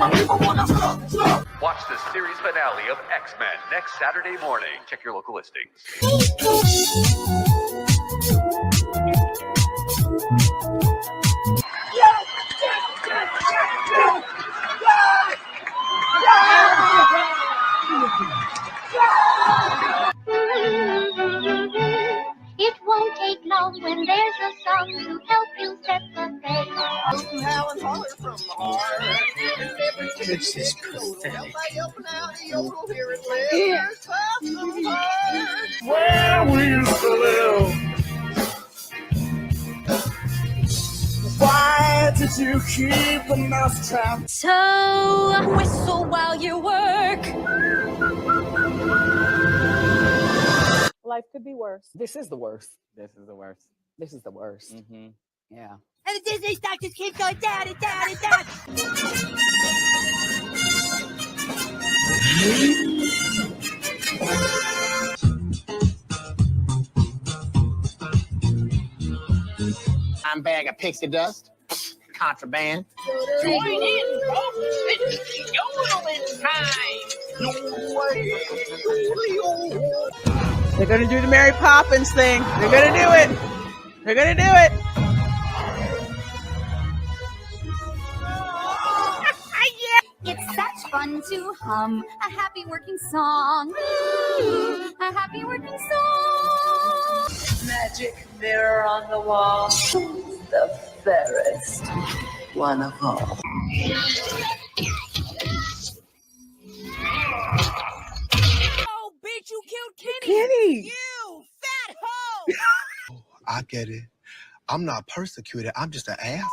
Watch the series finale of X-Men next Saturday morning. Check your local listings. It won't take long when there's a song to help you set the pace. This is pathetic. Where we used to live. Why did you keep the mousetrap? So whistle while you work. Life could be worse. This is the worst. This is the worst. This is the worst. Mm-hmm. Yeah. And the Disney stock just keeps going down and down and down. I'm a bag of pixie dust. Contraband. Join in, folks. It's yodeling time. They're going to do the Mary Poppins thing. They're going to do it. They're going to do it. It's such fun to hum a happy working song. A happy working song. Magic mirror on the wall. The fairest one of all. Oh, bitch, you killed Kenny. Kenny. You fat hoe. I get it. I'm not persecuted. I'm just an ass.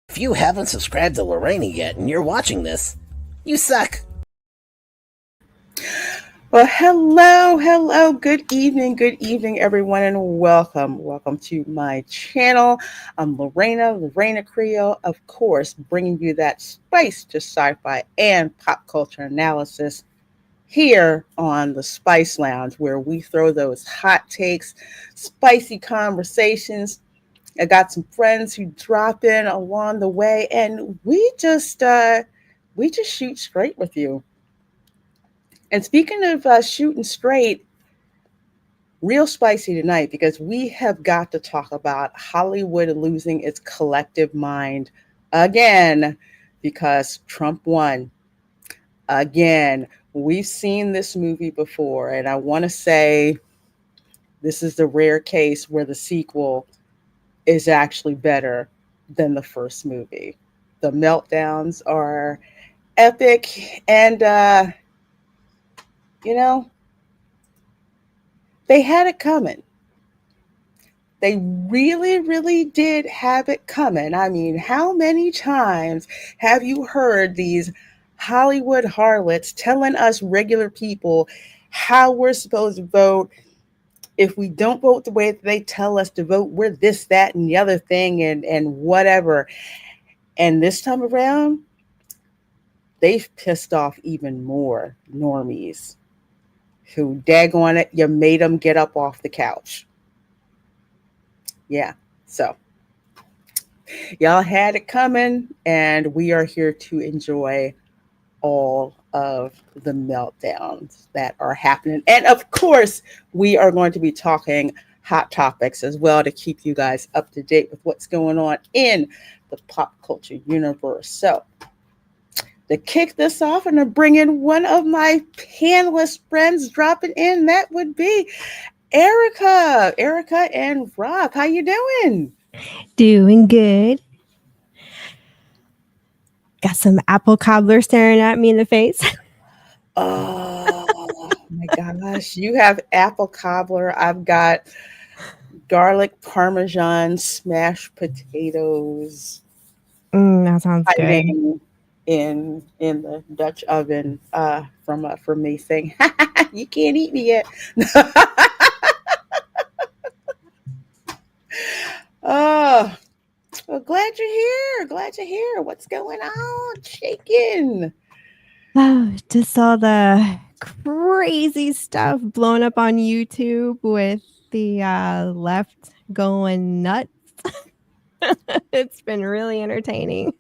If you haven't subscribed to Lorraine yet and you're watching this, you suck. Well, hello, good evening, everyone, and welcome to my channel. I'm Reina Creole, of course, bringing you that spice to sci-fi and pop culture analysis here on the Spice Lounge, where we throw those hot takes, spicy conversations. I got some friends who drop in along the way, and we just shoot straight with you. And speaking of shooting straight, real spicy tonight, because we have got to talk about Hollywood losing its collective mind again because Trump won. Again, we've seen this movie before, and I want to say this is the rare case where the sequel is actually better than the first movie. The meltdowns are epic, and they had it coming. They really did have it coming. I mean, how many times have you heard these Hollywood harlots telling us regular people how we're supposed to vote? If we don't vote the way that they tell us to vote, we're this, that, and the other thing, and whatever. And this time around, they've pissed off even more normies who, daggone it, you made them get up off the couch. Yeah, so y'all had it coming, and we are here to enjoy all of the meltdowns that are happening. And of course, we are going to be talking hot topics as well to keep you guys up to date with what's going on in the pop culture universe. So to kick this off and to bring in one of my panelist friends dropping in, that would be Erica and Rob. How you doing? Doing good. Got some apple cobbler staring at me in the face. Oh my gosh. You have apple cobbler. I've got garlic parmesan smashed potatoes. That sounds good. In the Dutch oven from me saying, you can't eat me yet. Oh, well, glad you're here. What's going on? Shaking. Oh, just all the crazy stuff blown up on YouTube with the left going nuts. It's been really entertaining.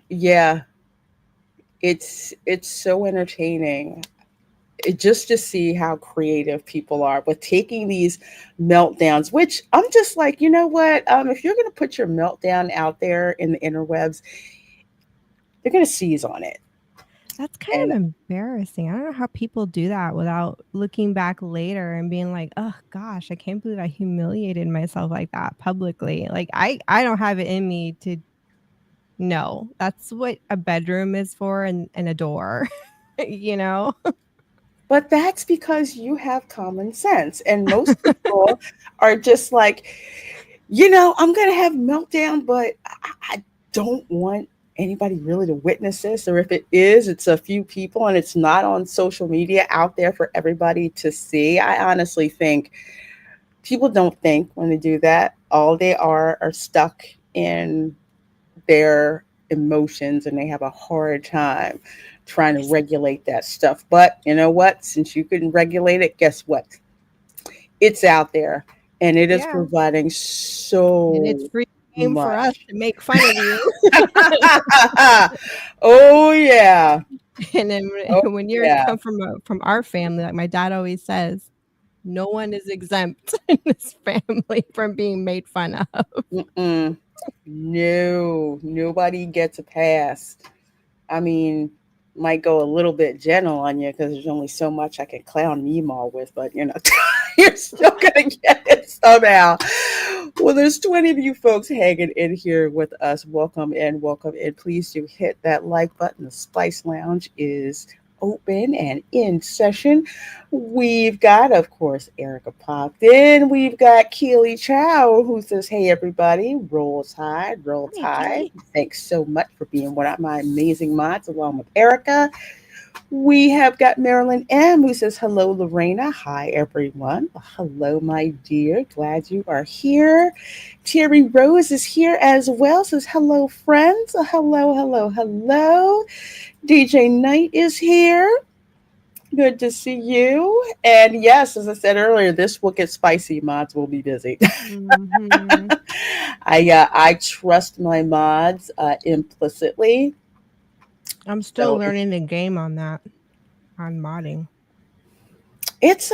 Yeah, it's so entertaining. Just to see how creative people are with taking these meltdowns, which I'm just like, you know what? If you're going to put your meltdown out there in the interwebs, they're going to seize on it. That's kind of embarrassing. I don't know how people do that without looking back later and being like, oh gosh, I can't believe I humiliated myself like that publicly. Like I don't have it in me to know. That's what a bedroom is for and a door, you know? But that's because you have common sense. And most people are just like, I'm going to have a meltdown, but I don't want anybody really to witness this. Or if it is, it's a few people and it's not on social media out there for everybody to see. I honestly think people don't think when they do that. All they are stuck in their emotions and they have a hard time trying to regulate that stuff. But you know what? Since you couldn't regulate it, guess what? It's out there and it is providing so and it's free game for us much. to make fun of you. Oh yeah. And then when you're come from our family, like my dad always says, no one is exempt in this family from being made fun of. No, nobody gets a pass. I mean, might go a little bit gentle on you because there's only so much I can clown Meemaw with, but you're still gonna get it somehow. Well, there's 20 of you folks hanging in here with us. Welcome in, welcome in. Please do hit that like button. The Spice Lounge is open and in session. We've got, of course, Erica popped in. We've got Keely Chow who says, hey, everybody, roll tide, roll tide. Thanks so much for being one of my amazing mods along with Erica. We have got Marilyn M who says, hello, Lorena. Hi, everyone. Hello, my dear. Glad you are here. Terry Rose is here as well. Says, hello, friends. Hello, hello, hello. DJ Knight is here. Good to see you. And yes, as I said earlier, this will get spicy. Mods will be busy. Mm-hmm. I trust my mods implicitly. I'm still learning the game on that, on modding. It's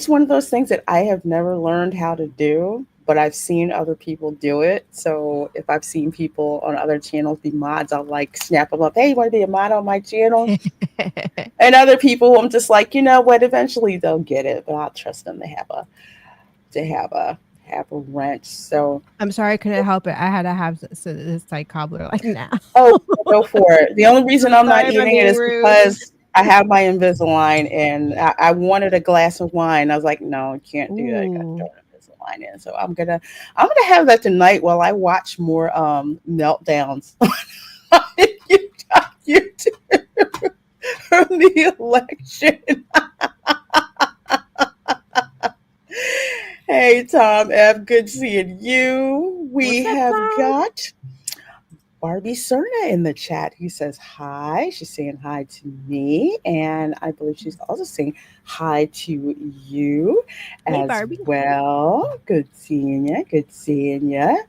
one of those things that I have never learned how to do, but I've seen other people do it. So if I've seen people on other channels be mods, I'll like snap them up. Hey, you want to be a mod on my channel? And other people, I'm just like, you know what? Eventually they'll get it, but I'll trust them to have a wrench. So I'm sorry I couldn't help it. I had to have this like cobbler like now. Oh, go for it. The only reason I'm not eating it is because I have my Invisalign and I wanted a glass of wine. I was like, no, I can't do that. I gotta throw an Invisalign in. So I'm gonna have that tonight while I watch more meltdowns on YouTube from the election. Hey, Tom F. Good seeing you. We have got Barbie Cerna in the chat who says hi. She's saying hi to me. And I believe she's also saying hi to you as well. Good seeing you. Good seeing you.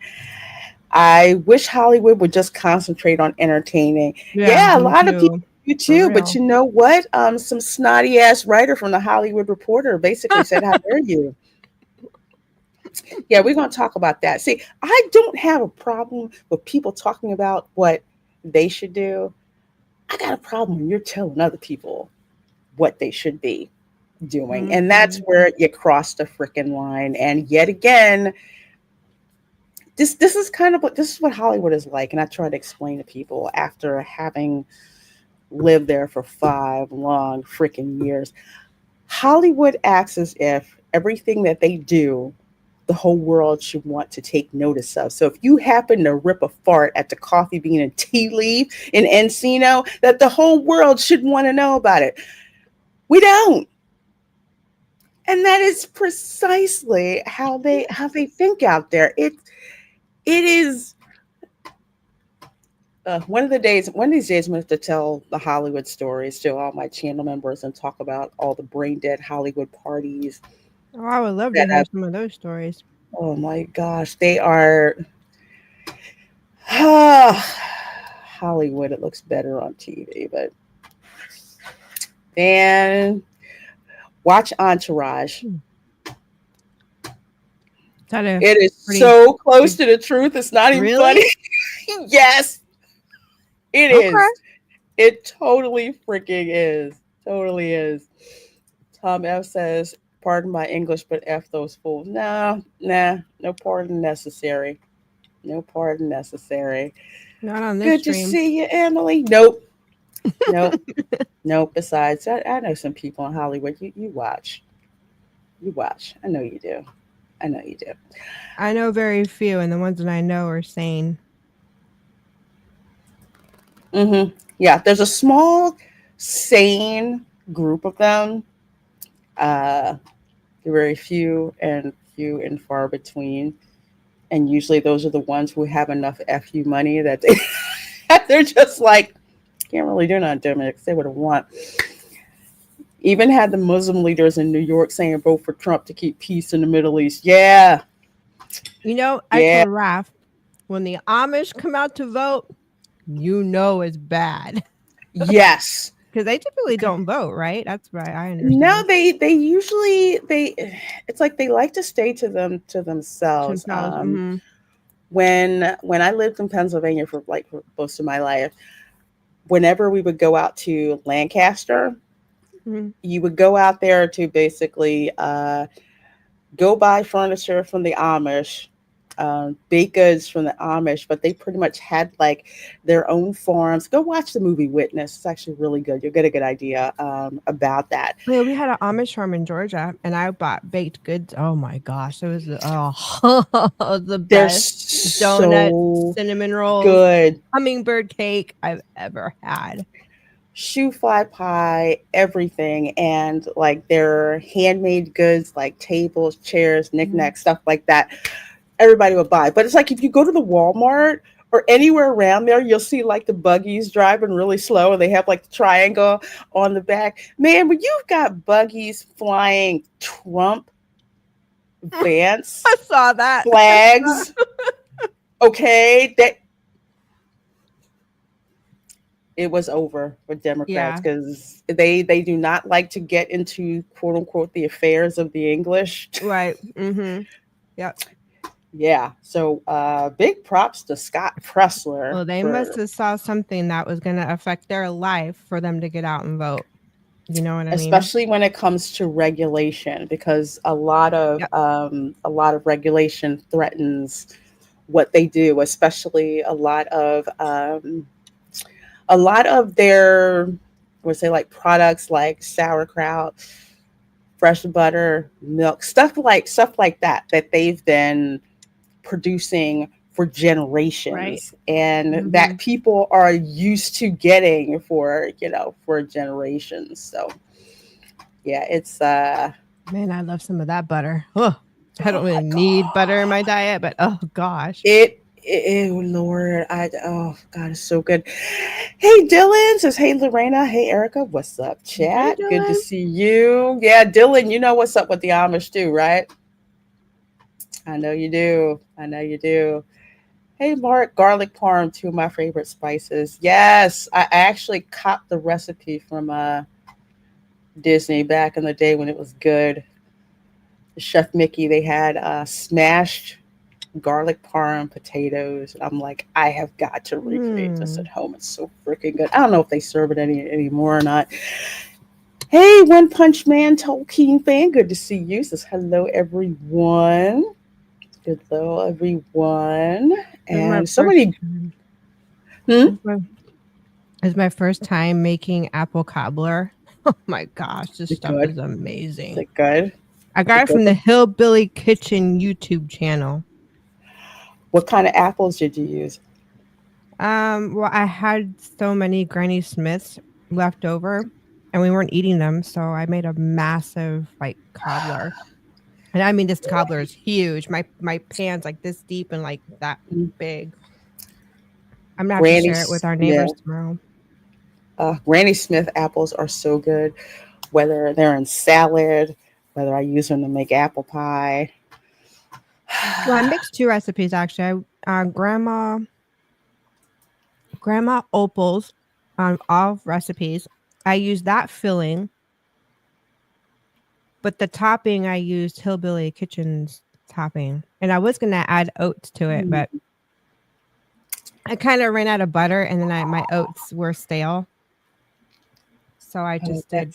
I wish Hollywood would just concentrate on entertaining. Yeah, a lot of people do too. But you know what? Some snotty ass writer from the Hollywood Reporter basically said, how dare you? Yeah, we're going to talk about that. See, I don't have a problem with people talking about what they should do. I got a problem when you're telling other people what they should be doing. Mm-hmm. And that's where you cross the freaking line. And yet again, this is what Hollywood is like. And I try to explain to people after having lived there for 5 long freaking years. Hollywood acts as if everything that they do, the whole world should want to take notice of. So if you happen to rip a fart at the Coffee Bean and Tea Leaf in Encino, that the whole world should want to know about it. We don't. And that is precisely how they think out there. It is one of these days, I'm going to have to tell the Hollywood stories to all my channel members and talk about all the brain dead Hollywood parties Oh, I would love to that hear have. some of those stories. Oh my gosh, they are. Hollywood. It looks better on TV, but then watch Entourage. It is so close to the truth. It's not even funny. Yes, it is. It totally freaking is. Totally is. Tom F says, "Pardon my English, but F those fools." No pardon necessary. No pardon necessary. Not on this Good stream. to see you, Emily. Nope. Nope. Besides, I know some people in Hollywood. You watch. You watch. I know you do. I know very few, and the ones that I know are sane. Mm-hmm. Yeah, there's a small, sane group of them. They're very few and far between. And usually those are the ones who have enough FU money that they're just like, can't really do nothing to them. Say what I want. Even had the Muslim leaders in New York saying vote for Trump to keep peace in the Middle East. Yeah. You know, I told Raph, when the Amish come out to vote, you know it's bad. Yes. Because they typically don't vote, right? That's right. I understand. No, they usually it's like they like to stay to themselves. When I lived in Pennsylvania for most of my life, whenever we would go out to Lancaster, you would go out there to basically go buy furniture from the Amish, baked goods from the Amish, but they pretty much had like their own farms. Go watch the movie Witness. It's actually really good. You'll get a good idea about that. Yeah, we had an Amish farm in Georgia, and I bought baked goods. Oh my gosh, it was the best donuts, cinnamon rolls, good hummingbird cake I've ever had. Shoe fly pie, everything, and like their handmade goods like tables, chairs, knickknacks, stuff like that. Everybody would buy. But it's like if you go to the Walmart or anywhere around there, you'll see like the buggies driving really slow and they have like the triangle on the back. Man, when you've got buggies flying Trump Vance I saw that flags. Okay, that it was over with Democrats because they do not like to get into quote unquote the affairs of the English. Right. Mm-hmm. Yep. Yeah. So big props to Scott Pressler. Well, they must have saw something that was going to affect their life for them to get out and vote. You know what I mean? Especially when it comes to regulation, because a lot of regulation threatens what they do, especially a lot of their, let's say, like products like sauerkraut, fresh butter, milk, stuff like that they've been producing for generations, right. And that people are used to getting for generations. So yeah, it's man, I love some of that butter. Oh, I don't really need butter in my diet, but oh gosh, Lord, oh God, it's so good. Hey, Dylan says, hey, Lorena. Hey, Erica. What's up, chat? Hey, good to see you. Yeah, Dylan, you know what's up with the Amish too, right? I know you do. Hey, Mark, garlic parm, two of my favorite spices. Yes, I actually copped the recipe from Disney back in the day when it was good. Chef Mickey, they had smashed garlic parm potatoes. I'm like, I have got to recreate this at home. It's so freaking good. I don't know if they serve it anymore or not. Hey, One Punch Man Tolkien fan, good to see you. Says hello, everyone. Hello, everyone. And so many. It's my first time making apple cobbler. Oh my gosh, this stuff is amazing. Is it good? I got it from the Hillbilly Kitchen YouTube channel. What kind of apples did you use? Well, I had so many Granny Smiths left over and we weren't eating them, so I made a massive like cobbler. And I mean, this cobbler is huge. My pan's like this deep and like that big. I'm gonna have to share it with our neighbors tomorrow. Granny Smith apples are so good, whether they're in salad, whether I use them to make apple pie. Well, I mixed 2 recipes actually. Grandma Opal's all recipes. I used that filling, but the topping I used Hillbilly Kitchen's topping, and I was gonna add oats to it, but I kind of ran out of butter, and then my oats were stale, so I just did.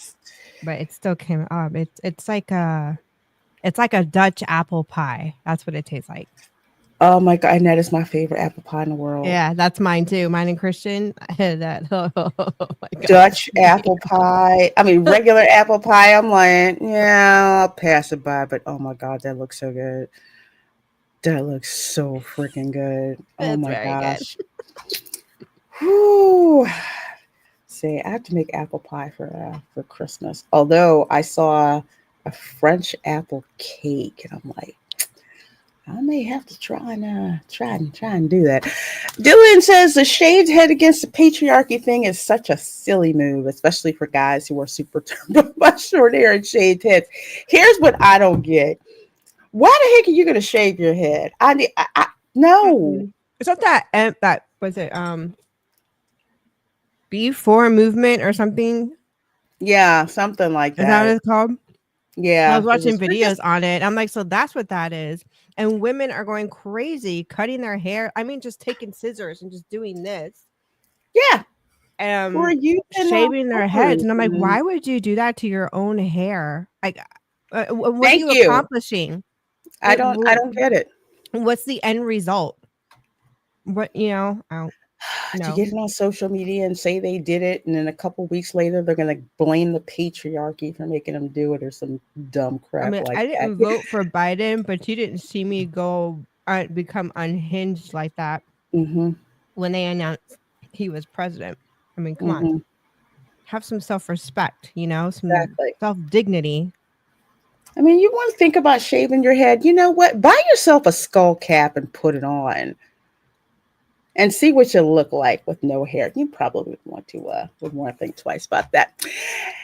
But it still came up. It's like a Dutch apple pie. That's what it tastes like. Oh my God, and that is my favorite apple pie in the world. Yeah, that's mine too. Mine and Christian. That oh my God. Dutch apple pie. I mean, regular apple pie. I'm like, yeah, I'll pass it by. But oh my God, that looks so good. That looks so freaking good. Oh my gosh. Whew. See, I have to make apple pie for Christmas. Although I saw a French apple cake, and I'm like, I may have to try and do that. Dylan says the shaved head against the patriarchy thing is such a silly move, especially for guys who are super turned on by short hair and shaved heads. Here's what I don't get: why the heck are you going to shave your head? No. It's not that was it B4 movement or something. Yeah, something like that. Is that what it's called? Yeah, I was watching videos on it. I'm like, so that's what that is. And women are going crazy cutting their hair. I mean, just taking scissors and just doing this. Yeah. Or you shaving their heads. And I'm like, why would you do that to your own hair? Like, what are you accomplishing? I don't get it. What's the end result? What, I don't know. To get it on social media and say they did it, and then a couple weeks later they're going to blame the patriarchy for making them do it, or some dumb crap. I mean, I didn't vote for Biden, but you didn't see me become unhinged like that when they announced he was president. I mean, come on, have some self-respect, some self-dignity. I mean, you want to think about shaving your head? You know what? Buy yourself a skull cap and put it on. And see what you look like with no hair. You probably would want to think twice about that.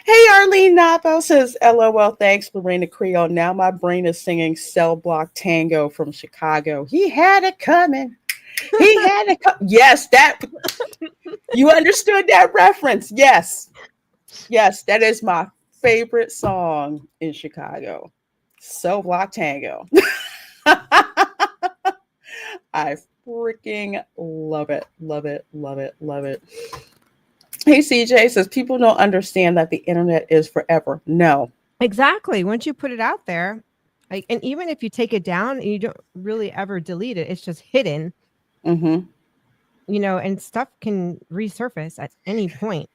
Hey, Arlene Napo says, LOL, thanks, Reina Creole. Now my brain is singing Cell Block Tango from Chicago. He had it coming. He had it Yes, that. You understood that reference. Yes. Yes, that is my favorite song in Chicago. Cell Block Tango. I freaking love it. Love it. Love it. Love it. Hey, CJ says people don't understand that the internet is forever. No. Exactly. Once you put it out there, and even if you take it down and you don't really ever delete it, it's just hidden. And stuff can resurface at any point.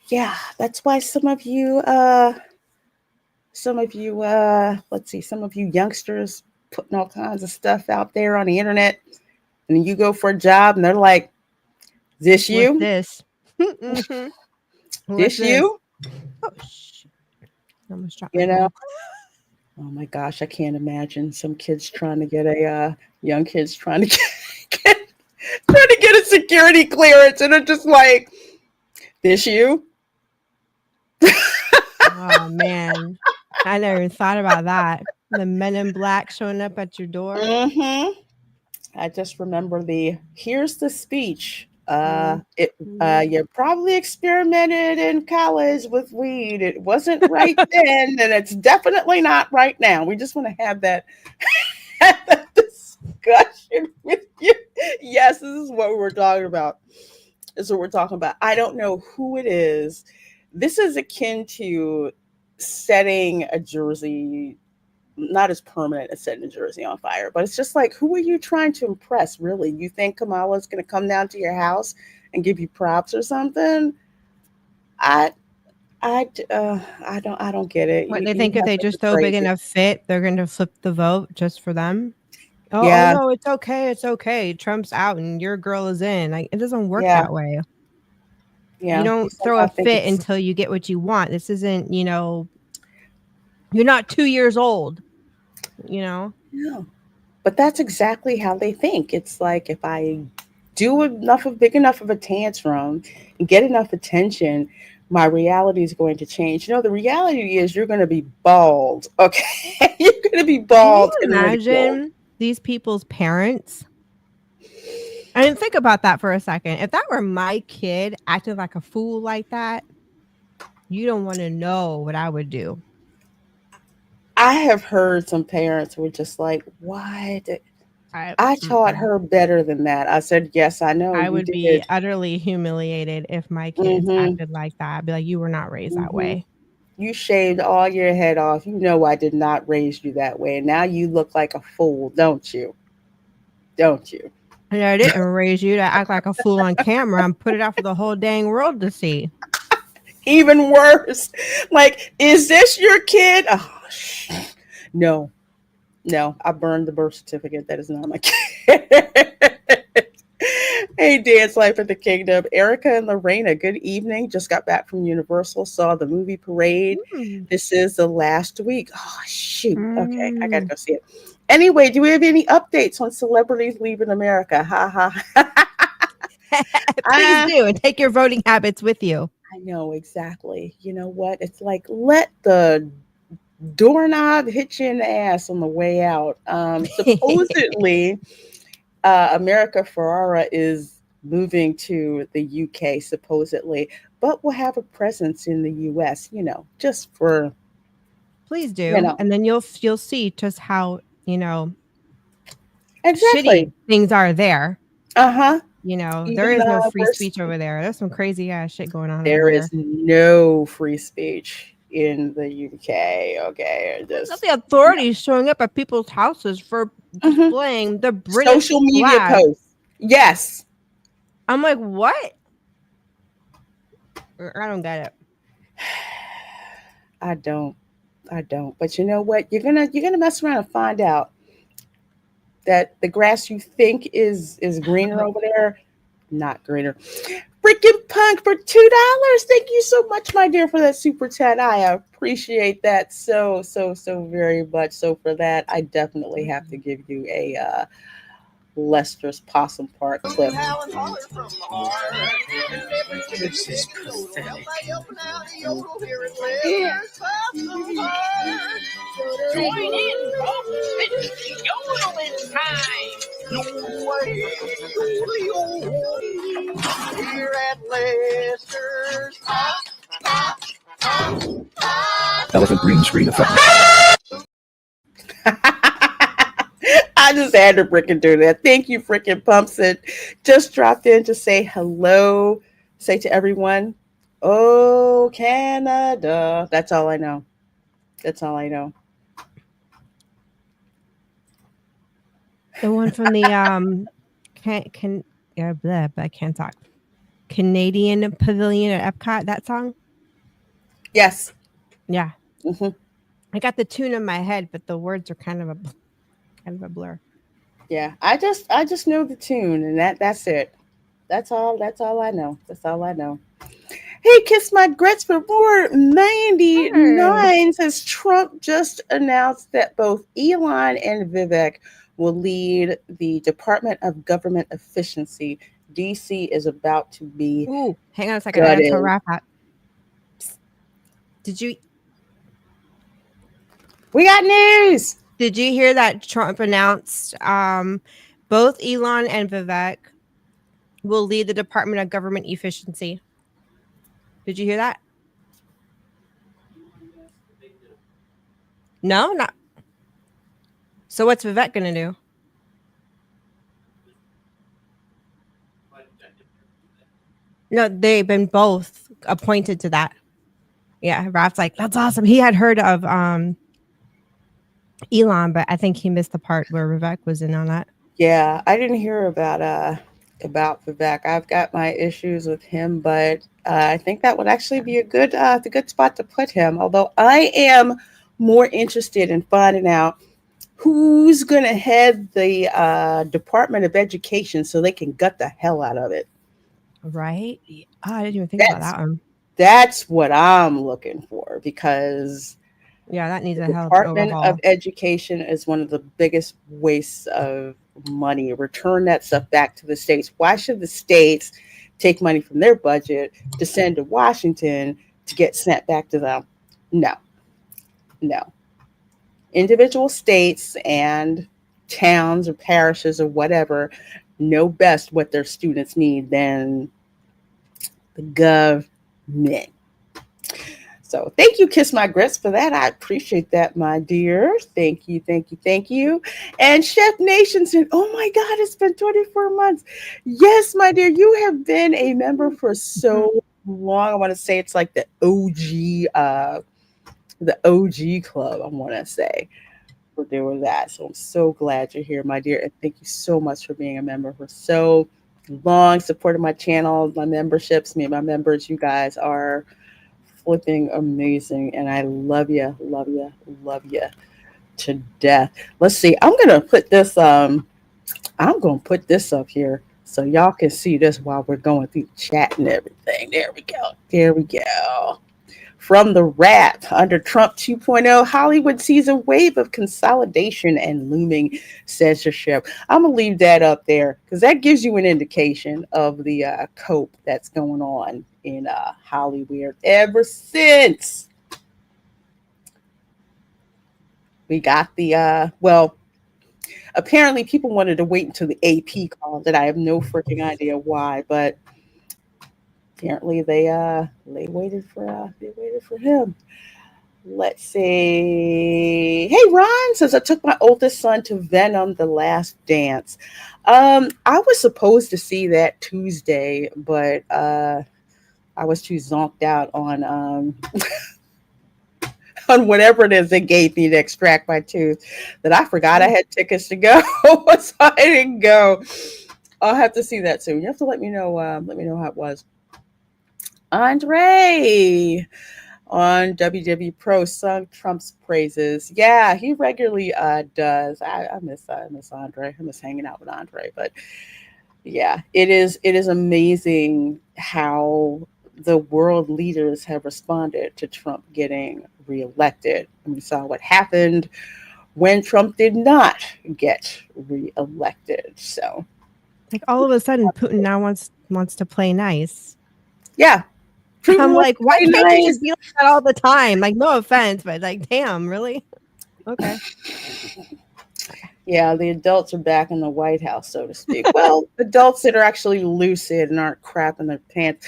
Yeah, that's why some of you youngsters putting all kinds of stuff out there on the internet. And you go for a job and they're like, this you? What's this? This you? Oh, shit. I almost dropped Oh my gosh, I can't imagine some kids trying to get young kids trying to get a security clearance, and they're just like, this you? Oh man. I never even thought about that. The men in black showing up at your door. I just remember here's the speech. You probably experimented in college with weed. It wasn't right then, and it's definitely not right now. We just want to have that discussion with you. Yes, this is what we're talking about. This is what we're talking about. I don't know who it is. This is akin to setting a jersey, not as permanent as setting a jersey on fire, but it's just like, who are you trying to impress, really? You think Kamala's going to come down to your house and give you props or something? I don't get it. What, they think if they just throw a big enough fit, they're going to flip the vote just for them? Oh, yeah. Oh no, it's okay. It's okay. Trump's out and your girl is in. Like, it doesn't work that way. Yeah. You don't throw a fit until you get what you want. This isn't, you're not 2 years old, No. But that's exactly how they think. It's like, if I do big enough of a tantrum and get enough attention, my reality is going to change. The reality is you're going to be bald. Okay. You're going to be Can bald you and ridiculed. imagine these people's parents? I mean, think about that for a second. If that were my kid acting like a fool like that, you don't want to know what I would do. I have heard some parents were just like, "Why did I taught her better than that?" I said, "Yes, I know I you would did." be utterly humiliated if my kids Mhm. acted like that. I'd be like, you were not raised that Mhm. way. You shaved all your head off. You know I did not raise you that way. And now you look like a fool, don't you? Don't you? And I didn't raise you to act like a fool on camera and put it out for the whole dang world to see. Even worse. Like, is this your kid? Oh, no. No, I burned the birth certificate. That is not my kid. Hey, Dance Life at the Kingdom. Erica and Lorena, good evening. Just got back from Universal, saw the movie Parade. This is the last week. Oh, shoot. Okay, I got to go see it. Anyway, do we have any updates on celebrities leaving America? Ha ha. Please do, and take your voting habits with you. I know, exactly. You know what? It's like, let the doorknob hit you in the ass on the way out. Supposedly, America Ferrara is moving to the UK, supposedly, but will have a presence in the US, just for. Please do. And then you'll see just how, Exactly. shitty things are there. Uh-huh. There is no free speech over there. There's some crazy ass shit going on over there. There is no free speech in the UK. Okay. The authorities showing up at people's houses for displaying the British social media flag. posts. Yes. I'm like, what? I don't get it. I don't. But you know what? You're gonna mess around and find out that the grass you think is greener over there, not greener. Freaking Punk for $2. Thank you so much, my dear, for that super chat. I appreciate that so very much. So for that, I definitely have to give you a Lester's Possum Park clip. This is pathetic. Join in, folks. It's yodeling time. Here at Lester's. Elephant green screen effect. I just had to freaking do that. Thank you, freaking Pumpson. Just dropped in to say hello. Say to everyone, oh, Canada. That's all I know. The one from the I can't talk. Canadian Pavilion at Epcot, that song? Yes. Yeah. Mm-hmm. I got the tune in my head, but the words are kind of a blur. Yeah, I just know the tune, and that's it. That's all I know. Hey, Kiss My Grits for more 99 says Trump just announced that both Elon and Vivek will lead the Department of Government Efficiency. DC is about to be. Ooh, hang on a second. I gotta tell Raph that. We got news. Did you hear that Trump announced both Elon and Vivek will lead the Department of Government Efficiency? Did you hear that? No, not. So what's Vivek going to do? No, they've been both appointed to that. Yeah, Raph's like, that's awesome. He had heard of Elon, but I think he missed the part where Vivek was in on that. Yeah, I didn't hear about Vivek. I've got my issues with him, but I think that would actually be a good spot to put him. Although I am more interested in finding out who's going to head the Department of Education so they can gut the hell out of it. Right? Oh, I didn't even think about that one. That's what I'm looking for, because that needs a hell of an overhaul. Department of Education is one of the biggest wastes of money, return that stuff back to the states. Why should the states take money from their budget to send to Washington to get sent back to them? No, no. Individual states and towns or parishes or whatever know best what their students need than the government. So thank you, Kiss My Grits, for that. I appreciate that, my dear. Thank you, thank you, thank you. And Chef Nation said, oh my God, it's been 24 months. Yes, my dear, you have been a member for so long. I want to say it's like the OG club, I want to say. We're doing that. So I'm so glad you're here, my dear. And thank you so much for being a member for so long, supporting my channel, my memberships, me and my members. You guys are flipping amazing. And I love you to death. Let's see. I'm going to put this up here so y'all can see this while we're going through the chat and everything. There we go. There we go. From the Wrap, under Trump 2.0, Hollywood sees a wave of consolidation and looming censorship. I'm going to leave that up there because that gives you an indication of the cope that's going on in Hollywood ever since we got the, apparently people wanted to wait until the AP called it. I have no freaking idea why, but apparently they waited for him. Let's see. Hey, Ron says, I took my oldest son to Venom: The Last Dance. I was supposed to see that Tuesday, but I was too zonked out on on whatever it is they gave me to extract my tooth that I forgot I had tickets to go. So I didn't go. I'll have to see that soon. You have to let me know how it was. Andre on WW Pro sung Trump's praises. Yeah, he regularly does. I miss Andre. I miss hanging out with Andre. But yeah, it is amazing how the world leaders have responded to Trump getting reelected. And we saw what happened when Trump did not get reelected. So, like all of a sudden, Putin now wants to play nice. Yeah. I'm like, why can't you just be like that all the time? Like, no offense, but like, damn, really? Okay. Yeah, the adults are back in the White House, so to speak. Well, adults that are actually lucid and aren't crapping their pants.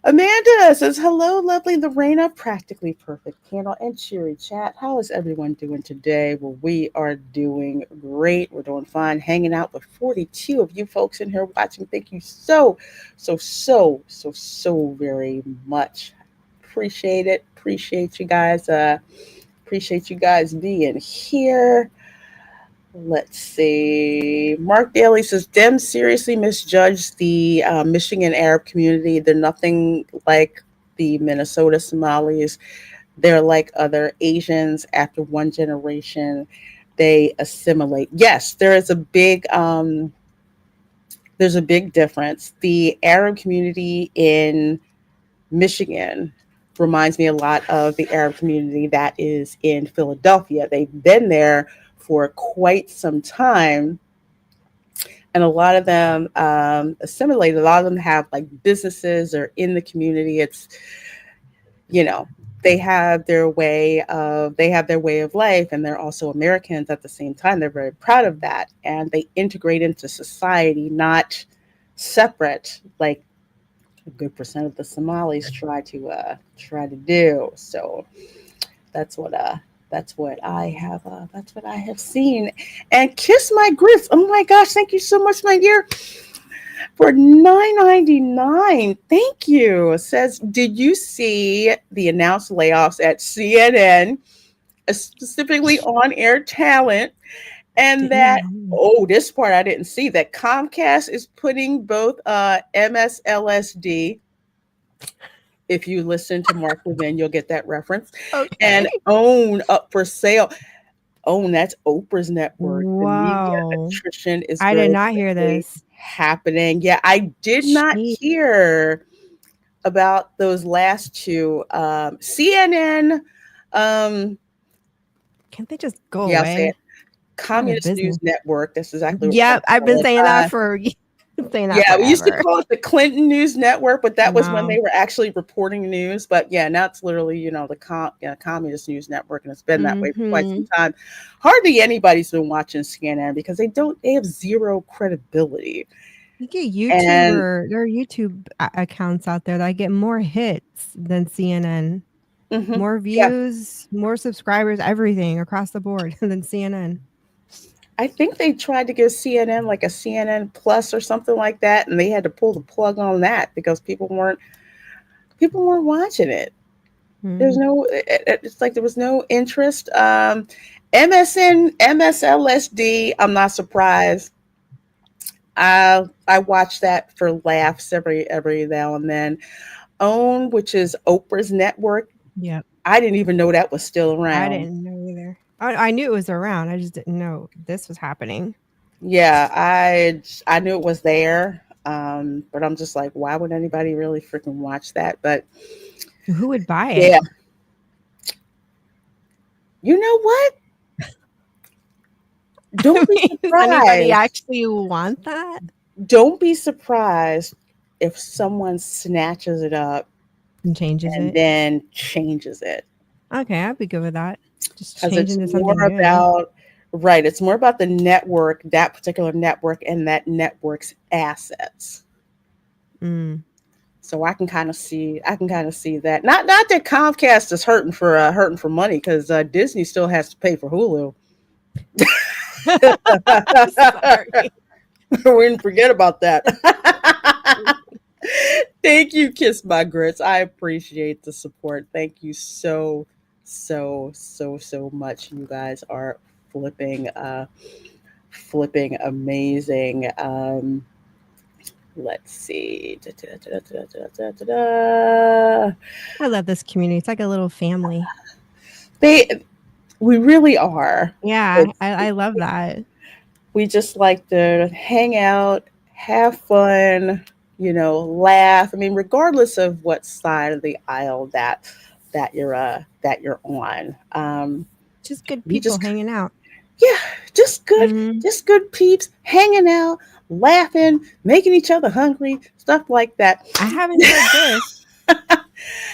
Amanda says, hello, lovely Lorena, practically perfect panel and cheery chat. How is everyone doing today? Well, we are doing great. We're doing fine, hanging out with 42 of you folks in here watching. Thank you so very much. Appreciate it. Appreciate you guys. Appreciate you guys being here. Let's see. Mark Daly says, Dems seriously misjudged the Michigan Arab community. They're nothing like the Minnesota Somalis. They're like other Asians. After one generation, they assimilate. Yes, there's a big difference. The Arab community in Michigan reminds me a lot of the Arab community that is in Philadelphia. They've been there for quite some time, and a lot of them assimilated. A lot of them have like businesses or in the community. It's, they have their way of life, and they're also Americans at the same time. They're very proud of that, and they integrate into society, not separate like a good percent of the Somalis try to do. So that's what I have seen. And Kiss My Grits. Oh my gosh, thank you so much, my dear, for $9.99. Thank you. It says, did you see the announced layoffs at CNN, specifically on air talent? And that, this part I didn't see, that Comcast is putting both MSLSD, if you listen to Mark Levin, you'll get that reference, and OWN up for sale. OWN, that's Oprah's network. Wow. The media attrition is I did not hear this happening. Yeah, I did not hear about those last two. CNN. Can't they just go away? Communist News Network. That's exactly what Yep, I've been saying that we used to forever. call it the Clinton News Network, but that was when Wow. they were actually reporting news. But yeah, now it's literally, the Communist News Network, and it's been that way for quite some time. Hardly anybody's been watching CNN because they have zero credibility. You get And there are YouTube accounts out there that get more hits than CNN. More views, more subscribers, everything across the board than CNN. I think they tried to give CNN like a CNN Plus or something like that, and they had to pull the plug on that because people weren't watching it. There's it's like there was no interest. MSLSD, I'm not surprised. I watch that for laughs every now and then. OWN, which is Oprah's network. Yep. I didn't even know that was still around. I didn't know either. I knew it was around. I just didn't know this was happening. Yeah, I knew it was there. But I'm just like, why would anybody really freaking watch that? But who would buy it? Yeah. You know what? Don't be surprised. Anybody actually want that? Don't be surprised if someone snatches it up and changes it, then changes it. Okay, I'd be good with that. Just Because changing it's to something more new. about it's more about the network, that particular network, and that network's assets. So I can kind of see that. Not that Comcast is hurting for money, because Disney still has to pay for Hulu. Sorry. We didn't forget about that. Thank you, Kiss My Grits. I appreciate the support. Thank you so much. You guys are flipping amazing. Let's see. I love this community. It's like a little family. We really are. Yeah, I love that. We just like to hang out, have fun, laugh. I mean, regardless of what side of the aisle that you're on. Just good people hanging out. Yeah, just good peeps hanging out, laughing, making each other hungry, stuff like that. I haven't heard this.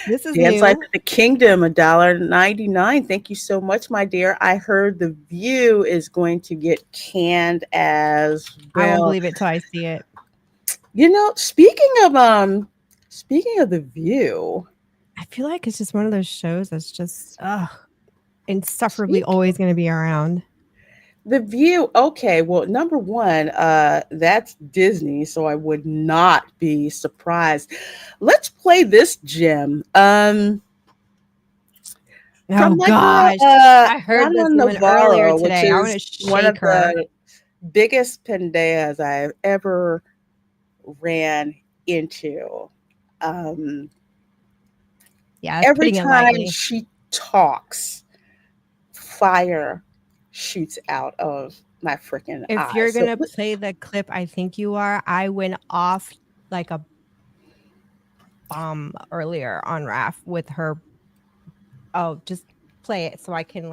This is Dance new. Life at the Kingdom, $1.99. Thank you so much, my dear. I heard The View is going to get canned as well. I won't believe it till I see it. Speaking of The View, I feel like it's just one of those shows that's just insufferably always going to be around. The View, okay, well, number one, that's Disney, so I would not be surprised. Let's play this gem. Oh gosh, I heard this woman earlier today. I want to shake one of her. the biggest pendejas I've ever ran into. Yeah, every time she talks, fire shoots out of my freaking eyes. If you're gonna play the clip, I think you are. I went off like a bomb earlier on Raf with her. Oh, just play it so I can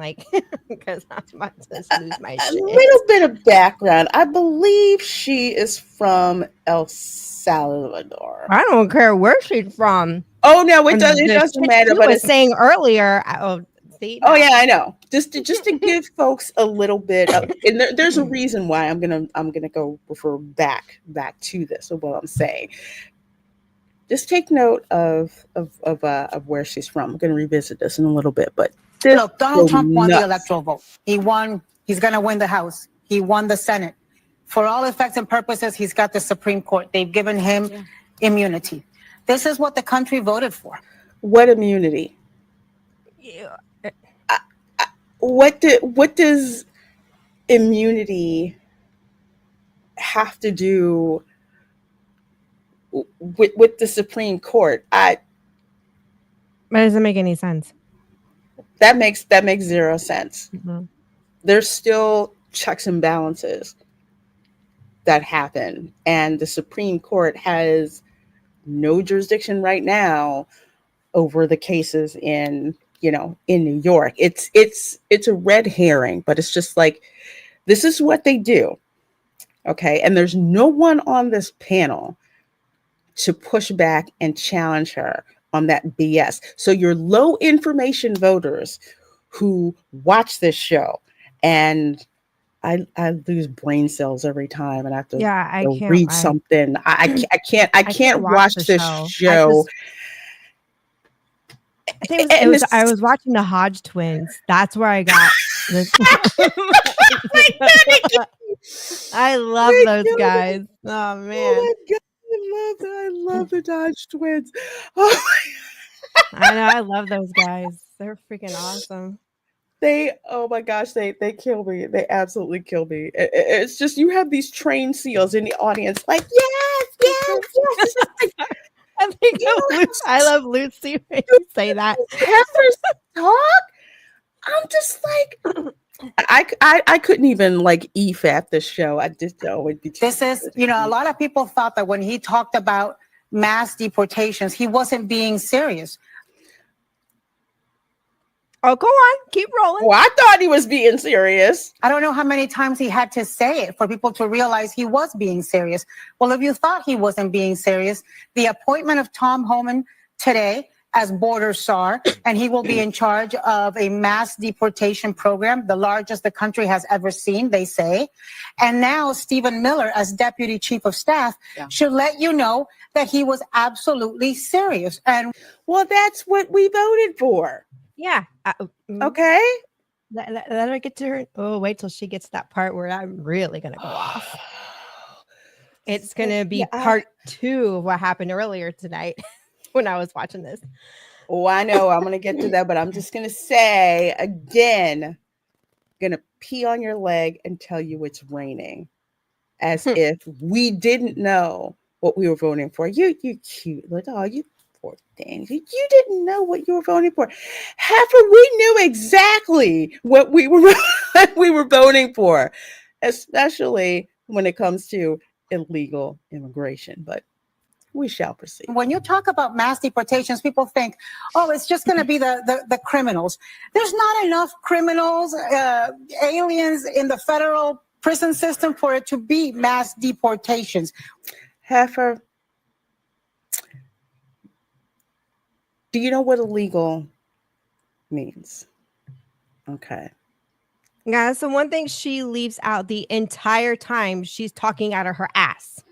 because I'm about to lose my shit. A little bit of background. I believe she is from El Salvador. I don't care where she's from. Oh no, it doesn't matter. But was saying earlier. Oh yeah, I know. Just to give folks a little bit of, and there's a reason why I'm gonna go refer back to this of what I'm saying. Just take note of where she's from. I'm gonna revisit this in a little bit, but look, Donald Trump won the electoral vote. He won. He's gonna win the House. He won the Senate. For all effects and purposes, he's got the Supreme Court. They've given him immunity. This is what the country voted for. What immunity? Yeah. What does immunity have to do with the Supreme Court? That doesn't make any sense. That makes zero sense. Mm-hmm. There's still checks and balances that happen, and the Supreme Court has no jurisdiction right now over the cases in New York. It's a red herring, but it's just like This is what they do. Okay. And there's no one on this panel to push back and challenge her on that BS. So your low information voters who watch this show, and I lose brain cells every time, and I have to I can't read something. I can't watch this show. I think I was watching the Hodge twins. That's where I got this. I love those guys. Oh man. Oh my God, I love the Hodge twins. Oh I know, I love those guys. They're freaking awesome. Oh my gosh, they kill me. They absolutely kill me. It's just, you have these trained seals in the audience, like, yes. I love Lucy when you say that. Heifers talk. I'm just like, I couldn't even like EFAP this show. I just know it'd be. This is, a lot of people thought that when he talked about mass deportations, he wasn't being serious. Oh, go on. Keep rolling. Well, I thought he was being serious. I don't know how many times he had to say it for people to realize he was being serious. Well, if you thought he wasn't being serious, the appointment of Tom Homan today as border czar, and he will be in charge of a mass deportation program, the largest the country has ever seen, they say. And now Stephen Miller, as deputy chief of staff, should let you know that he was absolutely serious. And well, that's what we voted for. Yeah. Okay. Let her get to her. Oh, wait till she gets to that part where I'm really going to go off. It's going to be part 2 of what happened earlier tonight when I was watching this. Oh, I know. I'm going to get to that, but I'm just going to say again, going to pee on your leg and tell you it's raining, as if we didn't know what we were voting for. You cute little dog. You poor thing. You didn't know what you were voting for. Heifer, we knew exactly what we were voting for, especially when it comes to illegal immigration. But we shall proceed. When you talk about mass deportations, people think, oh, it's just going to be the criminals. There's not enough criminals, aliens in the federal prison system for it to be mass deportations. Heifer, do you know what illegal means? Okay. Yeah, so one thing she leaves out the entire time she's talking out of her ass.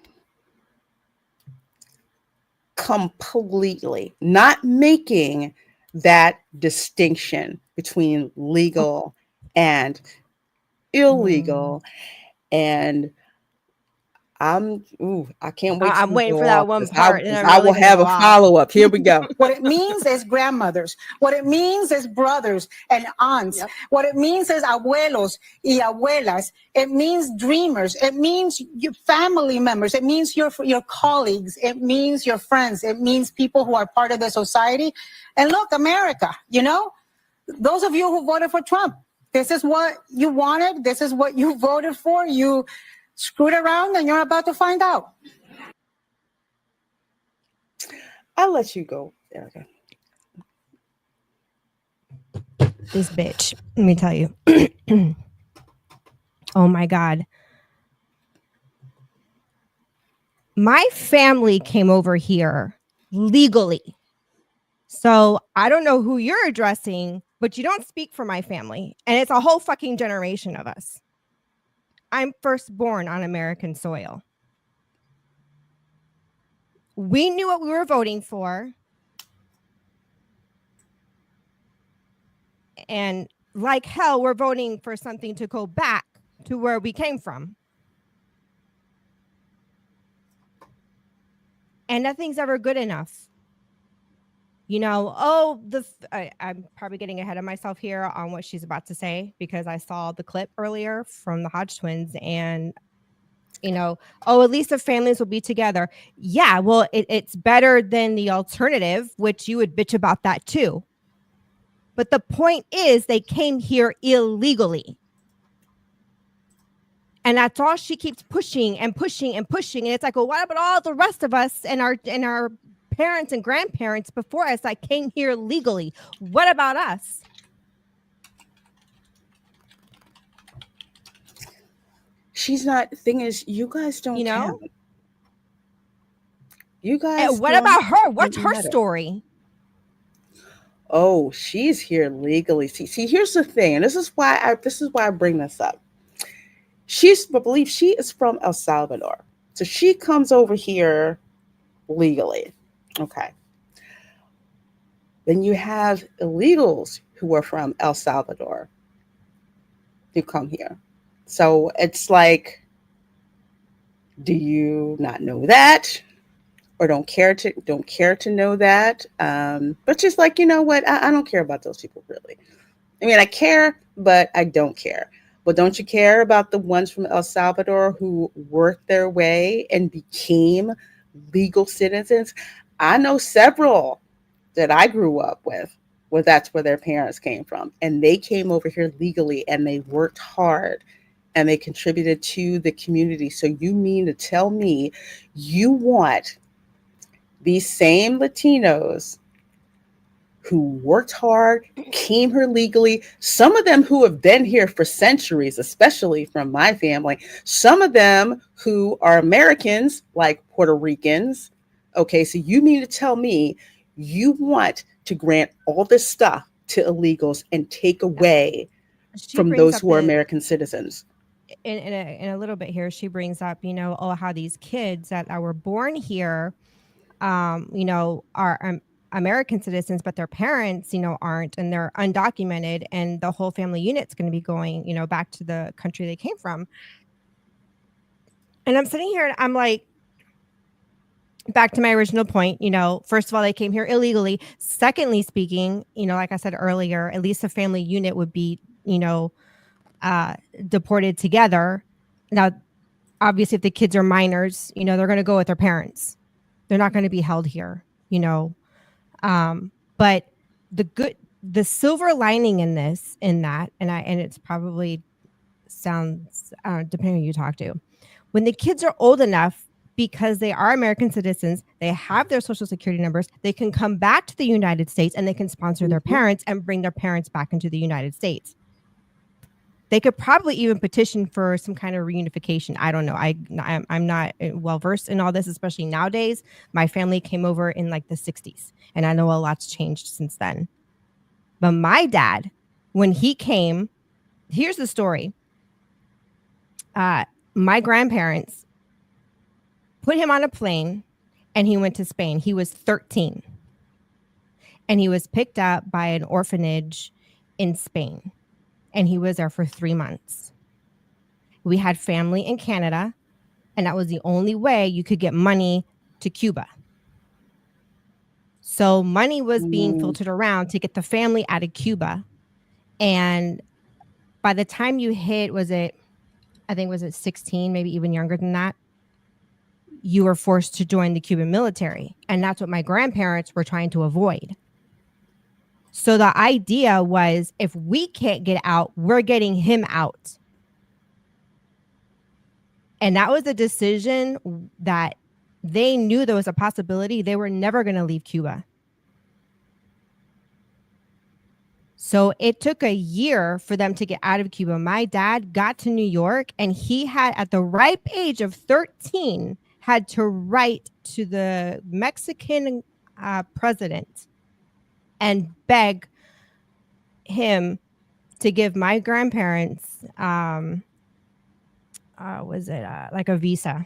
Completely not making that distinction between legal and illegal. And I can't wait. I'm waiting for that one part. I will have a follow-up. Here we go. What it means is grandmothers. What it means is brothers and aunts. Yep. What it means is abuelos y abuelas. It means dreamers. It means your family members. It means your colleagues. It means your friends. It means people who are part of the society. And look, America, those of you who voted for Trump, this is what you wanted. This is what you voted for. You screwed around and you're about to find out. I'll let you go, Erica. This bitch, let me tell you. Oh my God. My family came over here legally. So I don't know who you're addressing, but you don't speak for my family. And it's a whole fucking generation of us. I'm first born on American soil. We knew what we were voting for. And like hell, we're voting for something to go back to where we came from. And nothing's ever good enough. I'm probably getting ahead of myself here on what she's about to say because I saw the clip earlier from the Hodge twins and, at least the families will be together. Yeah, well, it's better than the alternative, which you would bitch about that too. But the point is they came here illegally. And that's all she keeps pushing and pushing and pushing. And it's like, well, what about all the rest of us and our parents and grandparents before us that came here legally? What about us? she's not. Thing is, you guys don't You know? count. You guys. What don't about her? What's her matter. story? Oh, she's here legally. See, here's the thing, and this is why I bring this up. I believe she is from El Salvador, so she comes over here legally. Okay. Then you have illegals who are from El Salvador who come here. So it's like, do you not know that? Or don't care to know that? But just like, you know what? I don't care about those people really. I mean, I care, but I don't care. But don't you care about the ones from El Salvador who worked their way and became legal citizens? I know several that I grew up with, where that's where their parents came from. And they came over here legally and they worked hard and they contributed to the community. So you mean to tell me you want these same Latinos who worked hard, came here legally, some of them who have been here for centuries, especially from my family, some of them who are Americans, like Puerto Ricans. Okay, so you mean to tell me you want to grant all this stuff to illegals and take away from those who are American citizens? In a little bit here, she brings up, how these kids that were born here, are American citizens, but their parents, aren't, and they're undocumented, and the whole family unit's going to be going, back to the country they came from. And I'm sitting here and I'm like, back to my original point, first of all, they came here illegally. Secondly speaking, like I said earlier, at least a family unit would be, deported together. Now, obviously, if the kids are minors, they're going to go with their parents. They're not going to be held here, but the silver lining in that, and it's probably sounds, depending on who you talk to, when the kids are old enough, because they are American citizens, they have their social security numbers, they can come back to the United States and they can sponsor their parents and bring their parents back into the United States. They could probably even petition for some kind of reunification. I don't know. I'm not well versed in all this, especially nowadays. My family came over in like the 60s, and I know a lot's changed since then. But my dad, when he came, here's the story. My grandparents put him on a plane, and he went to Spain. He was 13, and he was picked up by an orphanage in Spain. And he was there for 3 months. We had family in Canada, and that was the only way you could get money to Cuba. So money was being filtered around to get the family out of Cuba. And by the time you hit, was it 16, maybe even younger than that, you were forced to join the Cuban military. And that's what my grandparents were trying to avoid. So the idea was, if we can't get out, we're getting him out. And that was a decision that they knew there was a possibility. They were never going to leave Cuba. So it took a year for them to get out of Cuba. My dad got to New York, and he had, at the ripe age of 13, had to write to the Mexican president and beg him to give my grandparents, like a visa,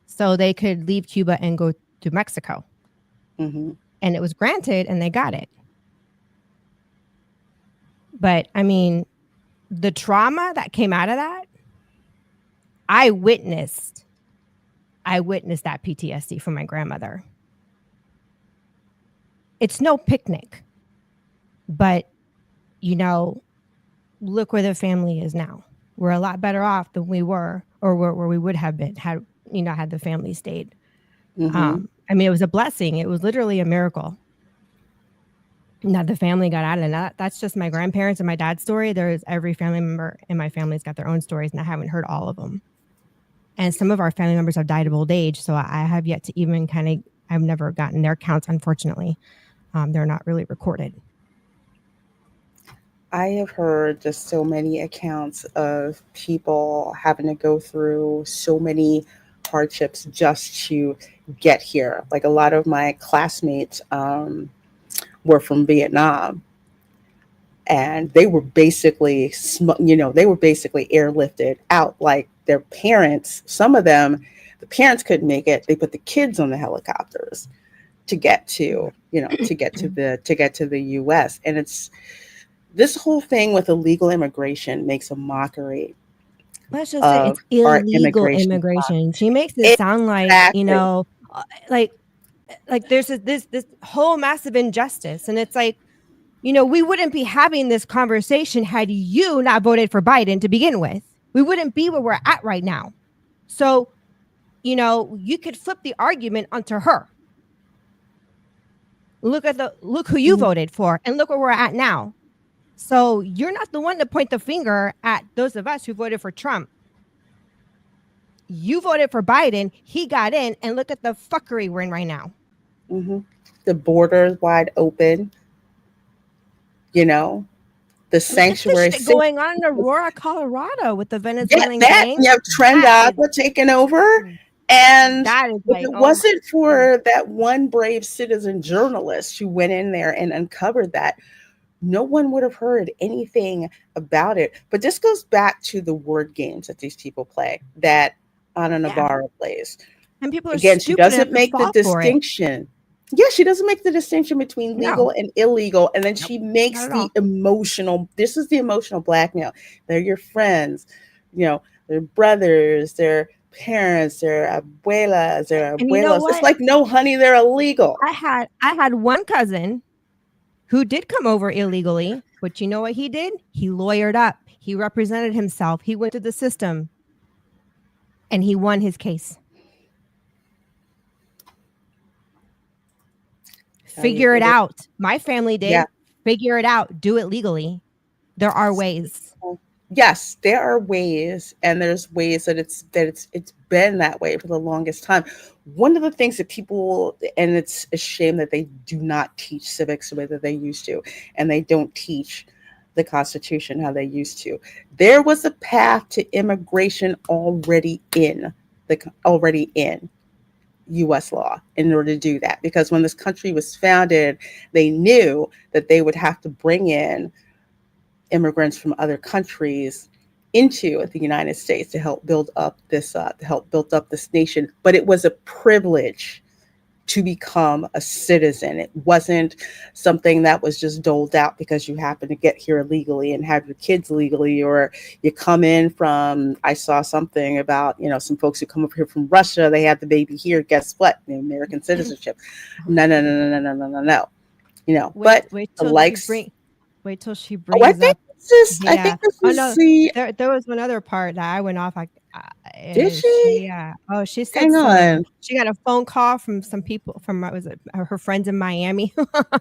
so they could leave Cuba and go to Mexico. Mm-hmm. And it was granted, and they got it. But I mean, the trauma that came out of that, I witnessed that PTSD from my grandmother. It's no picnic, but, look where the family is now. We're a lot better off than we were, or where we would have been had the family stayed. Mm-hmm. I mean, it was a blessing. It was literally a miracle. Now the family got out, and that's just my grandparents and my dad's story. There's every family member in my family's got their own stories, and I haven't heard all of them. And some of our family members have died of old age, so I have yet to even I've never gotten their counts, unfortunately. They're not really recorded. I have heard just so many accounts of people having to go through so many hardships just to get here. Like a lot of my classmates were from Vietnam, and they were basically, they were basically airlifted out. Like their parents, some of them, the parents couldn't make it. They put the kids on the helicopters to get to, to get to the U.S. And it's this whole thing with illegal immigration makes a mockery. Let's just say it's illegal immigration. She makes it sound like, like there's this whole massive injustice. And it's like, we wouldn't be having this conversation had you not voted for Biden to begin with. We wouldn't be where we're at right now. So, you could flip the argument onto her. Look who you voted for and look where we're at now. So you're not the one to point the finger at those of us who voted for Trump. You voted for Biden. He got in, and look at the fuckery we're in right now. Mm-hmm. The border is wide open. The sanctuary going on in Aurora, Colorado, with the Venezuelan gang. You have Trendagua taking over, and if it wasn't for that one brave citizen journalist who went in there and uncovered that, no one would have heard anything about it. But this goes back to the word games that these people play, that Ana Navarro plays. And people are again, she doesn't make the distinction. Yeah, she doesn't make the distinction between legal and illegal. And then she makes the emotional, this is the emotional blackmail. They're your friends, their brothers, their parents, their abuelas, their abuelos. It's like, no, honey, they're illegal. I had one cousin who did come over illegally, but you know what he did? He lawyered up. He represented himself. He went to the system and he won his case. Figure it out. My family did. Yeah. Figure it out. Do it legally. There are ways. Yes, there are ways, and there's ways that it's been that way for the longest time. One of the things that people, and it's a shame that they do not teach civics the way that they used to, and they don't teach the Constitution how they used to. There was a path to immigration already in U.S. law in order to do that, because when this country was founded, they knew that they would have to bring in immigrants from other countries into the United States to help build up this nation. But it was a privilege to become a citizen. It wasn't something that was just doled out because you happen to get here illegally and have your kids legally, or you come in from, I saw something about, some folks who come over here from Russia, they have the baby here, guess what? The American citizenship. No. Wait till she brings up. I think this is there was one other part that I went off. Did she? Yeah. Oh, she said she got a phone call from some people from her friends in Miami.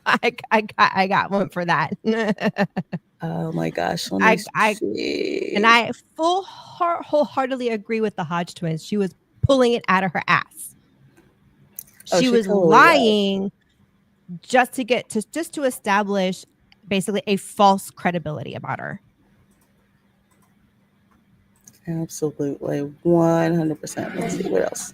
I got one for that. Oh my gosh. And I wholeheartedly agree with the Hodge twins. She was pulling it out of her ass. She was totally lying just to establish basically a false credibility about her. Absolutely. 100%. Let's see what else.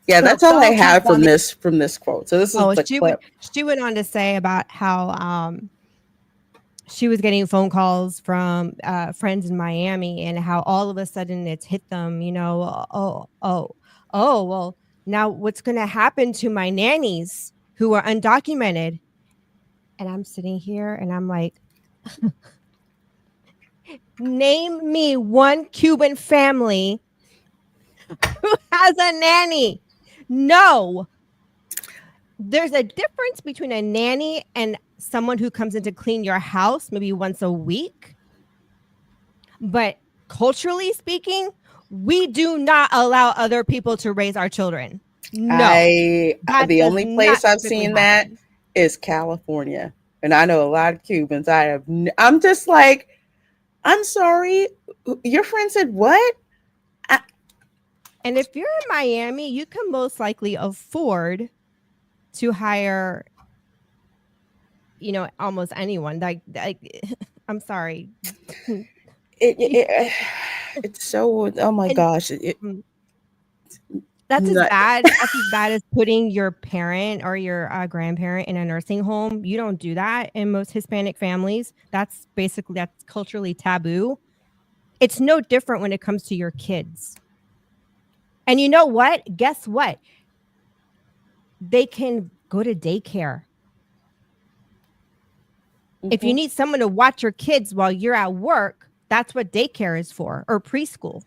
Yeah, that's all I have from this quote. So this is the clip. She went on to say about how she was getting phone calls from friends in Miami, and how all of a sudden it's hit them, well, now what's going to happen to my nannies who are undocumented? And I'm sitting here and I'm like, name me one Cuban family who has a nanny. No. There's a difference between a nanny and someone who comes in to clean your house maybe once a week. But culturally speaking, we do not allow other people to raise our children. No. The only place I've seen that is California. And I know a lot of Cubans. I'm just like, I'm sorry. Your friend said what? And if you're in Miami, you can most likely afford to hire almost anyone. Like I'm sorry. It's so, oh my gosh. That's as bad. That's as bad as putting your parent or your grandparent in a nursing home. You don't do that in most Hispanic families. That's culturally taboo. It's no different when it comes to your kids. And you know what? Guess what? They can go to daycare. If you need someone to watch your kids while you're at work, that's what daycare is for, or preschool.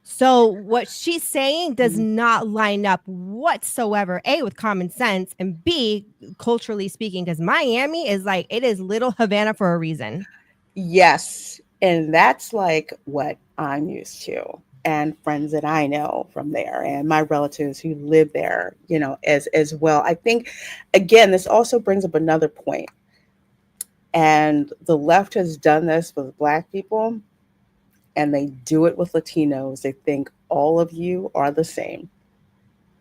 So what she's saying does not line up whatsoever, A, with common sense, and B, culturally speaking, because Miami is like, it is little Havana for a reason. Yes. And that's like what I'm used to, and friends that I know from there, and my relatives who live there, as well. I think, again, this also brings up another point. And the left has done this with Black people, and they do it with Latinos. They think all of you are the same.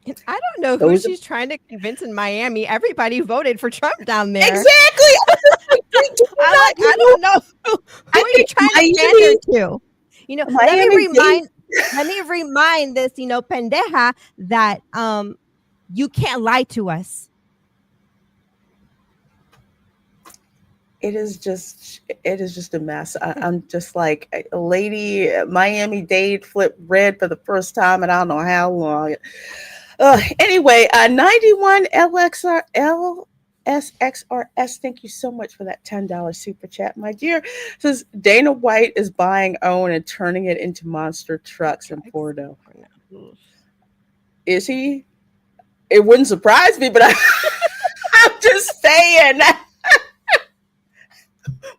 And I don't know who she's trying to convince in Miami. Everybody voted for Trump down there. Exactly. I don't know who are you trying to pander to. Let me remind this, pendeja, that you can't lie to us. It is just a mess. I'm just like, a lady, Miami-Dade flipped red for the first time, and I don't know how long. Anyway, 91 LSXRS, thank you so much for that $10 super chat, my dear. It says Dana White is buying OWN and turning it into monster trucks in Florida. Is he? It wouldn't surprise me, but I'm just saying.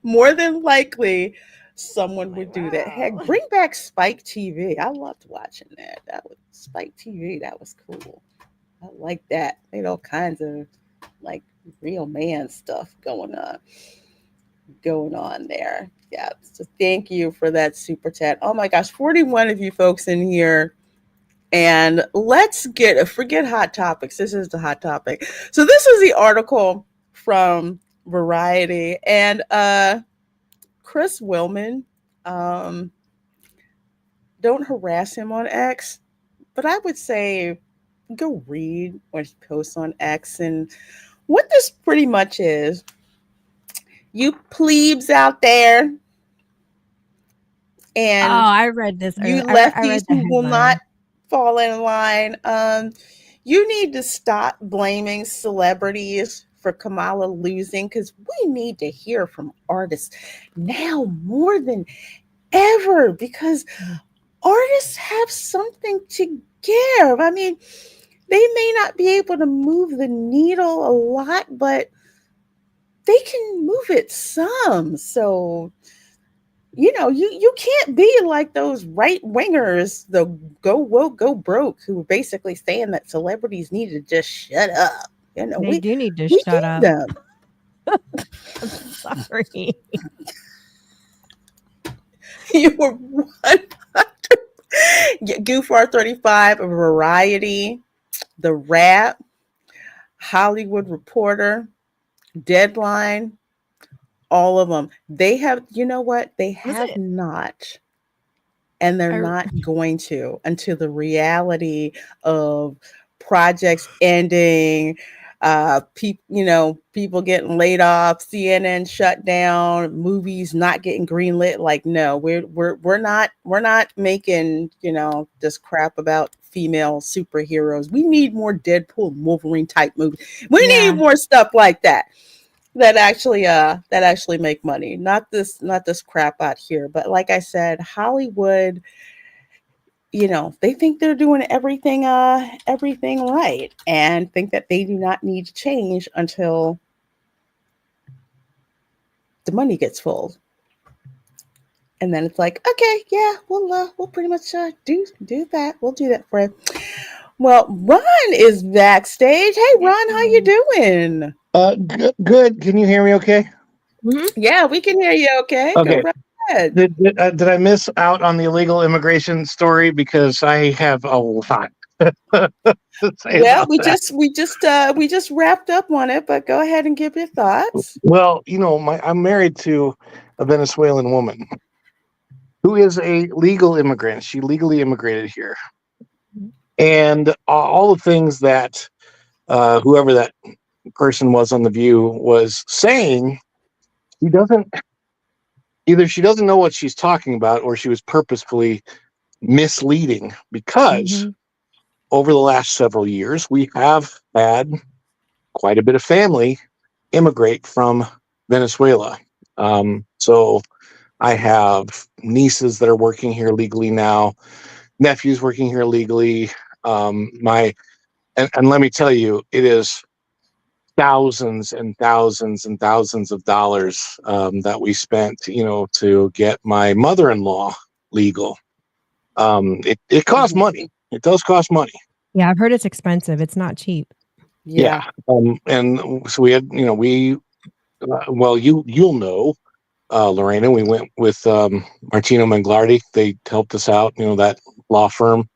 More than likely, someone would do that. Heck, bring back Spike TV. I loved watching that. That was Spike TV. That was cool. I like that. They had all kinds of like real man stuff going on there. Yeah. So thank you for that super chat. Oh my gosh, 41 of you folks in here. And let's forget hot topics. This is the hot topic. So this is the article from Variety, and Chris Willman, don't harass him on X, but I would say go read what he posts on X. And what this pretty much is, you plebes out there, and I read this. You lefties who will not fall in line. You need to stop blaming celebrities for Kamala losing, because we need to hear from artists now more than ever, because artists have something to give. I mean, they may not be able to move the needle a lot, but they can move it some. So, you can't be like those right wingers, the go woke, go broke, who are basically saying that celebrities need to just shut up. They do need to shut up. Them. I'm sorry. You were 100. Goofar 35, Variety, The Wrap, Hollywood Reporter, Deadline, all of them. They have, you know what? They have not. And they're not going to, until the reality of projects ending, people getting laid off, CNN shut down, movies not getting greenlit. Like, no, we're not making, this crap about female superheroes. We need more Deadpool and Wolverine type movies. We need more stuff like that actually make money. Not this crap out here. But like I said, Hollywood, they think they're doing everything right, and think that they do not need to change until the money gets full. And then it's like, okay, yeah, we'll pretty much do that. We'll do that for you. Well, Ron is backstage. Hey, Ron, how you doing? Good. Can you hear me okay? Mm-hmm. Yeah, we can hear you okay. Okay. Go right ahead. Did I miss out on the illegal immigration story? Because I have a lot Well, we just wrapped up on it, but go ahead and give your thoughts. Well, I'm married to a Venezuelan woman who is a legal immigrant. She legally immigrated here, and all the things that whoever that person was on The View was saying, she doesn't know what she's talking about, or she was purposefully misleading, because over the last several years we have had quite a bit of family immigrate from Venezuela. So I have nieces that are working here legally now, nephews working here legally. And let me tell you, it is thousands and thousands and thousands of dollars that we spent, to get my mother-in-law legal. It costs money. It does cost money. Yeah, I've heard it's expensive. It's not cheap. Yeah. And so we had, well, you'll know, Lorena, we went with Martino Manglardi. They helped us out, that law firm.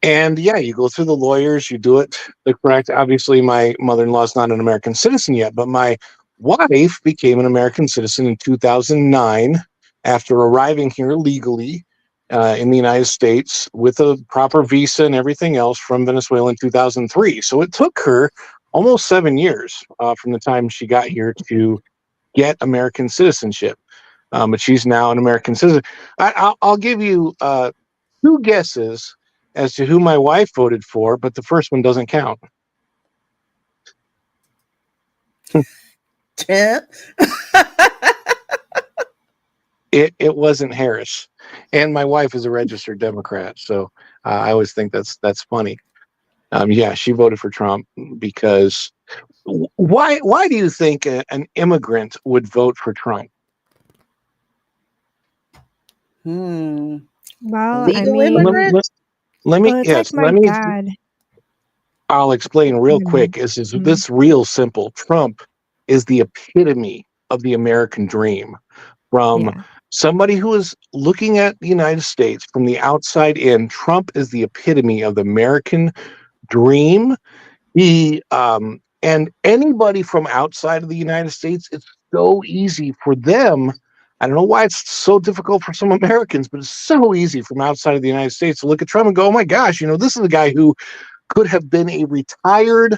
And yeah, you go through the lawyers, you do it the correct. Obviously, my mother-in-law is not an American citizen yet, but my wife became an American citizen in 2009 after arriving here legally in the United States with a proper visa and everything else from Venezuela in 2003. So it took her almost 7 years from the time she got here to get American citizenship. But she's now an American citizen. I'll give you 2 guesses as to who my wife voted for, but the first one doesn't count. It wasn't Harris, and my wife is a registered Democrat, so I always think that's funny. Yeah, she voted for Trump because why do you think an immigrant would vote for Trump? Well, Legal immigrant? Let me dad. I'll explain real quick. This real simple. Trump is the epitome of the American dream. From somebody who is looking at the United States from the outside in, Trump is the epitome of the American dream. He and anybody from outside of the United States, it's so easy for them. I don't know why it's so difficult for some Americans, but it's so easy from outside of the United States to look at Trump and go, oh my gosh, this is a guy who could have been a retired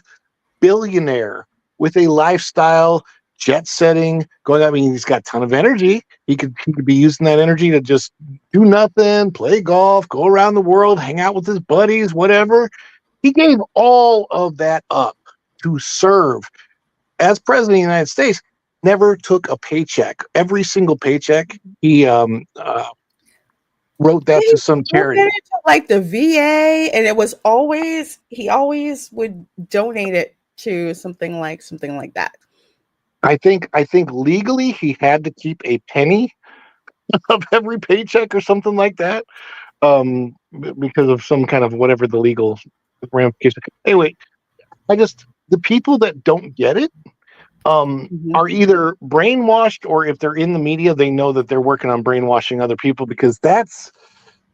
billionaire with a lifestyle, jet setting, going. I mean, he's got a ton of energy. He could be using that energy to just do nothing, play golf, go around the world, hang out with his buddies, whatever. He gave all of that up to serve as president of the United States. Never took a paycheck. Every single paycheck, he wrote that to some charity, like the VA, and it was always he always would donate it to something like that. I think legally he had to keep a penny of every paycheck or something like that, because of some kind of whatever the legal ramification. Anyway, the people that don't get it are either brainwashed, or if they're in the media, they know that they're working on brainwashing other people, because that's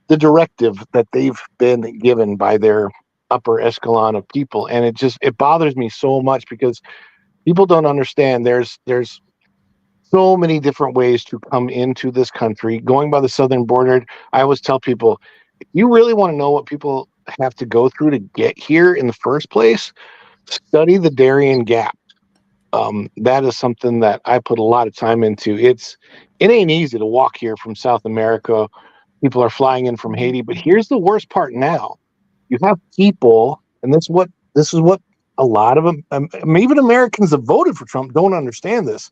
the directive that they've been given by their upper echelon of people. And it bothers me so much, because people don't understand there's so many different ways to come into this country. Going by the southern border, I always tell people, if you really want to know what people have to go through to get here in the first place, study the Darien Gap. That is something that I put a lot of time into. It ain't easy to walk here from South America. People are flying in from Haiti, but here's the worst part now. You have people, and this is what a lot of them, even Americans that voted for Trump, don't understand this.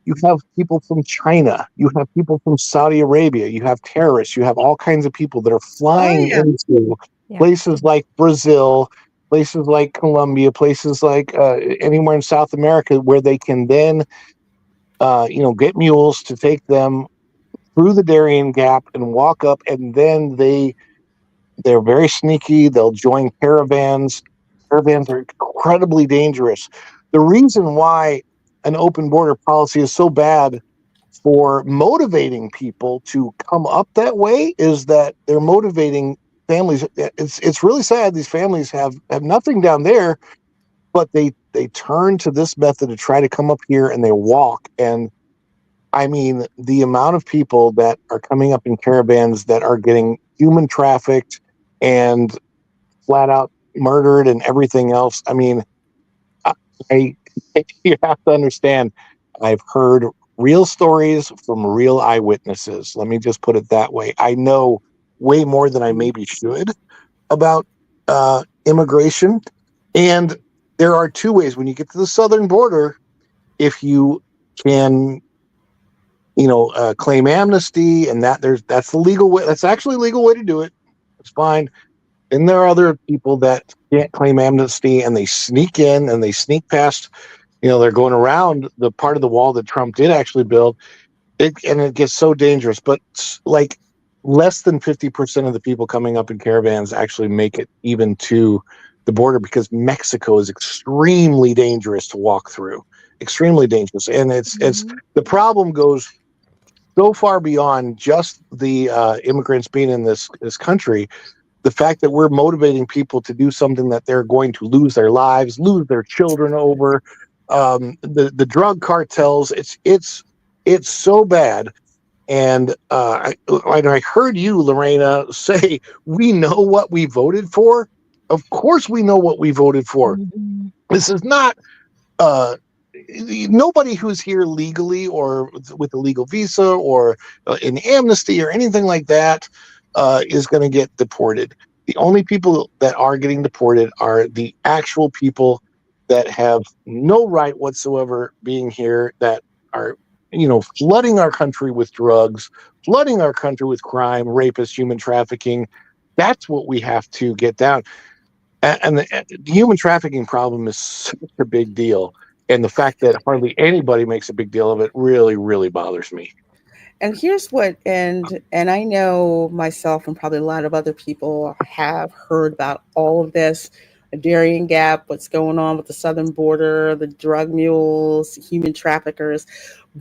You have people from China. You have people from Saudi Arabia. You have terrorists. You have all kinds of people that are flying into places like Brazil, places like Colombia, places like anywhere in South America, where they can then, get mules to take them through the Darien Gap and walk up, and then they're very sneaky. They'll join caravans. Caravans are incredibly dangerous. The reason why an open border policy is so bad for motivating people to come up that way is that they're motivating families, it's really sad. These families have nothing down there, but they turn to this method to try to come up here, and they walk. And I mean, the amount of people that are coming up in caravans that are getting human trafficked and flat out murdered and everything else. I mean, I you have to understand, I've heard real stories from real eyewitnesses. Let me just put it that way. I know way more than I maybe should about immigration. And there are two ways when you get to the southern border. If you can, claim amnesty, and that's the legal way. That's actually a legal way to do it. It's fine. And there are other people that can't claim amnesty, and they sneak in and they sneak past. They're going around the part of the wall that Trump did actually build. And it gets so dangerous. But like less than 50% of the people coming up in caravans actually make it even to the border, because Mexico is extremely dangerous to walk through. Extremely dangerous. And it's the problem goes so far beyond just the immigrants being in this country. The fact that we're motivating people to do something that they're going to lose their lives, lose their children over, the drug cartels, it's so bad. And I heard you, Lorena, say, we know what we voted for. Of course we know what we voted for. This is not nobody who's here legally or with a legal visa or in amnesty or anything like that is going to get deported. The only people that are getting deported are the actual people that have no right whatsoever being here, that are, flooding our country with drugs, flooding our country with crime, rapists, human trafficking. That's what we have to get down. And the human trafficking problem is such a big deal. And the fact that hardly anybody makes a big deal of it really, really bothers me. And here's what, and I know myself and probably a lot of other people have heard about all of this, a Darien Gap, what's going on with the southern border, the drug mules, human traffickers.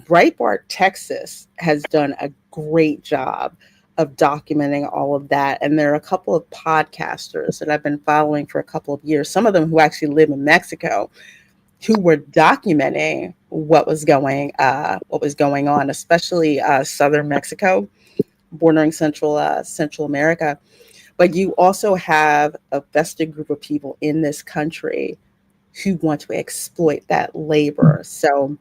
Breitbart, Texas has done a great job of documenting all of that. And there are a couple of podcasters that I've been following for a couple of years, some of them who actually live in Mexico, who were documenting what was going on, especially southern Mexico, bordering Central America. But you also have a vested group of people in this country who want to exploit that labor. So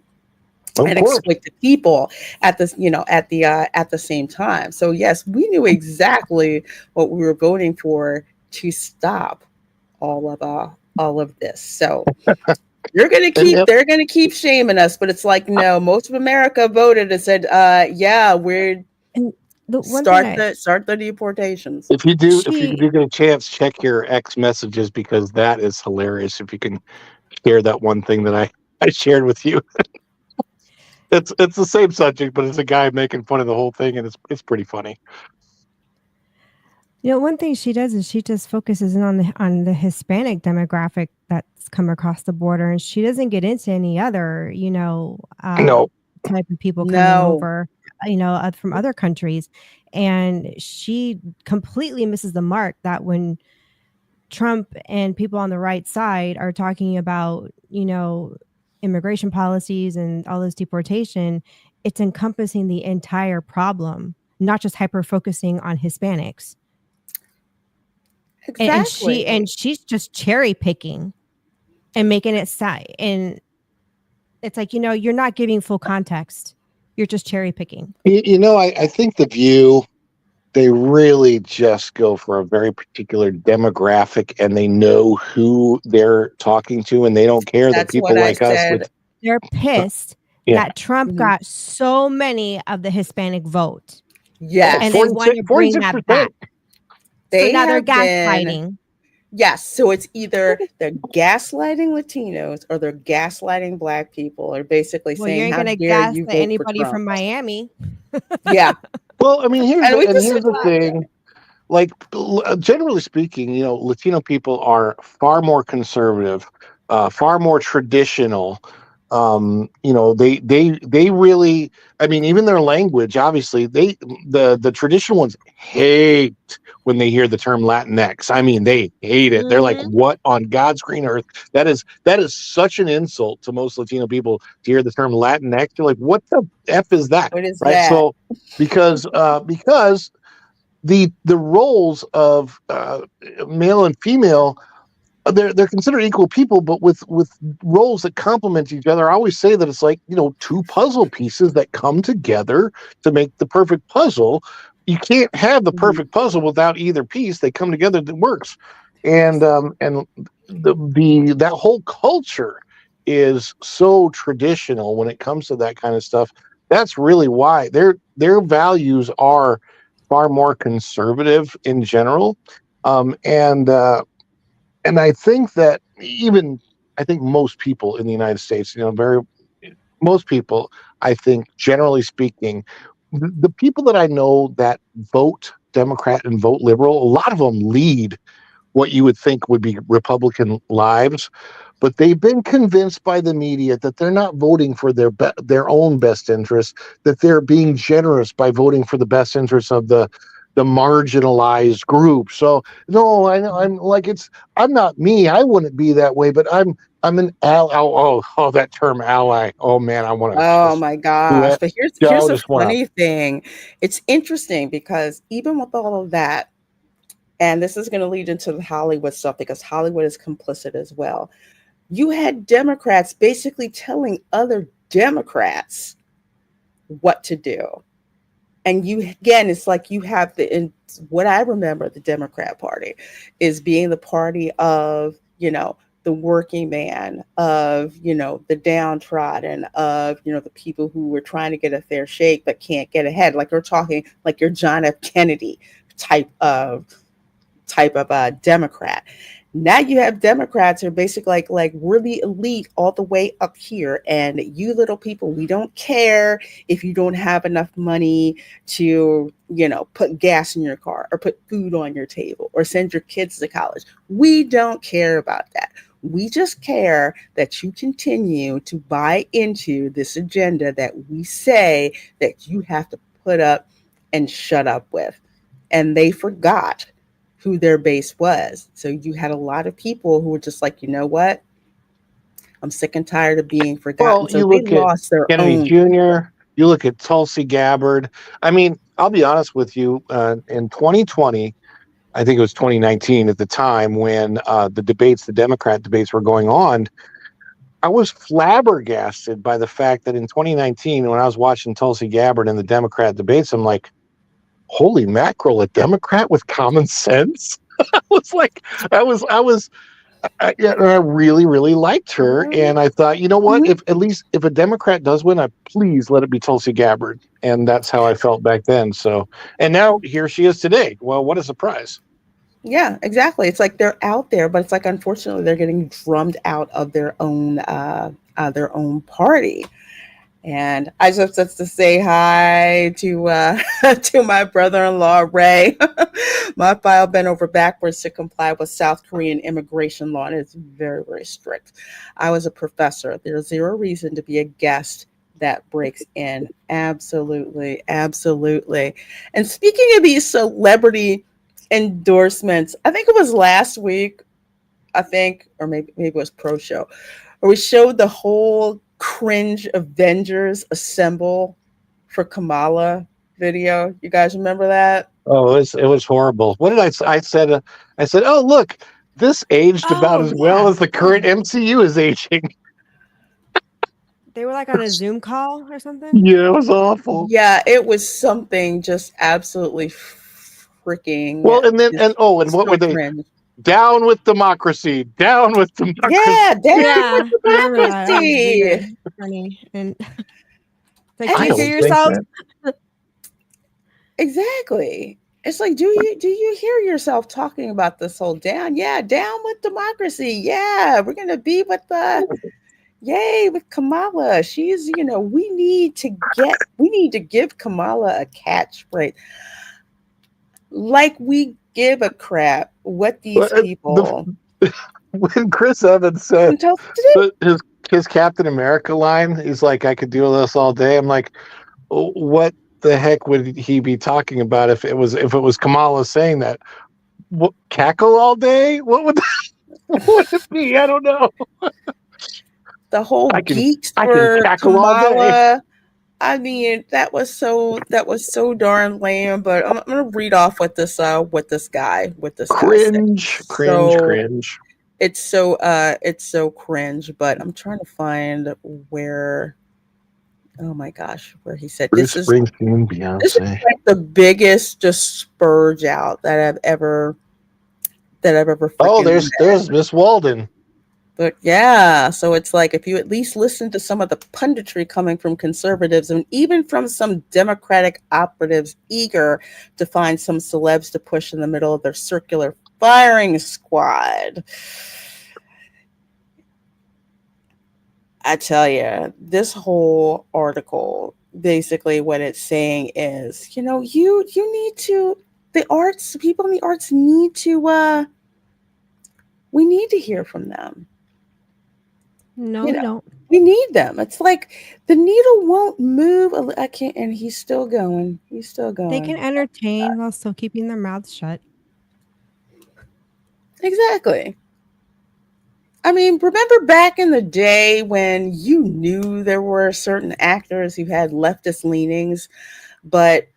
exploit the people at the same time. So yes, we knew exactly what we were voting for to stop all of this. So they're going to keep shaming us, but it's like, no, most of America voted and said, yeah, we're start the deportations. If you do get a chance, check your X messages, because that is hilarious. If you can share that one thing that I shared with you. It's the same subject, but it's a guy making fun of the whole thing, and it's pretty funny. One thing she does is she just focuses on the Hispanic demographic that's come across the border, and she doesn't get into any other, type of people coming over, from other countries. And she completely misses the mark that when Trump and people on the right side are talking about, immigration policies and all this deportation, it's encompassing the entire problem, not just hyper focusing on Hispanics. Exactly. And she's just cherry picking and making it and it's like, you're not giving full context. You're just cherry picking. I think The View, they really just go for a very particular demographic, and they know who they're talking to, and they don't care that people like us. They're pissed that Trump got so many of the Hispanic vote. Yeah. And they want to bring that back. So now they're gaslighting. Yes. So it's either they're gaslighting Latinos or they're gaslighting Black people, or basically saying, you ain't going to gaslight anybody from Miami. Yeah. Well, I mean, here's the thing. Like, generally speaking, Latino people are far more conservative, far more traditional They really, I mean, even their language, obviously, the traditional ones hate when they hear the term Latinx. I mean, they hate it. They're like, what on God's green earth? That is such an insult to most Latino people to hear the term Latinx. They're like, what the F is that? What is right? that? So because the roles of male and female, they're considered equal people, but with roles that complement each other. I always say that it's like, two puzzle pieces that come together to make the perfect puzzle. You can't have the perfect puzzle without either piece. They come together, that works. And that whole culture is so traditional when it comes to that kind of stuff. That's really why their values are far more conservative in general. And I think that I think most people in the United States, most people, I think, generally speaking, the people that I know that vote Democrat and vote liberal, a lot of them lead what you would think would be Republican lives, but they've been convinced by the media that they're not voting for their own best interests, that they're being generous by voting for the best interests of the marginalized group. So no, I know I'm not me. I wouldn't be that way, but I'm an ally. Oh, that term ally. Oh man, I want to. Oh my gosh. But here's the funny thing. It's interesting because even with all of that, and this is going to lead into the Hollywood stuff because Hollywood is complicit as well. You had Democrats basically telling other Democrats what to do. And it's like you have what I remember the Democrat Party is being the party of, the working man, of, the downtrodden, of, the people who were trying to get a fair shake but can't get ahead. Like we're talking like your John F. Kennedy type of Democrat. Now you have Democrats who are basically like we're the elite all the way up here, and you little people, we don't care if you don't have enough money to put gas in your car or put food on your table or send your kids to college. We don't care about that. We just care that you continue to buy into this agenda that we say that you have to put up and shut up with. And they forgot who their base was. So you had a lot of people who were just like, you know what? I'm sick and tired of being forgotten. Well, so you look at Kennedy Jr., you look at Tulsi Gabbard. I mean, I'll be honest with you, in 2020, I think it was 2019 at the time when the Democrat debates were going on, I was flabbergasted by the fact that in 2019, when I was watching Tulsi Gabbard in the Democrat debates, I'm like, holy mackerel, a Democrat with common sense. I really, really liked her. And I thought, you know what, if a Democrat does win, please let it be Tulsi Gabbard. And that's how I felt back then. So, and now here she is today. Well, what a surprise. Yeah, exactly. It's like they're out there, but it's like, unfortunately, they're getting drummed out of their own party. And I just have to say hi to my brother-in-law, Ray. My file bent over backwards to comply with South Korean immigration law, and it's very, very strict. I was a professor. There's zero reason to be a guest that breaks in. Absolutely, absolutely. And speaking of these celebrity endorsements, I think it was last week, or maybe it was Pro Show, where we showed the whole cringe Avengers assemble for Kamala video. You guys remember that? Oh, it was horrible. What did I say? I said, oh, look, this aged about as well as the current MCU is aging. They were like on a Zoom call or something? Yeah, it was awful. Yeah, it was something just absolutely freaking. Well, and what were they? Cringe. Down with democracy. Down with democracy. Yeah, down with democracy. Funny. And like, do you hear yourself? Exactly. It's like, do you hear yourself talking about this whole down? Yeah, down with democracy. Yeah, we're gonna be with with Kamala. She's, we need to give Kamala a catchphrase. Like we give a crap what these people. When Chris Evans said that his his Captain America line is like, I could do this all day. I'm like, what the heck would he be talking about if it was Kamala saying that? What, cackle all day? What would what would it be? I don't know. The whole I can geeks for cackle all day. Kamala. I mean, that was so darn lame. But I'm gonna read off what this guy Cringe. It's so cringe. But I'm trying to find where. Oh my gosh, where he said Bruce this is Springsteen, this is Beyonce. like the biggest just spurge out that I've ever Oh, freaking there's Miss Walden. But yeah, so it's like if you at least listen to some of the punditry coming from conservatives and even from some Democratic operatives eager to find some celebs to push in the middle of their circular firing squad. I tell you, this whole article, basically what it's saying is, you need to, people in the arts need to, we need to hear from them. No, we don't. We need them. It's like the needle won't move. I can't, and he's still going. They can entertain while still keeping their mouths shut. Exactly. I mean, remember back in the day when you knew there were certain actors who had leftist leanings, but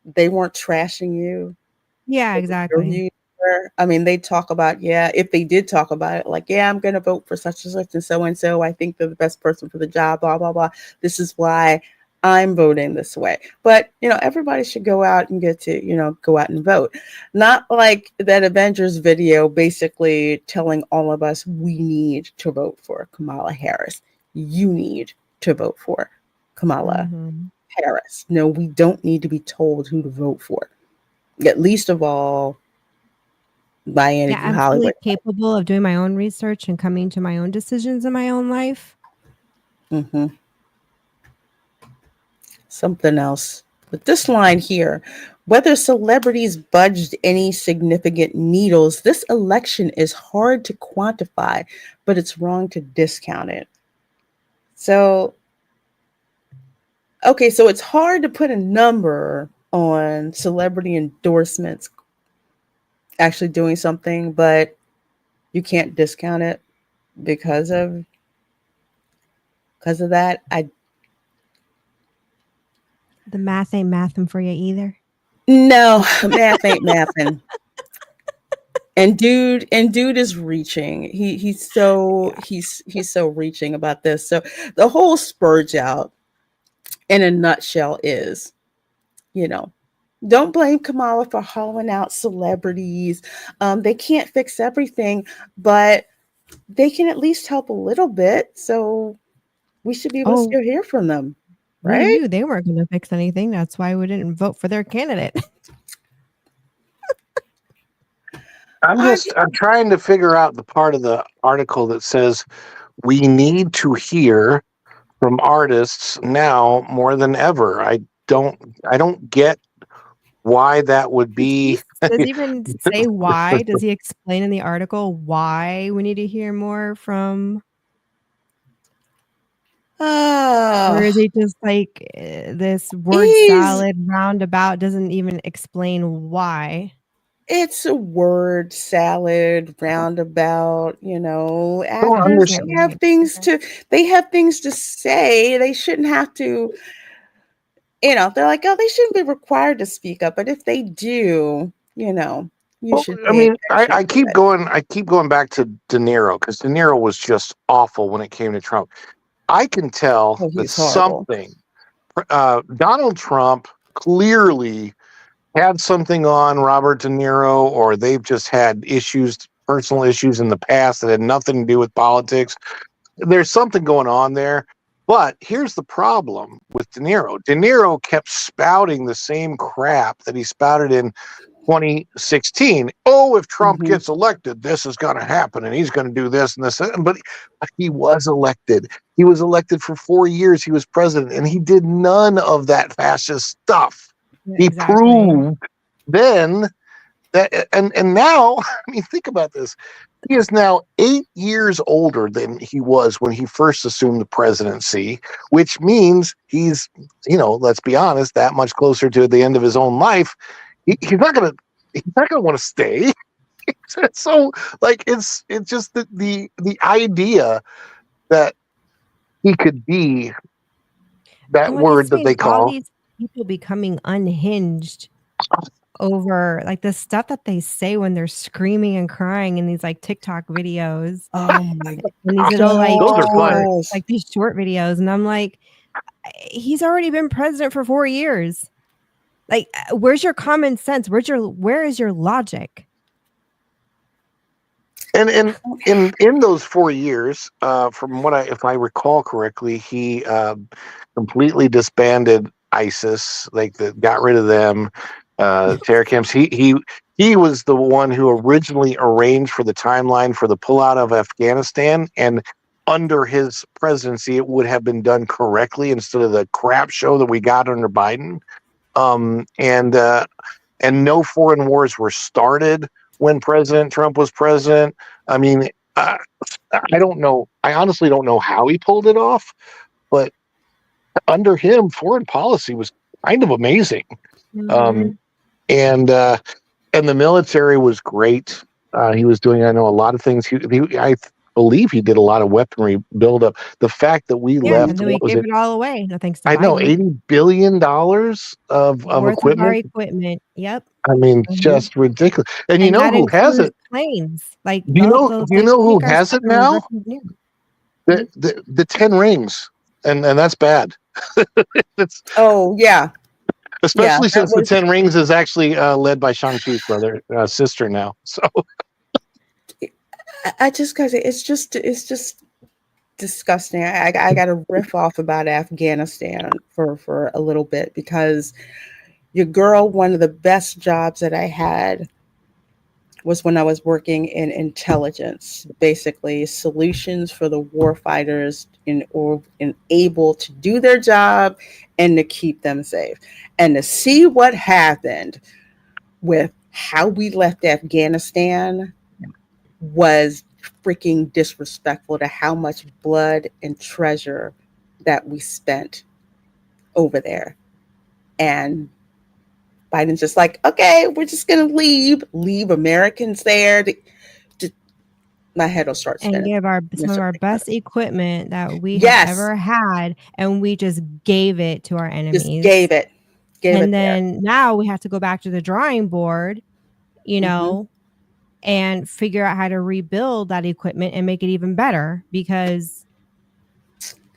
they weren't trashing you? Yeah, exactly. I mean, they talk about, if they did talk about it, like, I'm going to vote for such and such and so and so. I think they're the best person for the job, blah, blah, blah. This is why I'm voting this way. But, everybody should go out and get to, go out and vote. Not like that Avengers video basically telling all of us we need to vote for Kamala Harris. You need to vote for Kamala Harris. No, we don't need to be told who to vote for. At least of all, by any I'm Hollywood. fully capable of doing my own research and coming to my own decisions in my own life. Something else. But this line here, whether celebrities budged any significant needles, this election is hard to quantify, but it's wrong to discount it. So, okay, so it's hard to put a number on celebrity endorsements actually doing something, but you can't discount it because of that. The math ain't mathing for you either. No, math ain't mathing. And dude is reaching. He's so reaching about this. So the whole spurge out in a nutshell is, don't blame Kamala for hollowing out celebrities. They can't fix everything, but they can at least help a little bit. So we should be able to still hear from them, right? We knew they weren't going to fix anything. That's why we didn't vote for their candidate. I'm trying to figure out the part of the article that says we need to hear from artists now more than ever. I don't get why that would be. Does he even say why? Does he explain in the article why we need to hear more from? Or is he just like this word salad roundabout doesn't even explain why? It's a word salad roundabout, actors have things to say. They shouldn't have to, they're like, they shouldn't be required to speak up. But if they do, you should. I mean, I keep going back to De Niro because De Niro was just awful when it came to Trump. I can tell that something. Donald Trump clearly had something on Robert De Niro, or they've just had personal issues in the past that had nothing to do with politics. There's something going on there. But here's the problem with De Niro. De Niro kept spouting the same crap that he spouted in 2016. Oh, if Trump gets elected, this is going to happen, and he's going to do this and this. But he was elected. He was elected for 4 years. He was president, and he did none of that fascist stuff. He proved then and now, I mean, think about this. He is now 8 years older than he was when he first assumed the presidency, which means he's, let's be honest, that much closer to the end of his own life. He's not gonna want to stay. So, like, it's just the idea that he could be that And what word gets that me they is all call. these people becoming unhinged over like the stuff that they say when they're screaming and crying in these like TikTok videos. Oh my And these little Those are fun. like these short videos. And I'm like, he's already been president for 4 years. Like, where's your common sense? Where is your logic? And in those 4 years, from if I recall correctly, he completely disbanded ISIS, got rid of them, terror camps. He was the one who originally arranged for the timeline for the pullout of Afghanistan, and under his presidency, it would have been done correctly instead of the crap show that we got under Biden. And no foreign wars were started when President Trump was president. I mean, I don't know. I honestly don't know how he pulled it off, but under him, foreign policy was kind of amazing. And the military was great. He was doing, I know, a lot of things. I believe he did a lot of weaponry buildup. The fact that we left, and then we gave it all away. No thanks to I know, Biden. $80 billion of Worth equipment. of our equipment. Yep. I mean, just ridiculous. And you know that who has includes it? planes. Like, Do you know who has it now? The 10 rings, and that's bad. Oh yeah. Especially since the 10 Rings is actually led by Shang-Chi's sister now. So I just guys, it's just disgusting. I got to riff off about Afghanistan for a little bit, because your girl, one of the best jobs that I had was when I was working in intelligence, basically solutions for the warfighters in able to do their job and to keep them safe. And to see what happened with how we left Afghanistan was freaking disrespectful to how much blood and treasure that we spent over there. And Biden's just like, okay, we're just going to leave Americans there. My head will start spinning. And give some of our best equipment that we have ever had, and we just gave it to our enemies. Just gave it. Then now we have to go back to the drawing board, and figure out how to rebuild that equipment and make it even better, because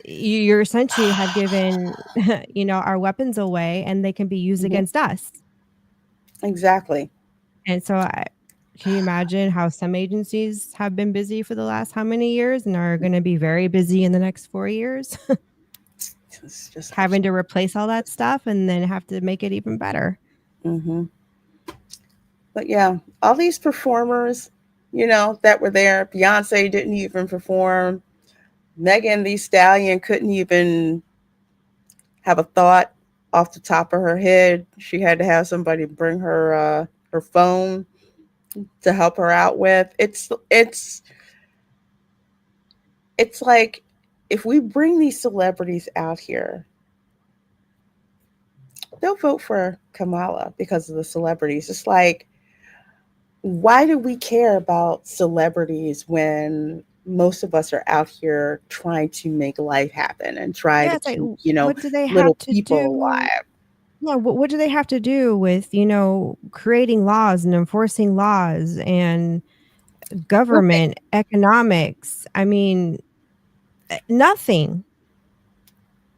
you're essentially have given, our weapons away, and they can be used against us. Exactly. And so can you imagine how some agencies have been busy for the last how many years and are going to be very busy in the next 4 years? It's just having to replace all that stuff and then have to make it even better. But yeah, all these performers, that were there. Beyonce didn't even perform. Megan Thee Stallion couldn't even have a thought off the top of her head. She had to have somebody bring her her phone to help her out with. It's like, if we bring these celebrities out here, they'll vote for Kamala because of the celebrities. It's like, why do we care about celebrities when most of us are out here trying to make life happen and try to keep, what do they little have to people do? alive? Yeah, what do they have to do with, creating laws and enforcing laws and government, economics? I mean, nothing.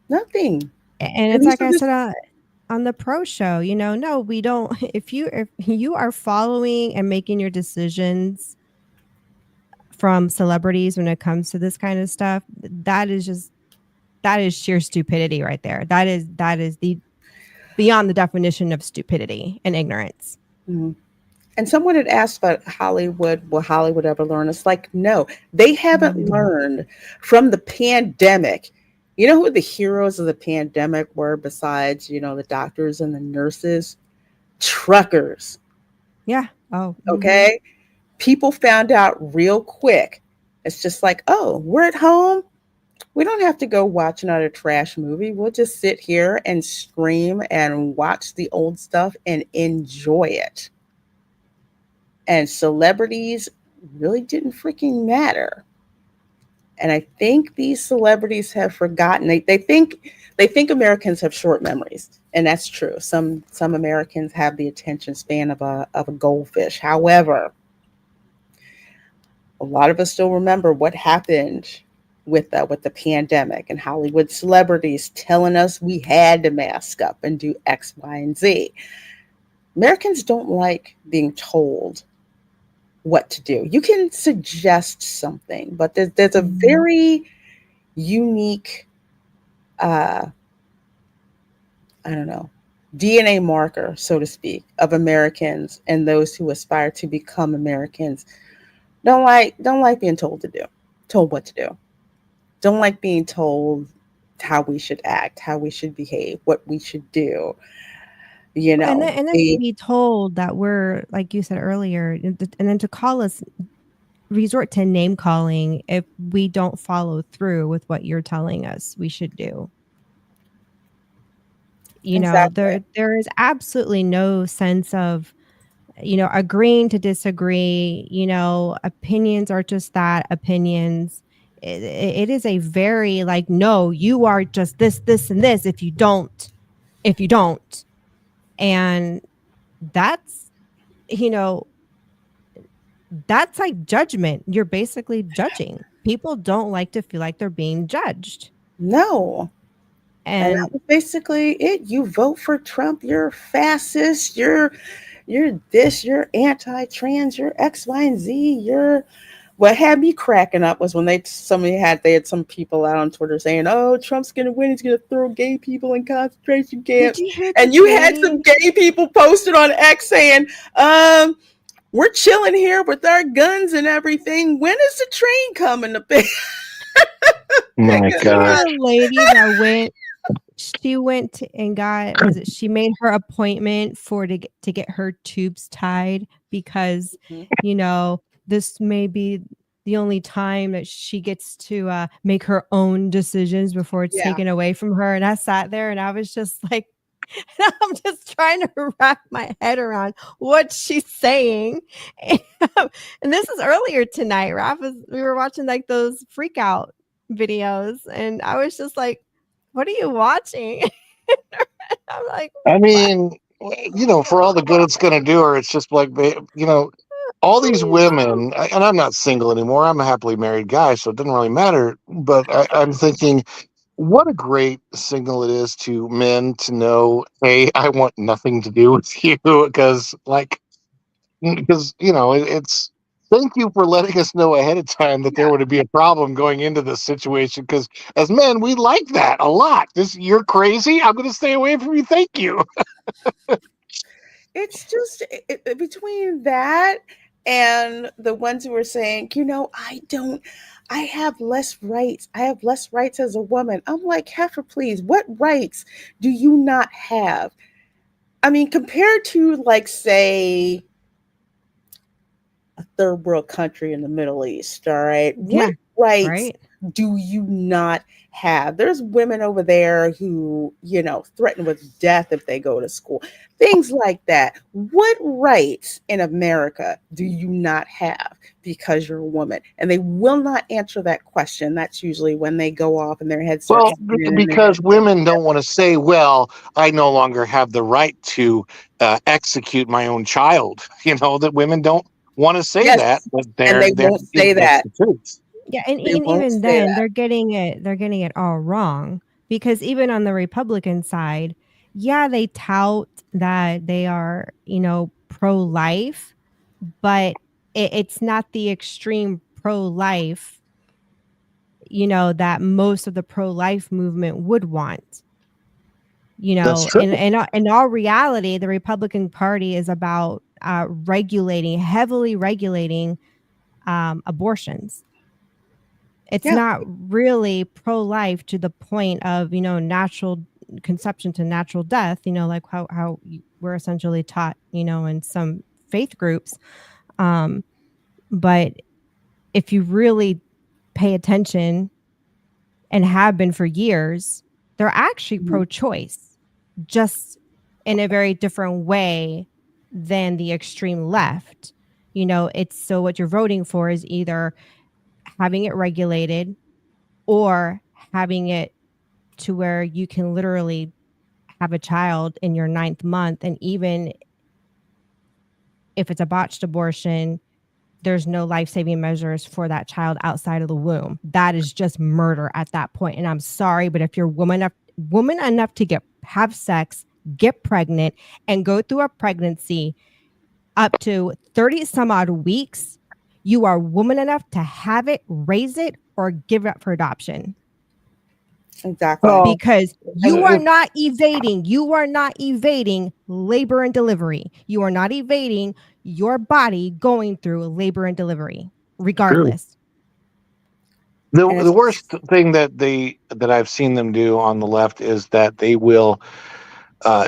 Nothing. And it's like I said on the pro show, no, we don't. If you are following and making your decisions from celebrities when it comes to this kind of stuff, that is sheer stupidity right there. That is the beyond the definition of stupidity and ignorance. Mm-hmm. And someone had asked about Hollywood. Will Hollywood ever learn? It's like, no, they haven't learned from the pandemic. You know who the heroes of the pandemic were besides, the doctors and the nurses? Truckers. Yeah. Oh, Okay. People found out real quick. It's just like, oh, we're at home. We don't have to go watch another trash movie. We'll just sit here and scream and watch the old stuff and enjoy it. And celebrities really didn't freaking matter. And I think these celebrities have forgotten. They think Americans have short memories, and that's true. Some Americans have the attention span of a goldfish. However, a lot of us still remember what happened with the pandemic and Hollywood celebrities telling us we had to mask up and do X, Y, and Z. Americans don't like being told what to do. You can suggest something, but there's a very unique, I don't know, DNA marker, so to speak, of Americans and those who aspire to become Americans. Don't like being told what to do. Don't like being told how we should act, how we should behave, what we should do. You know, and then to be told that we're, like you said earlier, and then to call us, resort to name calling if we don't follow through with what you're telling us we should do. You know, exactly. there is absolutely no sense of, you know, agreeing to disagree. You know, opinions are just that, opinions. It is a very like, no, you are just this, and this if you don't. And that's, you know, that's like judgment. You're basically judging. People don't like to feel like they're being judged. No. And that And was basically it. You vote for Trump, you're fascist, you're this, you're anti-trans, you're X, Y, and Z, you're what had me cracking up was when they had some people out on Twitter saying, "Oh, Trump's gonna win. He's gonna throw gay people in concentration did camps." you hear And the you had some train? gay people posted on X saying, "We're chilling here with our guns and everything. When is the train coming to pick My Did you hear God. the lady that went? She went and got, was it, she made her appointment to get her tubes tied because, you know, this may be the only time that she gets to make her own decisions before it's Yeah. taken away from her. And I sat there and I was just like, I'm just trying to wrap my head around what she's saying. And this is earlier tonight, we were watching like those freak out videos, and I was just like, what are you watching? I'm like, I what? mean, for all the good it's going to do her, it's just like, all these women, and I'm not single anymore. I'm a happily married guy, so it doesn't really matter. But I'm thinking, what a great signal it is to men to know, hey, I want nothing to do with you, because it's thank you for letting us know ahead of time that there would be a problem going into this situation, because as men we like that a lot. You're crazy, I'm going to stay away from you, thank you. It's just between that and the ones who are saying, I have less rights. I have less rights as a woman. I'm like, heifer, please, what rights do you not have? I mean, compared to, like, say, a third world country in the Middle East, all right? Yeah, What rights right. do you not have? There's women over there who, threaten with death if they go to school, things like that. What rights in America do you not have because you're a woman? And they will not answer that question. That's usually when they go off and their head starts Well, spinning. because women don't want to say, well, I no longer have the right to execute my own child. That women don't want to say Yes, that, but and they won't say that's that. the truth. Yeah, and They won't even say then that. they're getting it all wrong, because even on the Republican side, yeah, they tout that they are, you know, pro-life, but it's not the extreme pro-life, you know, that most of the pro-life movement would want. You That's know, true. in all reality, the Republican Party is about heavily regulating abortions. It's Yeah. not really pro-life to the point of, you know, natural conception to natural death, you know, like how we're essentially taught, you know, in some faith groups. But if you really pay attention and have been for years, they're actually pro-choice, just in a very different way than the extreme left. You know, it's so what you're voting for is either having it regulated or having it to where you can literally have a child in your 9th month. And even if it's a botched abortion, there's no life-saving measures for that child outside of the womb. That is just murder at that point. And I'm sorry, but if you're woman enough to have sex, get pregnant, and go through a pregnancy up to 30 some odd weeks, you are woman enough to have it, raise it, or give it up for adoption. Exactly. Because you are not evading labor and delivery. You are not evading your body going through labor and delivery, regardless. The worst thing that I've seen them do on the left is that they will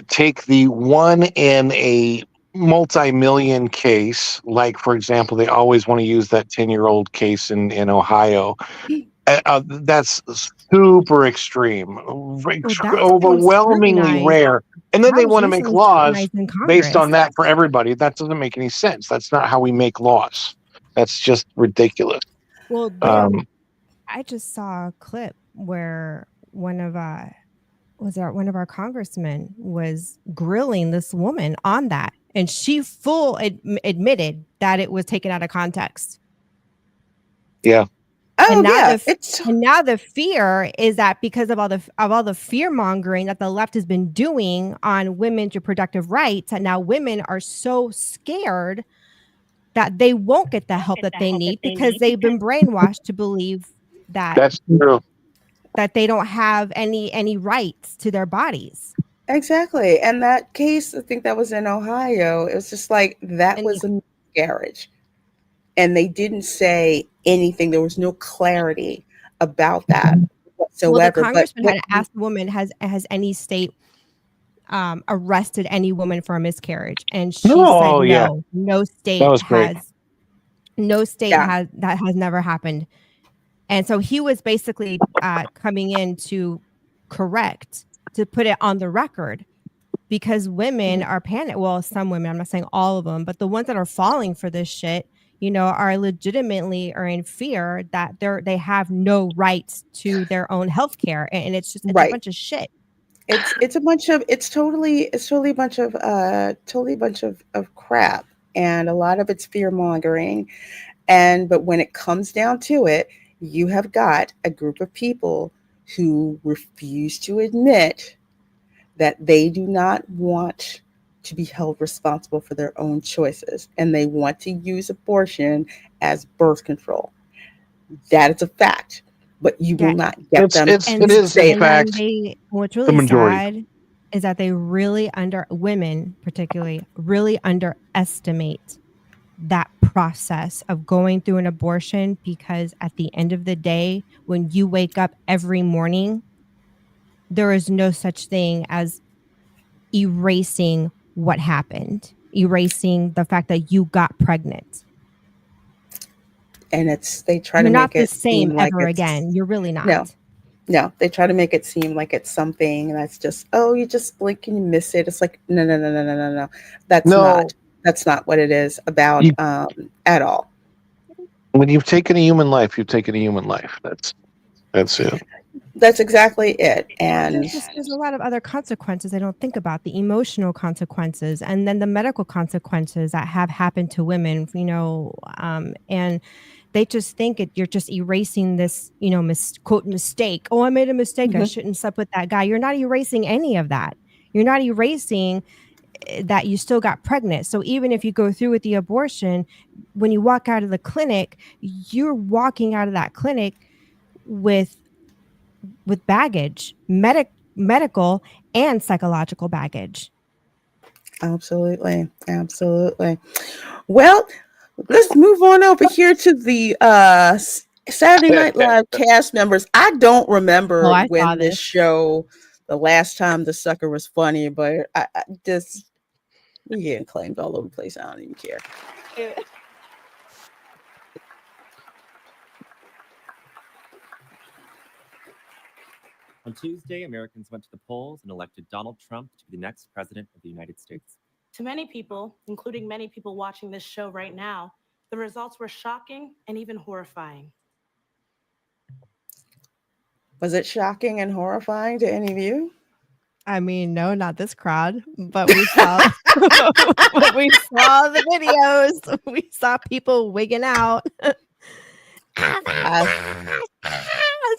take the one in a multi-million case, like for example, they always want to use that 10-year-old case in Ohio. That's super extreme, overwhelmingly rare. And then they want to make laws based on that for everybody. That doesn't make any sense. That's not how we make laws. That's just ridiculous. Well, I just saw a clip where one of our congressmen was grilling this woman on that, and she admitted that it was taken out of context. Yeah. And now the fear is that because of all the fear mongering that the left has been doing on women's reproductive rights, and now women are so scared that they won't get the help that they need because they've been brainwashed to believe that that's true, that they don't have any rights to their bodies. Exactly. And that case, I think that was in Ohio. It was just like that was a miscarriage. And they didn't say anything. There was no clarity about that whatsoever. Well, the congressman had asked the woman, has any state arrested any woman for a miscarriage? And she said no. Yeah. No state has. No state has. That has never happened. And so he was basically coming in to correct, to put it on the record, because women are panicked. Well, some women, I'm not saying all of them, but the ones that are falling for this shit, are legitimately in fear that they have no rights to their own health care. And it's a bunch of shit. It's totally a bunch of crap. And a lot of it's fear mongering. But when it comes down to it, you have got a group of people who refuse to admit that they do not want to be held responsible for their own choices, and they want to use abortion as birth control. That is a fact, but you will not get them. It is a fact. What's really sad is that they women particularly really underestimate that process of going through an abortion, because at the end of the day, when you wake up every morning, there is no such thing as erasing what happened, erasing the fact that you got pregnant. And they try to make it not the same ever again. You're really not. No, they try to make it seem like it's something that's just, you just blink and you miss it. It's like, no. That's not what it is about at all. When you've taken a human life, you've taken a human life. That's it. That's exactly it. And there's a lot of other consequences I don't think about, the emotional consequences, and then the medical consequences that have happened to women, and they just think you're just erasing this, quote mistake. Oh, I made a mistake. I shouldn't sleep with that guy. You're not erasing any of that. You're not erasing that you still got pregnant. So even if you go through with the abortion, when you walk out of the clinic, you're walking out of that clinic with baggage, medical and psychological baggage. Absolutely. Well, let's move on over here to the Saturday Night Live cast members. I don't remember when this show, the last time the sucker was funny, but I just We getting claimed all over the place. I don't even care. On Tuesday, Americans went to the polls and elected Donald Trump to be the next president of the United States. To many people, including many people watching this show right now, the results were shocking and even horrifying. Was it shocking and horrifying to any of you? I mean, no, not this crowd, but we saw but we saw the videos. We saw people wigging out. That's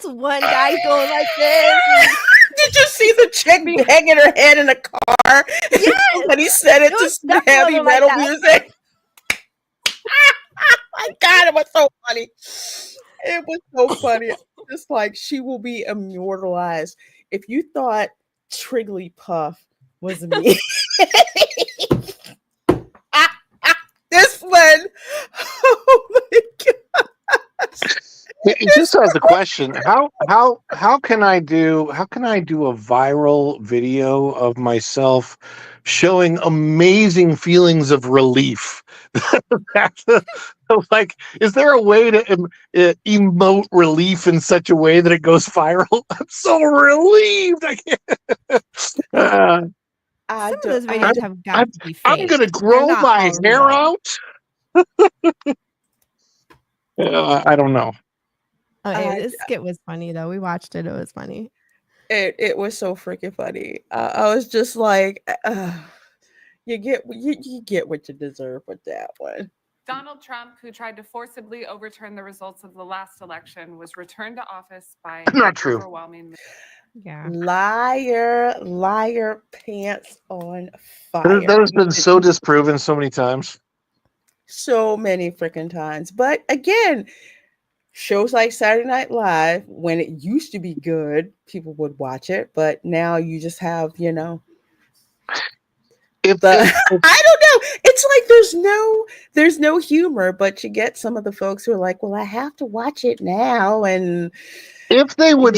one guy going like this. Did you see the chick banging her head in a car? Yes. And he said it to heavy metal music. My God, it was so funny. It was so funny. Just like she will be immortalized. If you thought Trigglypuff was me, this one, oh my God. It just has the question: how can I do a viral video of myself showing amazing feelings of relief? Like, is there a way to emote relief in such a way that it goes viral? I'm so relieved. I can't. Some of those videos have got to be fake. I'm gonna grow my hair out. I don't know. This skit was funny though. We watched it. It was funny. It was so freaking funny. I was just like, you get what you deserve with that one. Donald Trump, who tried to forcibly overturn the results of the last election, was returned to office by not true. Overwhelming. Yeah. Liar, pants on fire. That has been so disproven so many times. So many freaking times. But again, shows like Saturday Night Live, when it used to be good, people would watch it. But now you just have, I don't know. It's like there's no humor, but you get some of the folks who are like, well, I have to watch it now. And if they would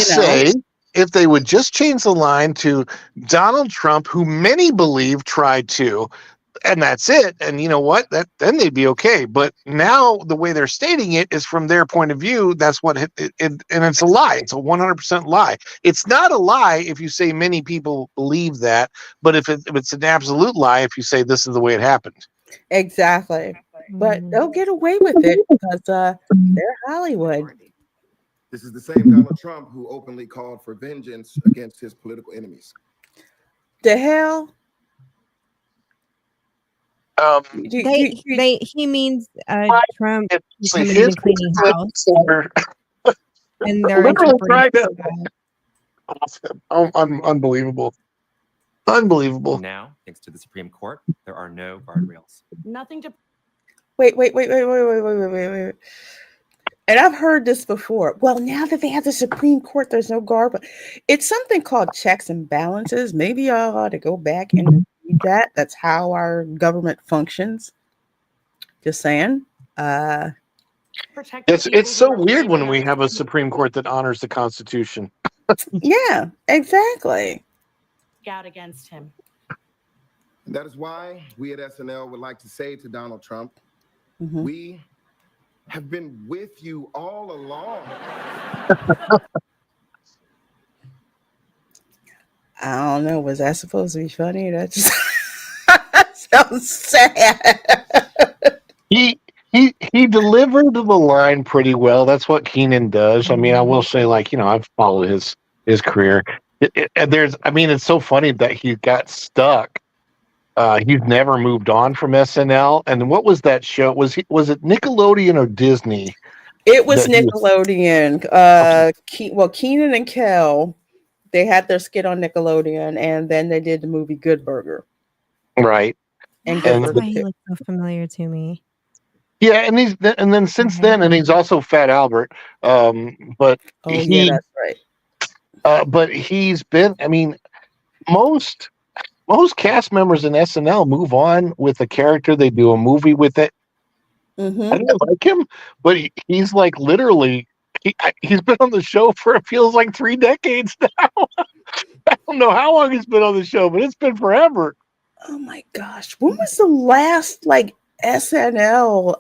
if they would just change the line to Donald Trump, who many believe tried to, and that's it. And you know what? Then they'd be okay. But now the way they're stating it is from their point of view. That's what and it's a lie. It's a 100% lie. It's not a lie if you say many people believe that, but if it's an absolute lie if you say this is the way it happened. Exactly. But they'll get away with it because they're Hollywood. This is the same Donald Trump who openly called for vengeance against his political enemies. The hell? He means Trump coming in cleaning house. And they're literally trying to. Unbelievable. Unbelievable. Now, thanks to the Supreme Court, there are no guardrails. Nothing to. Wait. And I've heard this before. Well, now that they have the Supreme Court, there's no guard. But it's something called checks and balances. Maybe I ought to go back and read that. That's how our government functions. Just saying. It's so weird when we have a Supreme Court that honors the Constitution. Yeah, exactly. Out against him. And that is why we at SNL would like to say to Donald Trump, we have been with you all along. I don't know. Was that supposed to be funny? That just sounds sad. He delivered the line pretty well. That's what Keenan does. I mean, I will say, I've followed his career. It's so funny that he got stuck. He's never moved on from SNL. And what was that show? Was it Nickelodeon or Disney? It was Nickelodeon. Keenan and Kel, they had their skit on Nickelodeon, and then they did the movie Good Burger. Right. And that's why he looks so familiar to me. Yeah, and then since then, and he's also Fat Albert. But yeah, that's right. But he's been. I mean, most cast members in SNL move on with a character. They do a movie with it. I don't like him, but he's like literally. He's been on the show for it feels like 3 decades now. I don't know how long he's been on the show, but it's been forever. Oh my gosh. When was the last like SNL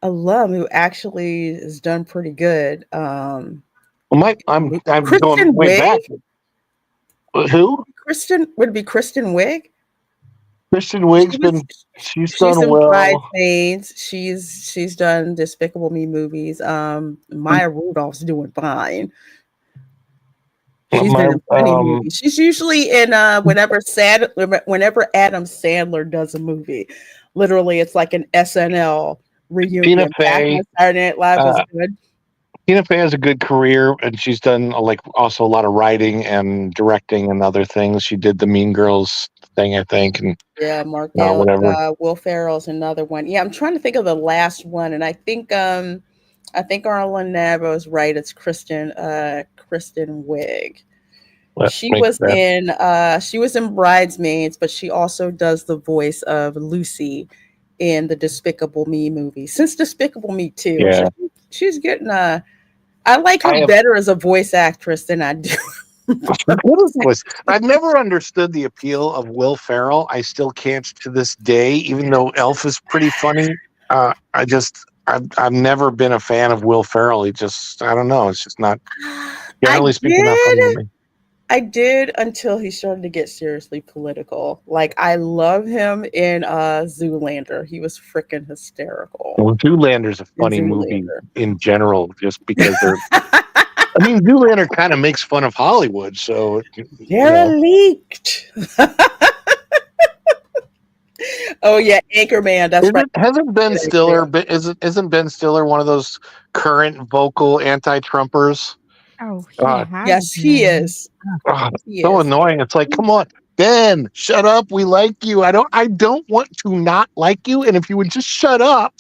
alum who actually has done pretty good? Well, I'm going Kristen way Wiig? back. Who? Would it be Kristen Wiig? Kristen Wiig's she's She's done in well. Bridesmaids. She's done Despicable Me movies. Maya Rudolph's doing fine. She's been in plenty of movies. She's usually in whenever Adam Sandler does a movie. Literally, it's like an SNL reunion. Tina Back Fey. when Saturday Night Live was good. Tina Fey has a good career, and she's done like also a lot of writing and directing and other things. She did the Mean Girls thing, I think, and Yeah, Mark whatever. Will Ferrell's another one. Yeah, I'm trying to think of the last one, and I think Arlen Navo's right. It's Kristen Wiig. She was in Bridesmaids, but she also does the voice of Lucy in the Despicable Me movie. Since Despicable Me 2, Yeah. she's getting I like her better as a voice actress than I do. I've never understood the appeal of Will Ferrell. I still can't to this day, even though Elf is pretty funny. I've never been a fan of Will Ferrell. I don't know. It's just not, generally speaking, not funny to me. I did until he started to get seriously political. Like, I love him in Zoolander. He was freaking hysterical. Well, Zoolander's a funny movie in general, just because they're. I mean, Zoolander kind of makes fun of Hollywood, so. Derelict. Oh yeah, Anchorman. That's right. Hasn't Ben Stiller? Isn't Ben Stiller one of those current vocal anti-Trumpers? Oh, yes, he is. So annoying. It's like, come on, Ben, shut up. We like you. I don't want to not like you. And if you would just shut up,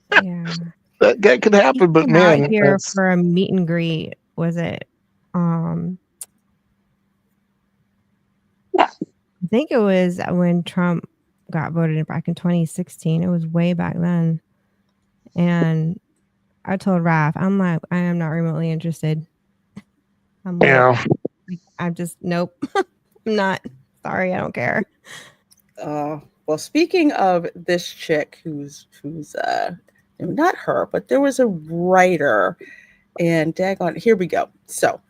that could happen. But man, out here for a meet and greet. Was it? I think it was when Trump got voted in back in 2016. It was way back then. And I told Raph, I'm like, I am not remotely interested. I'm just, nope. I'm not. Sorry, I don't care. Well, speaking of this chick who's not her, but there was a writer, and daggone, here we go. So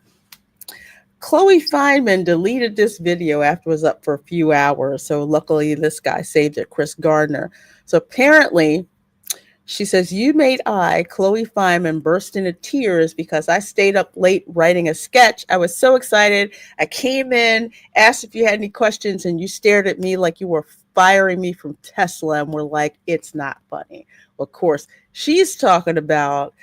Chloe Feynman deleted this video after it was up for a few hours. So luckily this guy saved it, Chris Gardner. So apparently she says, "You made Chloe Feynman, burst into tears because I stayed up late writing a sketch. I was so excited. I came in, asked if you had any questions, and you stared at me like you were firing me from Tesla and were like, it's not funny." Well, of course, she's talking about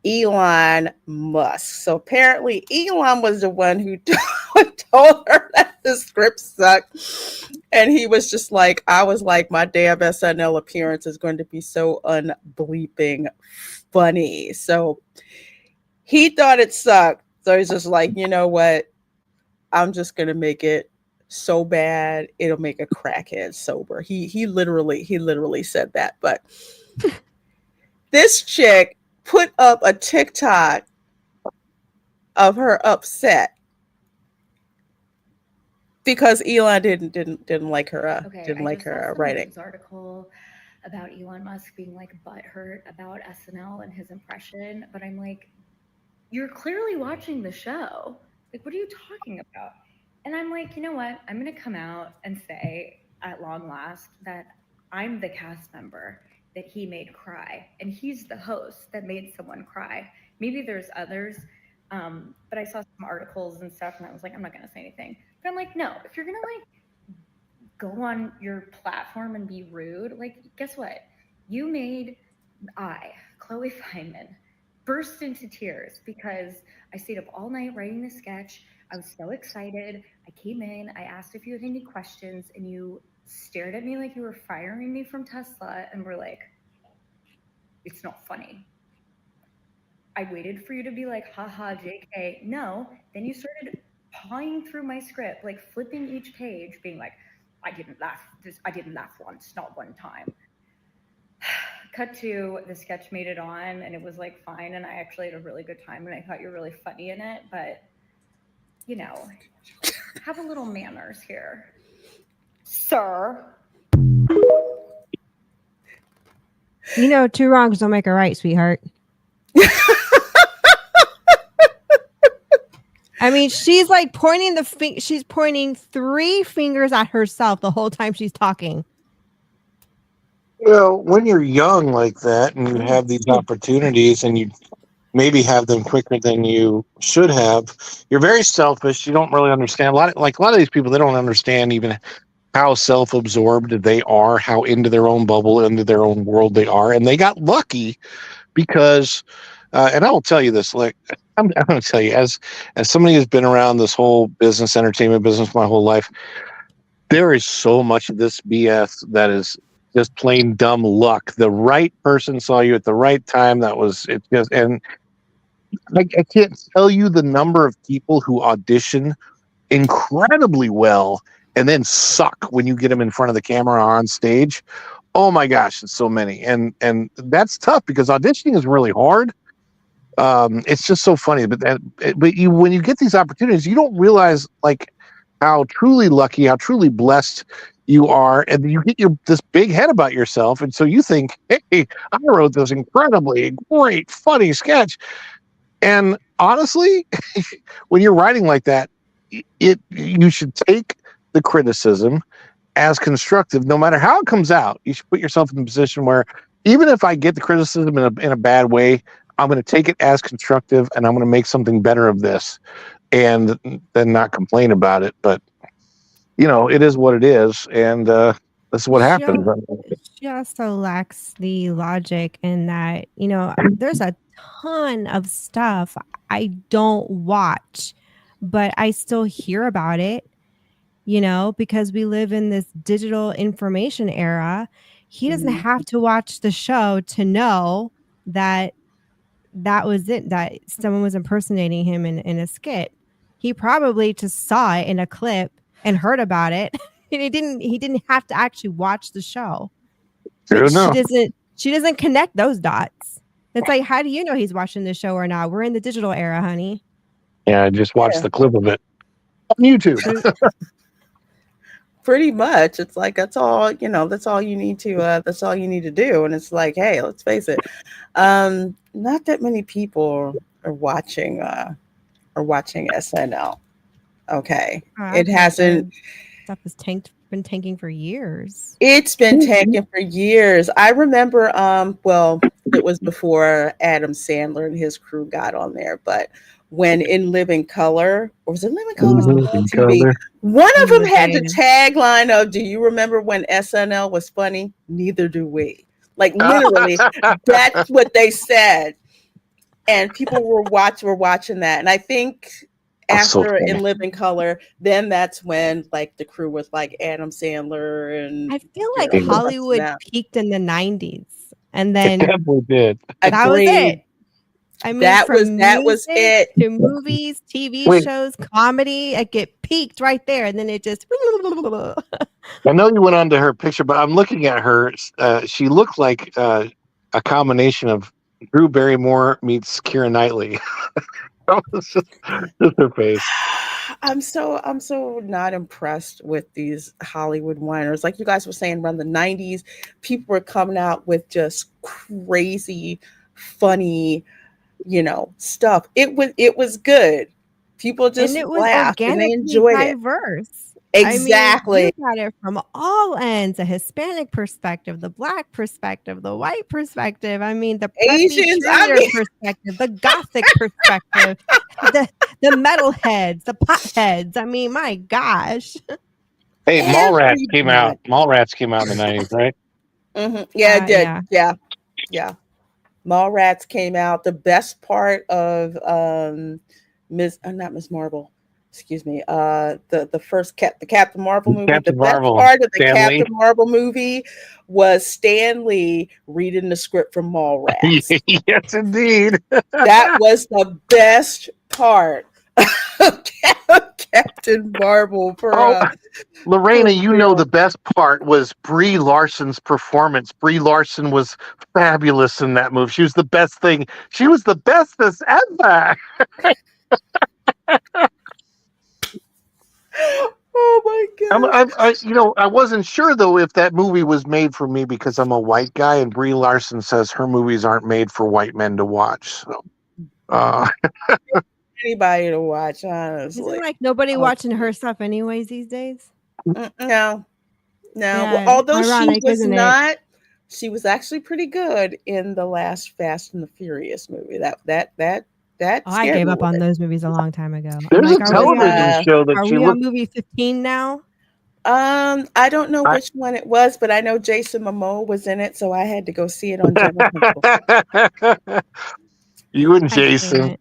Elon Musk. So apparently Elon was the one who told her that the script sucked. And he was just like, I was like, my damn SNL appearance is going to be so unbleeping funny. So he thought it sucked. So he's just like, you know what? I'm just going to make it so bad it'll make a crackhead sober. He literally said that. But this chick put up a TikTok of her upset because Elon didn't like her writing. This article about Elon Musk being like butthurt about SNL and his impression, but I'm like, you're clearly watching the show. Like, what are you talking about? And I'm like, you know what? I'm gonna come out and say at long last that I'm the cast member that he made cry, and he's the host that made someone cry. Maybe there's others, but I saw some articles and stuff, and I was like, I'm not gonna say anything. But I'm like, no, if you're gonna like go on your platform and be rude, like, guess what? You made Chloe Feynman, burst into tears because I stayed up all night writing this sketch. I was so excited. I came in, I asked if you had any questions, and you stared at me like you were firing me from Tesla and were like, it's not funny. I waited for you to be like, haha, JK. No, then you started pawing through my script, like flipping each page, being like, I didn't laugh once, not one time. Cut to the sketch made it on, and it was like fine, and I actually had a really good time, and I thought you were really funny in it, but you know, have a little manners here, sir. You know, two wrongs don't make a right, sweetheart. I mean, she's like pointing she's pointing 3 fingers at herself the whole time she's talking. Well, when you're young like that and you have these opportunities and you maybe have them quicker than you should have, you're very selfish. You don't really understand. A lot of these people, they don't understand even how self-absorbed they are, how into their own bubble, into their own world they are. And they got lucky because, and I will tell you this, like, I'm going to tell you, as somebody who's been around this whole entertainment business my whole life, there is so much of this BS that is just plain dumb luck. The right person saw you at the right time. And I can't tell you the number of people who audition incredibly well and then suck when you get them in front of the camera or on stage. Oh my gosh, it's so many. And that's tough because auditioning is really hard. It's just so funny. But when you get these opportunities, you don't realize like how truly lucky, how truly blessed you are, and you get this big head about yourself, and so you think, hey, I wrote this incredibly great, funny sketch. And honestly, when you're writing like that, you should take the criticism as constructive, no matter how it comes out. You should put yourself in a position where even if I get the criticism in a bad way, I'm going to take it as constructive, and I'm going to make something better of this, and then not complain about it. But it is what it is, and this is what happens. She also lacks the logic in that, there's a ton of stuff I don't watch, but I still hear about it, because we live in this digital information era. He doesn't have to watch the show to know that was it, that someone was impersonating him in a skit. He probably just saw it in a clip and heard about it. And he didn't have to actually watch the show. But she doesn't connect those dots. It's like, how do you know he's watching the show or not? We're in the digital era, honey. Yeah, I just watched the clip of it on YouTube. Pretty much. It's like that's all you need to do. And it's like, hey, let's face it. Not that many people are watching SNL. Okay. It hasn't. Stuff has been tanking for years. It's been tanking for years. I remember, it was before Adam Sandler and his crew got on there, but when In Living Color, or was it Living Color? Was it on TV? One of them had the tagline of, "Do you remember when SNL was funny? Neither do we." Like literally, that's what they said. And people were watching that. And I think after In Living Color, then that's when like the crew was like Adam Sandler and I feel like Hollywood peaked in the 90s. And then it definitely did. That was it. I mean, that was it. To movies, TV shows, comedy, it peaked right there, and then it just. I know you went on to her picture, but I'm looking at her. She looked like a combination of Drew Barrymore meets Keira Knightley. just her face. I'm so not impressed with these Hollywood whiners. Like you guys were saying, around the 90s, people were coming out with just crazy, funny, stuff. It was good. People just laughed and they enjoyed diverse. It. Exactly. I mean, you got it from all ends: the Hispanic perspective, the Black perspective, the white perspective. I mean, the Asians perspective, the Gothic perspective, the metalheads, the potheads. I mean, my gosh. Hey, Mallrats came out. Mallrats came out in the 90s, right? Mm-hmm. Yeah, it did. Yeah. Mallrats came out. The best part of not Miss Marvel. Excuse me. The first the Captain Marvel movie. The best part of the Captain Marvel movie was Stan Lee reading the script from Mallrats. Yes, indeed. That was the best part of Captain Marvel. Lorena, the best part was Brie Larson's performance. Brie Larson was fabulous in that movie. She was the best thing. She was the bestest ever. my god! I wasn't sure though if that movie was made for me because I'm a white guy, and Brie Larson says her movies aren't made for white men to watch. So, anybody to watch, Isn't honestly. like nobody watching her stuff anyways these days? No. Yeah, Well, although ironic, she was isn't it? not, she was actually pretty good in the last Fast and the Furious movie. That I scared gave me up a on bit. those movies a long time ago. I'm there's like, a television show that are she we on looked. movie 15 now? I don't know which one it was, but I know Jason Momoa was in it, so I had to go see it on general principle. You and I Jason. can't.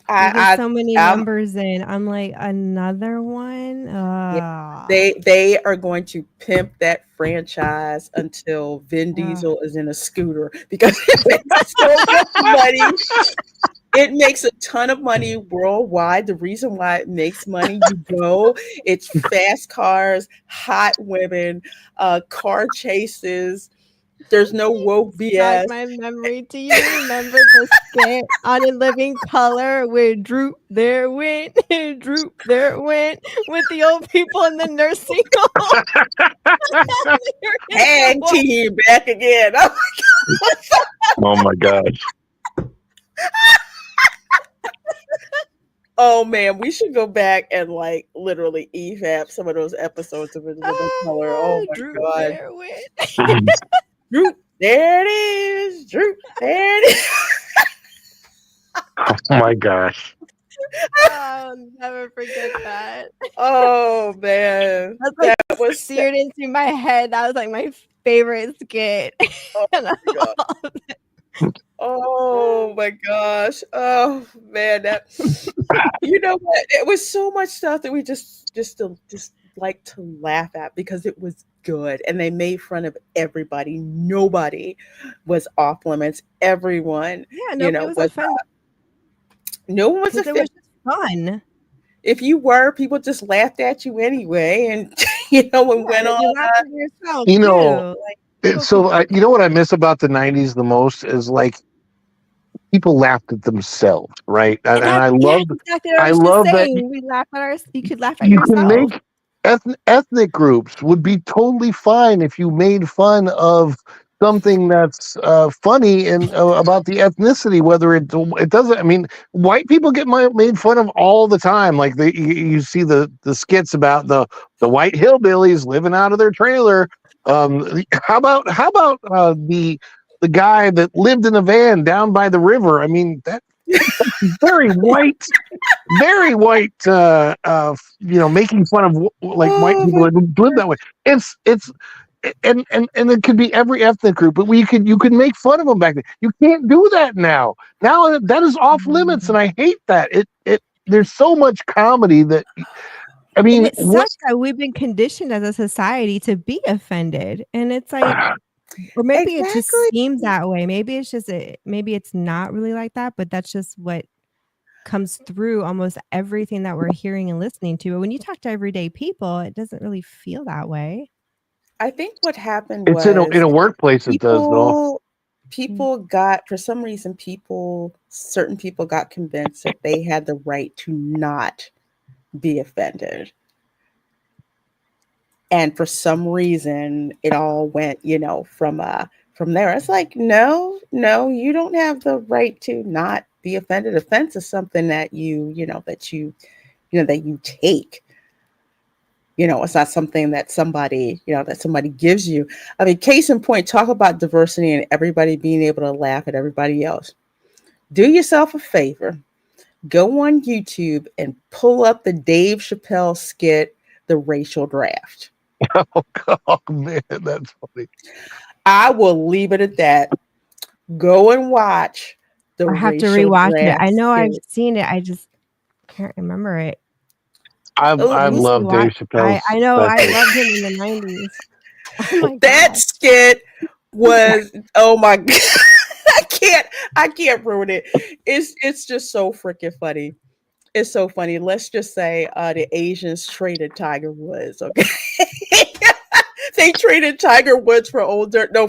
You get so many numbers in. I'm like, another one? They are going to pimp that franchise until Vin Diesel is in a scooter because it makes so much money. It makes a ton of money worldwide. The reason why it makes money, it's fast cars, hot women, car chases. There's no woke BS. Jog my memory. Do you remember the skit on In Living Color where Droop there went, Droop there went with the old people in the nursing home? Hang team back again. Oh my gosh. Oh man, we should go back and like literally evap some of those episodes of In Living Color. Oh my Droop god. there went. Droop, there it is. Droop, there it is. Oh my gosh. I'll never forget that. Oh man. That's like that was seared into my head. That was like my favorite skit. Oh my gosh. Oh man, that you know what? It was so much stuff that we just like to laugh at because it was good and they made fun of everybody. Nobody was off limits. Everyone, nobody was offended. No one was It was just fun. If you were, people just laughed at you anyway, and went on. You know what I miss about the 90s the most is like people laughed at themselves, right? And I love that we laugh at you could laugh at you yourself. can make ethnic groups would be totally fine if you made fun of something that's funny and about the ethnicity, whether it doesn't. I mean, white people get made fun of all the time. Like you see the skits about the white hillbillies living out of their trailer. How about the guy that lived in a van down by the river? I mean, that's very white, making fun of like white people that live that way. It's and it could be every ethnic group, but you could make fun of them back then. You can't do that now. Now that is off limits, and I hate that. There's so much comedy that. I mean, it sucks that we've been conditioned as a society to be offended, and it's like, or maybe it just seems that way. Maybe it's just maybe it's not really like that, but that's just what comes through almost everything that we're hearing and listening to. But when you talk to everyday people, it doesn't really feel that way. I think what happened was in a workplace it does though. People got, for some reason, certain people got convinced that they had the right to not be offended. And for some reason, it all went, from there. It's like, no, you don't have the right to not be offended. Offense is something that you take. It's not something that somebody gives you. I mean, case in point, talk about diversity and everybody being able to laugh at everybody else. Do yourself a favor. Go on YouTube and pull up the Dave Chappelle skit, The Racial Draft. Oh man, that's funny. I will leave it at that. Go and watch the I have to rewatch it. I know I've seen it. I just can't remember it. I love Dave Chappelle. I know I loved him in the 90s. Oh my that skit was oh my god. I can't ruin it. It's just so freaking funny. It's so funny. Let's just say the Asians traded Tiger Woods. Okay. They traded Tiger Woods for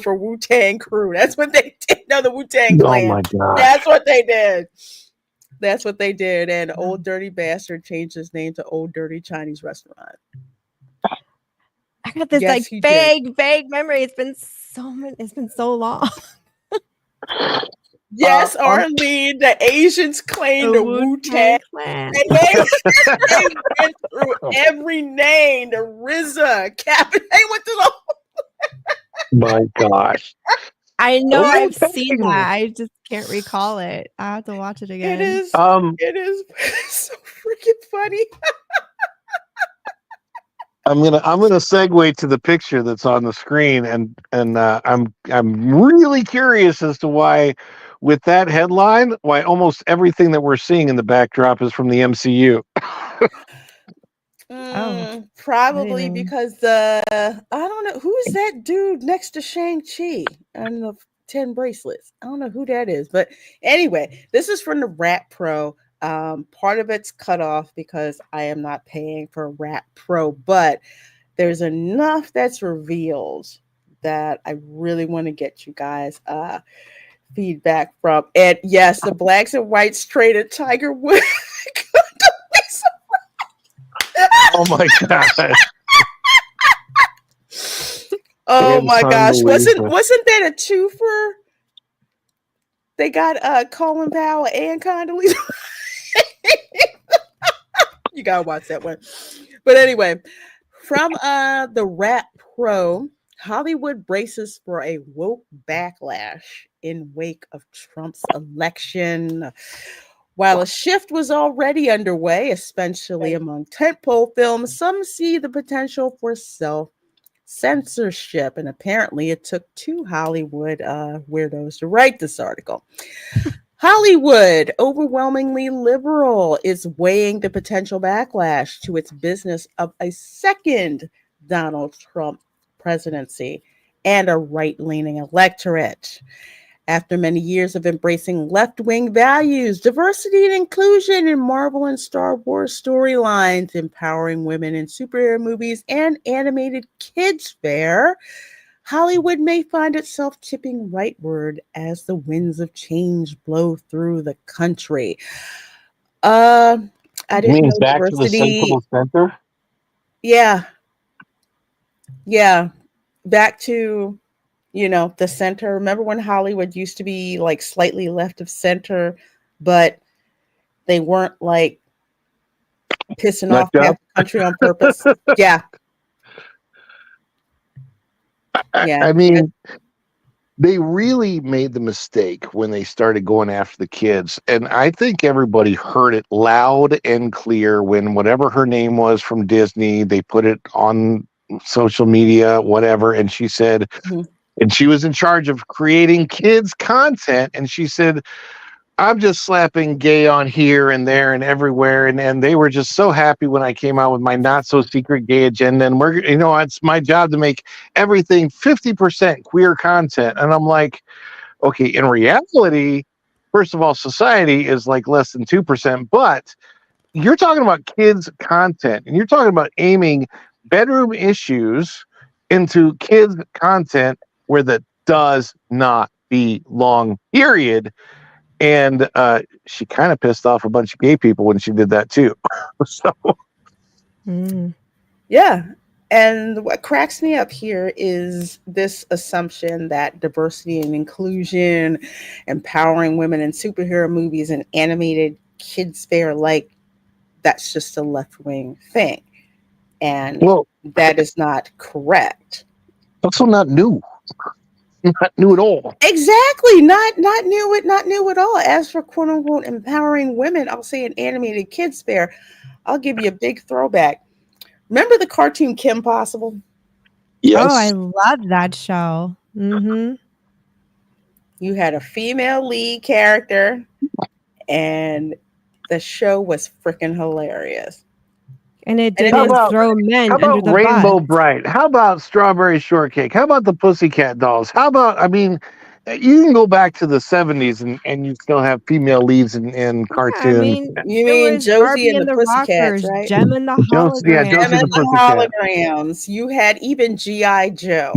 for Wu-Tang Crew. That's what they did. No, the Wu-Tang Clan. Oh my god. That's what they did. And Old Dirty Bastard changed his name to Old Dirty Chinese Restaurant. got this Yes, like he did. vague memory. It's been so long. Yes, Arlene, the Asians claimed The the Wu-Tang. Wu-Tang Clan. And they went through every name, the RZA, Captain. They went through the My gosh. I know I've Wu-Tang. seen that. I just can't recall it. I have to watch it again. It is so freaking funny. I'm gonna segue to the picture that's on the screen, and I'm really curious as to why, with that headline, why almost everything that we're seeing in the backdrop is from the MCU. Probably because I don't know who's that dude next to Shang-Chi and the 10 bracelets. I don't know who that is, but anyway, this is from the Rat Pro. Part of it's cut off because I am not paying for Rat Pro, but there's enough that's revealed that I really want to get you guys feedback from. And yes, the blacks and whites traded Tiger Woods. Oh my god! Oh my gosh! Wasn't Unbelievable. that a twofer? They got Colin Powell and Condoleezza. You gotta watch that one. But anyway, from the Rat Pro, Hollywood braces for a woke backlash in wake of Trump's election. While a shift was already underway, especially among tentpole films, some see the potential for self-censorship, and apparently it took two Hollywood weirdos to write this article. Hollywood, overwhelmingly liberal, is weighing the potential backlash to its business of a second Donald Trump presidency and a right-leaning electorate. After many years of embracing left-wing values, diversity and inclusion in Marvel and Star Wars storylines, empowering women in superhero movies, and animated kids fare, Hollywood may find itself tipping rightward as the winds of change blow through the country. I didn't know back diversity. to the central center. Yeah. Back to, the center. Remember when Hollywood used to be like slightly left of center, but they weren't like pissing off half the country on purpose? Yeah. I mean, they really made the mistake when they started going after the kids. And I think everybody heard it loud and clear when whatever her name was from Disney, they put it on social media, whatever. And she said, and she was in charge of creating kids content. And she said, I'm just slapping gay on here and there and everywhere. And they were just so happy when I came out with my not so secret gay agenda. And it's my job to make everything 50% queer content. And I'm like, okay, in reality, first of all, society is like less than 2%, but you're talking about kids content and you're talking about aiming bedroom issues into kids content where that does not belong, period. And she kind of pissed off a bunch of gay people when she did that too. So, yeah. And what cracks me up here is this assumption that diversity and inclusion, empowering women in superhero movies and animated kids fare, like that's just a left-wing thing. And that is not correct. Also not new. Not new at all. Exactly. Not new at all. As for quote unquote empowering women, I'll say an animated kids fare. I'll give you a big throwback. Remember the cartoon Kim Possible? Yes. Oh, I love that show. Mm-hmm. You had a female lead character, and the show was freaking hilarious. And it didn't throw men how about under the Rainbow bus. Bright? How about Strawberry Shortcake? How about the Pussycat Dolls? How about, you can go back to the 70s and you still have female leads in cartoons. I mean, you mean Josie Barbie and the Pussycats, Rockers, right? Jem and the Holograms. Josie and the Pussycat. Holograms. You had even G.I. Joe.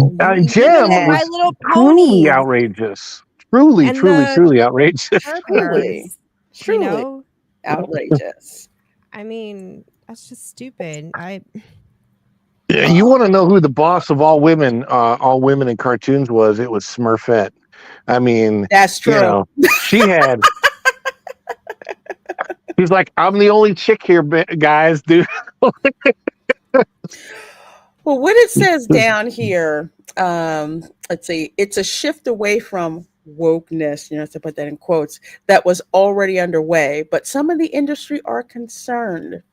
Jem was truly outrageous. Truly outrageous. Truly outrageous. I mean, that's just stupid. You want to know who the boss of all women in cartoons was? It was Smurfette. I mean, that's true. You know, she had. She's like, I'm the only chick here, guys, dude. Well, what it says down here, let's see, it's a shift away from wokeness, to put that in quotes, that was already underway, but some of the industry are concerned.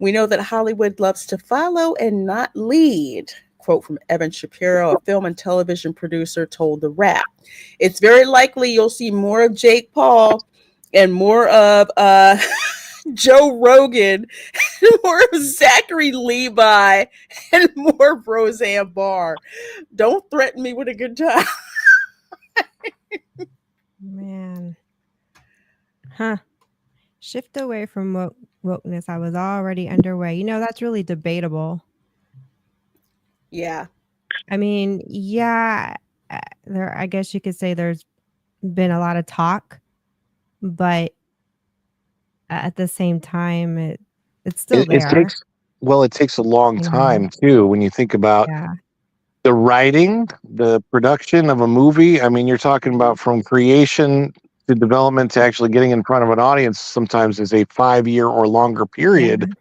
We know that Hollywood loves to follow and not lead. Quote from Evan Shapiro, a film and television producer, told The Wrap. It's very likely you'll see more of Jake Paul and more of Joe Rogan, more of Zachary Levi, and more of Roseanne Barr. Don't threaten me with a good time. Man. Huh. Shift away from wokeness. I was already underway. That's really debatable. Yeah. I mean, yeah, I guess you could say there's been a lot of talk, but at the same time, it's still there. It takes a long time too when you think about the writing, the production of a movie. I mean, you're talking about from creation to development to actually getting in front of an audience. Sometimes is a 5-year or longer period. Yeah.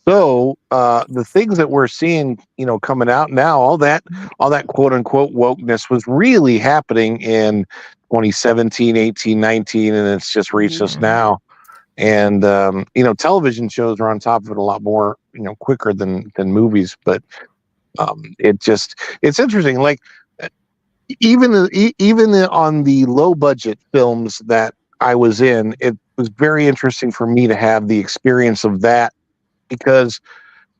So the things that we're seeing, coming out now, all that quote unquote wokeness was really happening in 2017, 18, 19, and it's just reached us now. And television shows are on top of it a lot more, quicker than movies. But it's interesting. Like even on the low budget films that I was in, it was very interesting for me to have the experience of that, because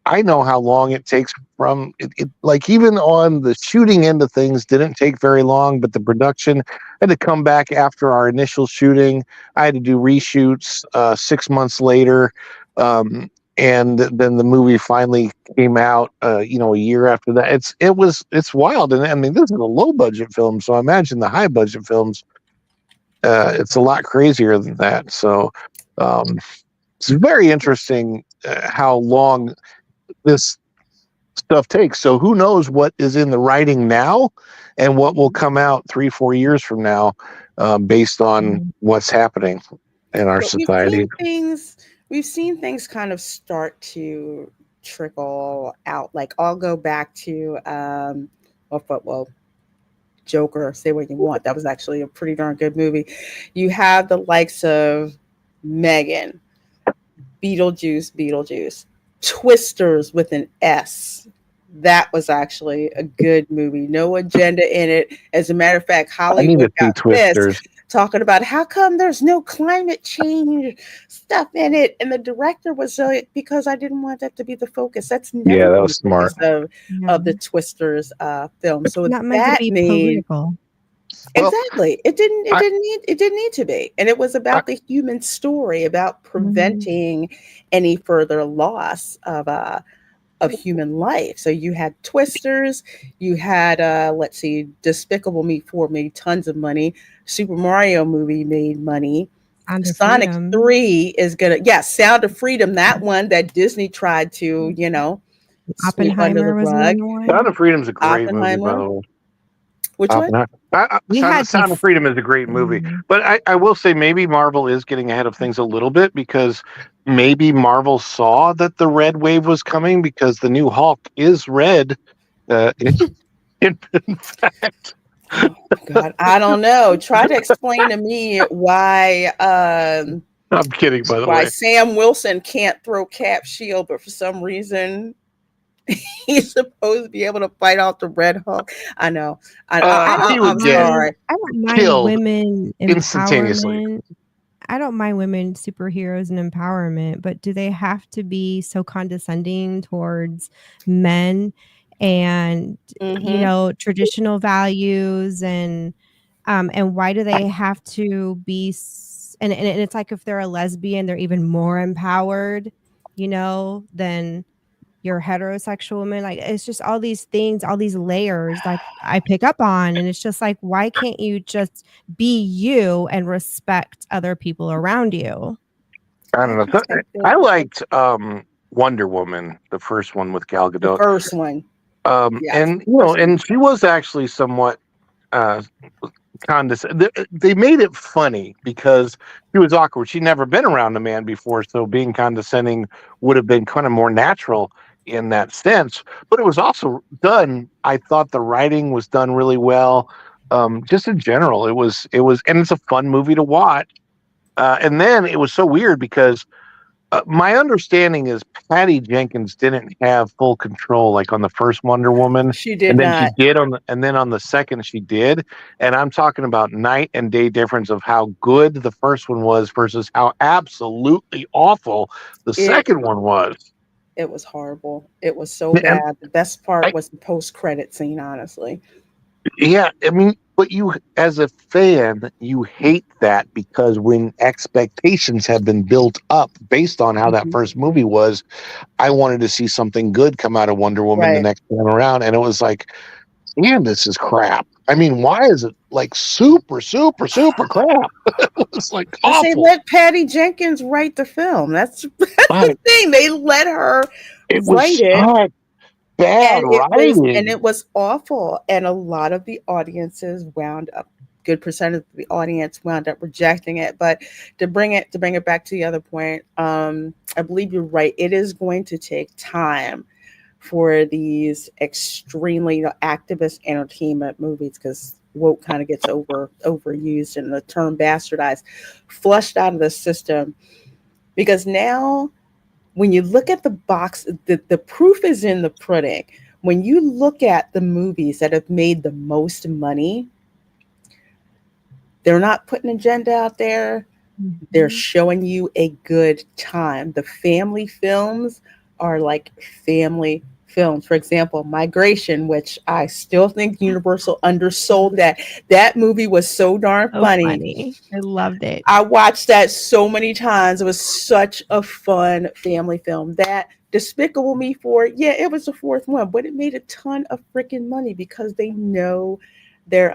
I know how long it takes from it. Like even on the shooting end of things, didn't take very long, but the production had to come back after our initial shooting. I had to do reshoots 6 months later, and then the movie finally came out. A year after that. It's wild, and I mean this is a low budget film, so I imagine the high budget films, it's a lot crazier than that. So it's very interesting how long this stuff takes. So who knows what is in the writing now and what will come out 3-4 years from now, based on what's happening in our society. We've seen things kind of start to trickle out. Like I'll go back to Joker, say what you want. That was actually a pretty darn good movie. You have the likes of Megan, Beetlejuice, Twisters with an S. That was actually a good movie. No agenda in it. As a matter of fact, Hollywood got pissed talking about how come there's no climate change stuff in it. And the director was because I didn't want that to be the focus. That's never that was smart of the Twisters film. So not meant to be political. Exactly. It didn't need to be. And it was about the human story, about preventing any further loss of human life. So you had Twisters, you had Despicable Me 4 made tons of money. Super Mario movie made money. Sonic 3 is gonna Sound of Freedom, that one that Disney tried to, Oppenheimer was another one. Sound of Freedom is a great movie, by the way. Which one? Sound of Freedom is a great movie. But I will say maybe Marvel is getting ahead of things a little bit, because maybe Marvel saw that the red wave was coming, because the new Hulk is red. In fact. God, I don't know. Try to explain to me why I'm kidding, by the way. Why Sam Wilson can't throw Cap Shield, but for some reason he's supposed to be able to fight off the Red Hulk. I know. I'm sorry. I don't mind women empowerment. I don't mind women superheroes and empowerment, but do they have to be so condescending towards men and traditional values, and why do they have to be and it's like if they're a lesbian, they're even more empowered, than your heterosexual woman. Like it's just all these things, all these layers that I pick up on, and it's just like, why can't you just be you and respect other people around you? I don't know. I liked Wonder Woman, the first one with Gal The Gadot. first one. Yes. And and she was actually somewhat condescending. They made it funny because she was awkward. She'd never been around a man before, so being condescending would have been kind of more natural in that sense. But it was also done. I thought the writing was done really well. Just in general, it was, and it's a fun movie to watch. And then it was so weird because my understanding is Patty Jenkins didn't have full control, like on the first Wonder Woman. She did and then not. She did and then on the second she did. And I'm talking about night and day difference of how good the first one was versus how absolutely awful the second one was. It was horrible. It was so bad. The best part was the post-credit scene, honestly. Yeah, I mean, but you, as a fan, you hate that because when expectations have been built up based on how that first movie was, I wanted to see something good come out of Wonder Woman the next time around, and it was like, man, this is crap. I mean, why is it like super, super, super crap? It was like awful. They let Patty Jenkins write the film. That's the thing. They let her write it. Bad writing. And it was awful. And a lot of the audiences wound up, good percentage of the audience wound up rejecting it. But to bring it back to the other point, I believe you're right. It is going to take time for these extremely activist entertainment movies, because woke kind of gets overused and the term bastardized, flushed out of the system. Because now, when you look at the box, the proof is in the pudding. When you look at the movies that have made the most money, they're not putting an agenda out there. They're showing you a good time. The family films are like family films. For example, Migration, which I still think Universal undersold that. That movie was so darn funny. I loved it. I watched that so many times. It was such a fun family film. That Despicable Me 4, yeah, it was the fourth one, but it made a ton of freaking money because they know their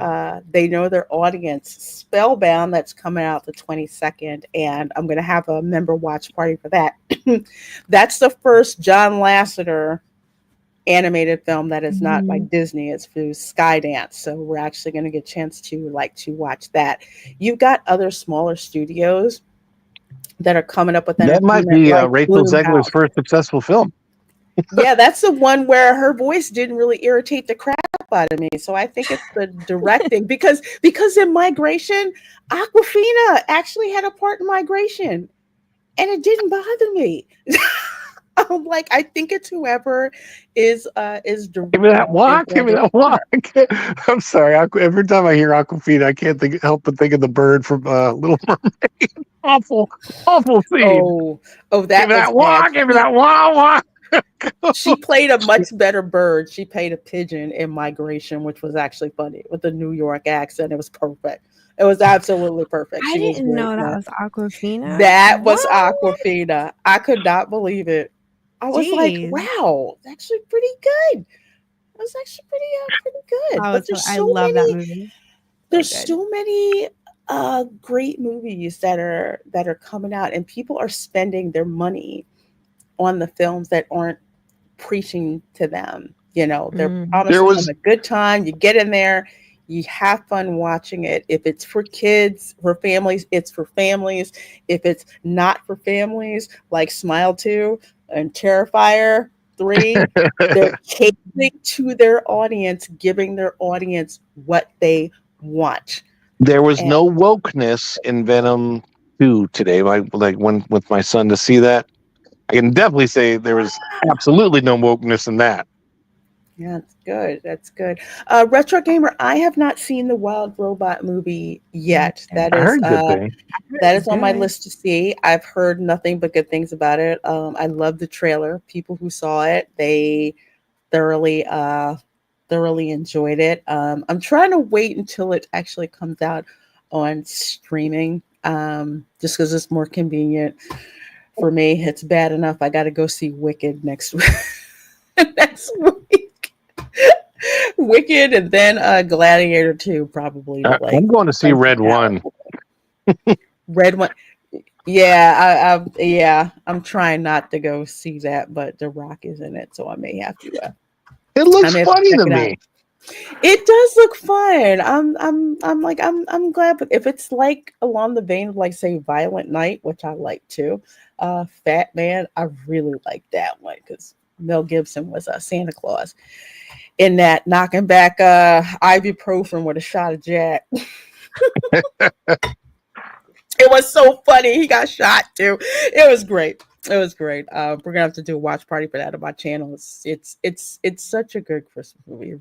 audience. Spellbound, that's coming out the 22nd, and I'm gonna have a member watch party for that. That's the first John Lasseter animated film that is not by Disney. It's through Skydance, so we're actually going to get a chance to watch that. You've got other smaller studios that are coming up with that. Might be Rachel Zegler's first successful film. Yeah, that's the one where her voice didn't really irritate the crap out of me. So I think it's the directing because in Migration, Awkwafina actually had a part in Migration, and it didn't bother me. I'm like, I think it's whoever is directing. Give me that walk. Give me that walk. I'm sorry. Every time I hear Awkwafina, I can't help but think of the bird from Little Mermaid. Awful scene. Oh, that give me that walk. Give me that walk. She played a much better bird. She played a pigeon in Migration, which was actually funny with the New York accent. It was perfect. It was absolutely perfect. I didn't know that was Awkwafina. That was Awkwafina. I could not believe it. I was like, wow, it's actually pretty good. It was actually pretty good. But there's I love that movie. There's so many great movies that are coming out, and people are spending their money on the films that aren't preaching to them. You know, they're promising them a good time. You get in there, you have fun watching it. If it's for kids, for families, it's for families. If it's not for families, like Smile 2 and Terrifier 3, they're catering to their audience, giving their audience what they want. There was no wokeness in Venom 2 today. I went with my son to see that. I can definitely say there was absolutely no wokeness in that. Yeah, that's good. That's good. Retro Gamer, I have not seen the Wild Robot movie yet. That is on my list to see. I've heard nothing but good things about it. I love the trailer. People who saw it, they thoroughly enjoyed it. I'm trying to wait until it actually comes out on streaming, just because it's more convenient for me. It's bad enough I got to go see Wicked next week. Wicked, and then Gladiator 2 probably. I'm going to see Red 1. Red 1. I'm trying not to go see that, but The Rock is in it, so I may have to. It I looks may have to funny check to it out. me. It does look fun. I'm glad, but if it's like along the vein of like say Violent Night, which I like too, Fat Man, I really like that one because Mel Gibson was Santa Claus in that, knocking back ibuprofen with a shot of Jack. It was so funny. He got shot too. It was great. It was great. We're gonna have to do a watch party for that on my channel. It's such a good Christmas movie.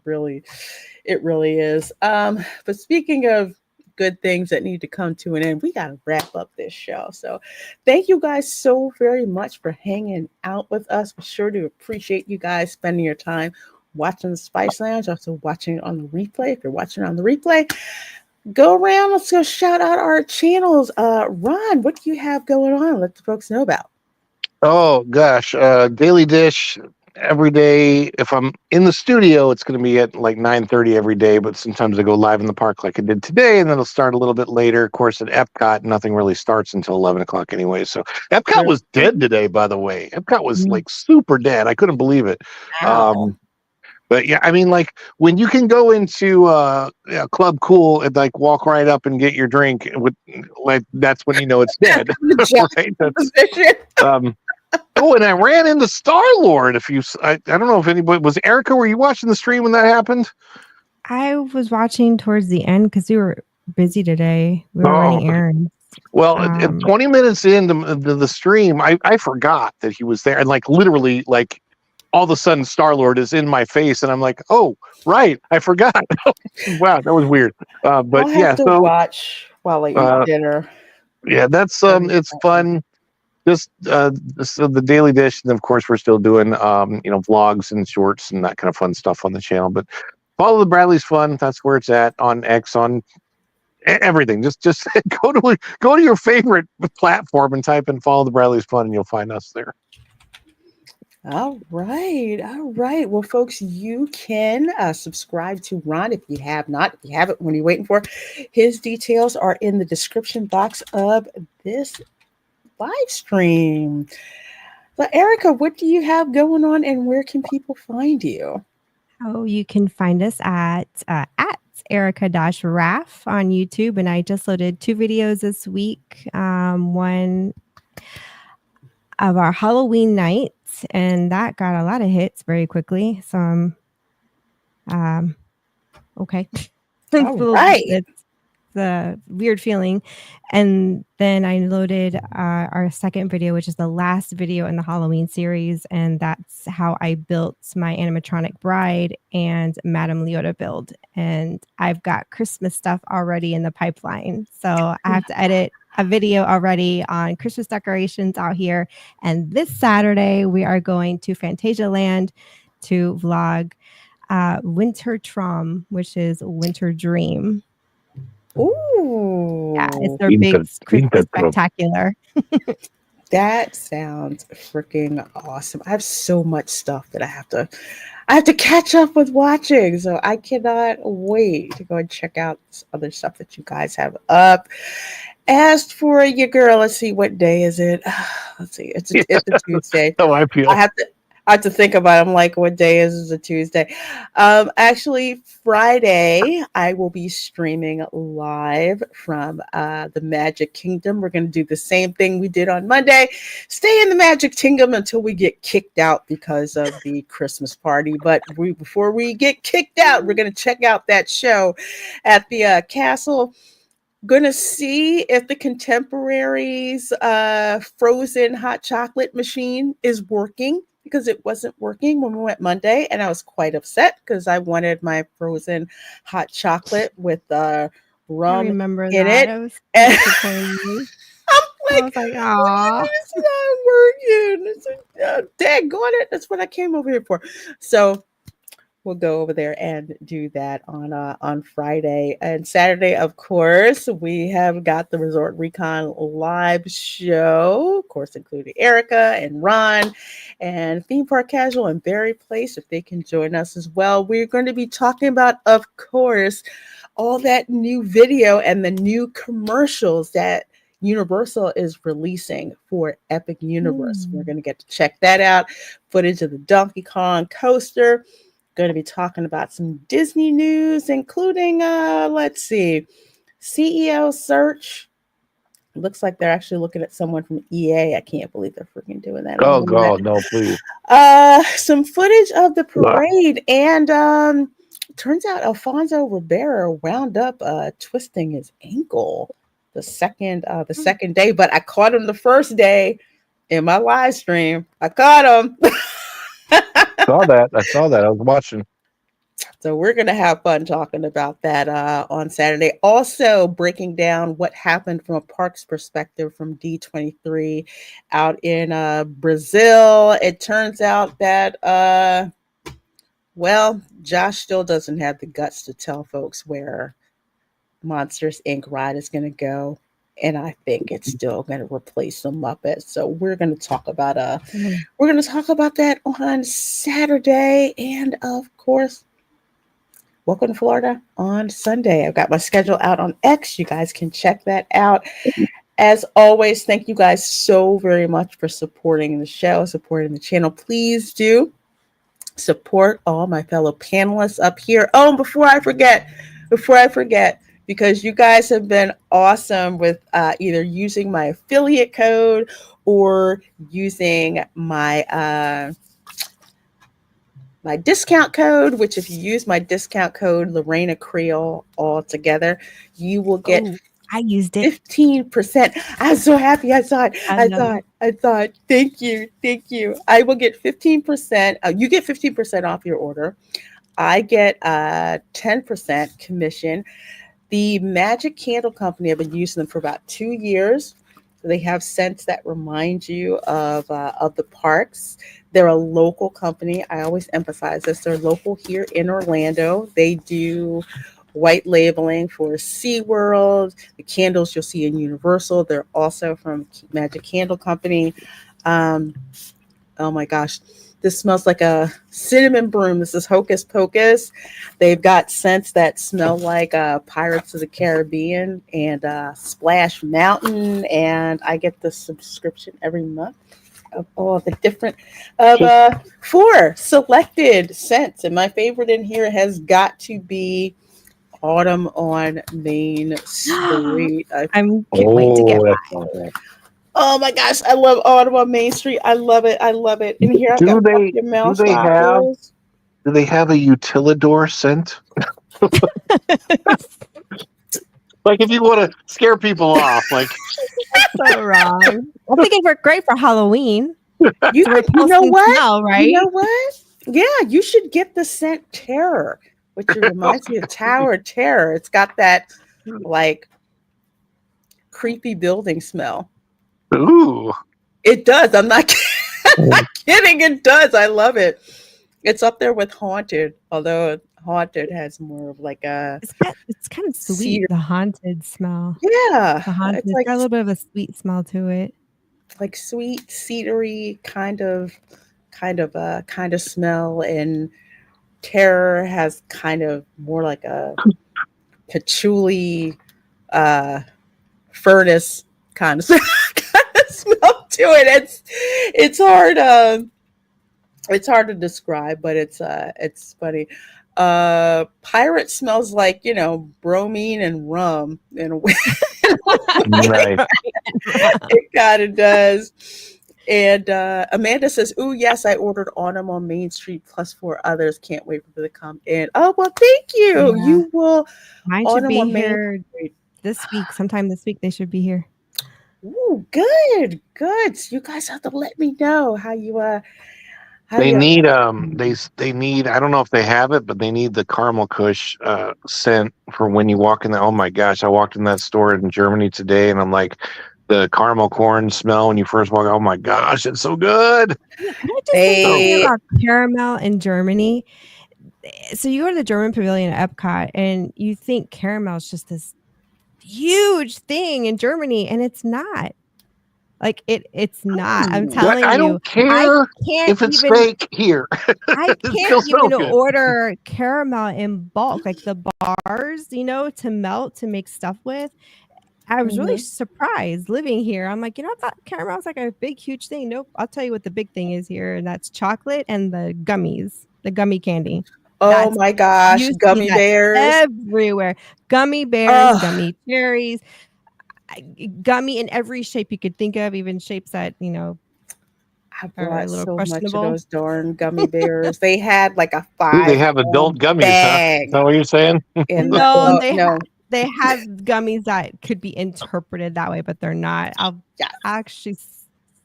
It really is. But speaking of good things that need to come to an end, we gotta wrap up this show. So thank you guys so very much for hanging out with us. We sure do appreciate you guys spending your time watching the Spice Lounge, also watching it on the replay. If you're watching on the replay, go around. Let's go shout out our channels. Ron, what do you have going on? Let the folks know about. Oh gosh, Daily Dish every day. If I'm in the studio, it's going to be at like 9:30 every day. But sometimes I go live in the park, like I did today, and then it'll start a little bit later. Of course, at Epcot, nothing really starts until 11 o'clock anyway. So Epcot was dead today, by the way. Epcot was like super dead. I couldn't believe it. Wow. But yeah, I mean, like when you can go into Club Cool and like walk right up and get your drink with, like that's when you know it's dead, right? That's, oh, and I ran into Star Lord. I don't know if anybody was Erica. Were you watching the stream when that happened? I was watching towards the end because we were busy today. We were running errands. Well, at 20 minutes into the stream, I forgot that he was there, and like literally, like all of a sudden, Star Lord is in my face, and I'm like, oh, right, I forgot. Wow, that was weird. But I'll have to watch while I eat dinner. Yeah, that's it's fun. Just so the Daily Dish, and of course we're still doing vlogs and shorts and that kind of fun stuff on the channel. But follow the Bradley's Fun. That's where it's at on X, on everything. Just go to your favorite platform and type in Follow the Bradley's Fun, and you'll find us there. All right. Well, folks, you can subscribe to Ron if you have not. If you haven't, what are you waiting for? His details are in the description box of this live stream. But Erica, what do you have going on, and where can people find you? Oh, you can find us at Erica-Raff on YouTube, and I just loaded 2 videos this week. One of our Halloween night, and that got a lot of hits very quickly. So okay. All right. It's the weird feeling. And then I loaded our second video, which is the last video in the Halloween series, and that's how I built my animatronic bride and Madame Leota build. And I've got Christmas stuff already in the pipeline, so I have to edit a video already on Christmas decorations out here. And this Saturday we are going to Fantasia Land to vlog Winter Trom, which is Winter Dream. Ooh. Yeah, it's their big Christmas spectacular. That sounds freaking awesome. I have so much stuff that I have to catch up with watching. So I cannot wait to go and check out this other stuff that you guys have up. As for your girl, let's see, what day is it? Let's see, it's a Tuesday. Oh, I feel. I have to think about it. I'm like, what day is it? A Tuesday? Actually, Friday, I will be streaming live from the Magic Kingdom. We're going to do the same thing we did on Monday. Stay in the Magic Kingdom until we get kicked out because of the Christmas party. But before we get kicked out, we're going to check out that show at the castle. Going to see if the Contemporaries frozen hot chocolate machine is working, because it wasn't working when we went Monday, and I was quite upset because I wanted my frozen hot chocolate with rum in it. I was And disappointed. I was like, "Aw, it's not working." It's like, daggone it. That's what I came over here for. So we'll go over there and do that on Friday. And Saturday, of course, we have got the Resort Recon live show, of course, including Erica and Ron and Theme Park Casual and Berry Place, if they can join us as well. We're going to be talking about, of course, all that new video and the new commercials that Universal is releasing for Epic Universe. We're going to get to check that out. Footage of the Donkey Kong coaster. Going to be talking about some Disney news, including, let's see, CEO search. Looks like they're actually looking at someone from EA. I can't believe they're freaking doing that. Oh God, no, please. Some footage of the parade, and turns out Alfonso Ribeiro wound up twisting his ankle the second day, but I caught him the first day in my live stream. I caught him. I saw that. I was watching. So we're going to have fun talking about that on Saturday. Also breaking down what happened from a parks perspective from D23 out in Brazil. It turns out that, Josh still doesn't have the guts to tell folks where Monsters, Inc. ride is going to go. And I think it's still going to replace the Muppets. So we're going to talk about that on Saturday. And of course, welcome to Florida on Sunday. I've got my schedule out on X. You guys can check that out. As always, thank you guys so very much for supporting the show, supporting the channel. Please do support all my fellow panelists up here. Oh, and before I forget, because you guys have been awesome with either using my affiliate code or using my my discount code, which if you use my discount code Reina Creole all together, you will get I used it 15%. I'm so happy. I saw it. I thought, thank you. I will get 15%. You get 15% off your order. I get 10% commission. The Magic Candle Company, I've been using them for about 2 years. They have scents that remind you of the parks. They're a local company. I always emphasize this. They're local here in Orlando. They do white labeling for SeaWorld. The candles you'll see in Universal. They're also from Magic Candle Company. Oh my gosh. This smells like a cinnamon broom. This is Hocus Pocus. They've got scents that smell like Pirates of the Caribbean and Splash Mountain. And I get the subscription every month of all the different 4 selected scents. And my favorite in here has got to be Autumn on Main Street. I can't wait to get mine. Oh my gosh, I love Autumn on Main Street. I love it. And here I've got Pumpkin Mouse Tacos. Do they have a Utilidor scent? Like if you want to scare people off, like so wrong. I think it worked great for Halloween. You know what? Smell, right? You know what? Yeah, you should get the scent Terror, which reminds me of Tower of Terror. It's got that like creepy building smell. Ooh. It does. I'm not kidding. It does. I love it. It's up there with Haunted, although Haunted has more of like a... It's kind of sweet, the Haunted smell. Yeah. The Haunted. It's got a little bit of a sweet smell to it. Like sweet, cedary kind of smell, and Terror has kind of more like a patchouli furnace kind of smell to it. It's hard to describe, but it's funny. Pirate smells like, bromine and rum in a way. Right. It kind of does. And Amanda says, "Ooh, yes, I ordered Autumn on Main Street plus 4 others. Can't wait for them to come in." Oh, well, thank you. Yeah. You will. Mine should be here this week. Sometime this week, they should be here. Ooh, good. So you guys have to let me know how you They need they need, I don't know if they have it, but they need the caramel kush scent for when you walk in the... Oh my gosh, I walked in that store in Germany today, and I'm like, the caramel corn smell when you first walk. Oh my gosh, it's so good. Can I just say something about caramel in Germany? So you go to the German Pavilion at Epcot, and you think caramel is just this huge thing in Germany, and it's not. Like it's not. I'm telling you. I don't care if it's fake here. I can't even order caramel in bulk, like the bars, to melt to make stuff with. I was really surprised living here. I'm like, I thought caramel was like a big, huge thing. Nope. I'll tell you what the big thing is here, and that's chocolate and the gummies, the gummy candy. Oh my gosh, you see gummy that bears. everywhere. Gummy bears, gummy cherries, gummy in every shape you could think of, even shapes that, I are a bought little so much of questionable. those darn gummy bears. They had like a They have adult 5-pound gummies, bag. huh? Is that what you're saying? No, No. they have gummies that could be interpreted that way, but they're not. I'll actually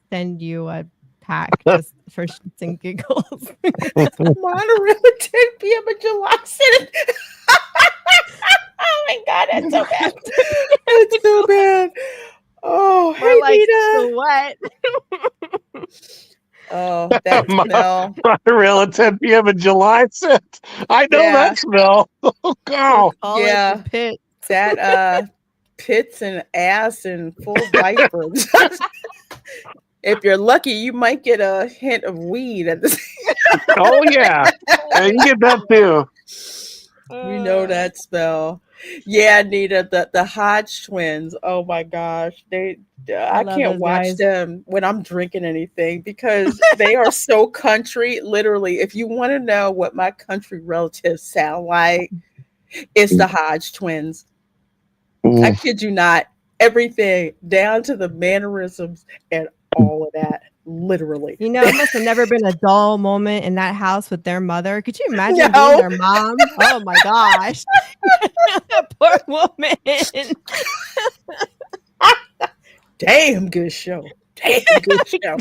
send you a pack just for shits and giggles. Monorail at 10 p.m. in July City. Oh my God, that's so bad. It's so bad. Oh, More hey, like Nita. what? Oh, that smell. Monorail at 10 p.m. in July. I know that smell. Oh, God. Yeah. Pit. That pits and ass and full diapers. If you're lucky, you might get a hint of weed at the same. Oh, yeah. You can get that too. You know that smell. Yeah, Nita, the Hodge twins. Oh my gosh. I love can't those watch guys. them when I'm drinking anything because they are so country. Literally, if you want to know what my country relatives sound like, it's the Hodge twins. I kid you not. Everything down to the mannerisms and all of that. Literally. It must have never been a dull moment in that house with their mother. Could you imagine No. being their mom? Oh my gosh. Poor woman. Damn good show. Damn good show.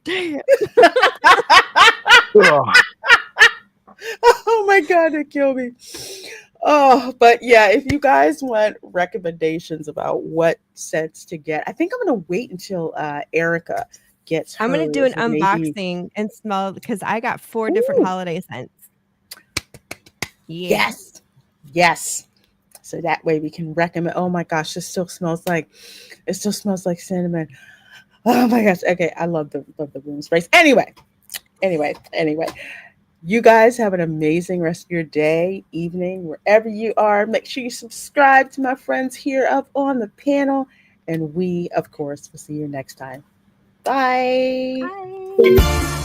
Damn. Oh my God, it killed me. Oh, but yeah, if you guys want recommendations about what scents to get, I think I'm gonna wait until Erica gets I'm gonna do an hers, and maybe- unboxing and smell because I got 4 different holiday scents. Yeah. Yes. So that way we can recommend. Oh my gosh, it still smells like cinnamon. Oh my gosh. Okay, I love the room sprays. Anyway. You guys have an amazing rest of your day, evening, wherever you are. Make sure you subscribe to my friends here up on the panel. And we, of course, will see you next time. Bye. Bye.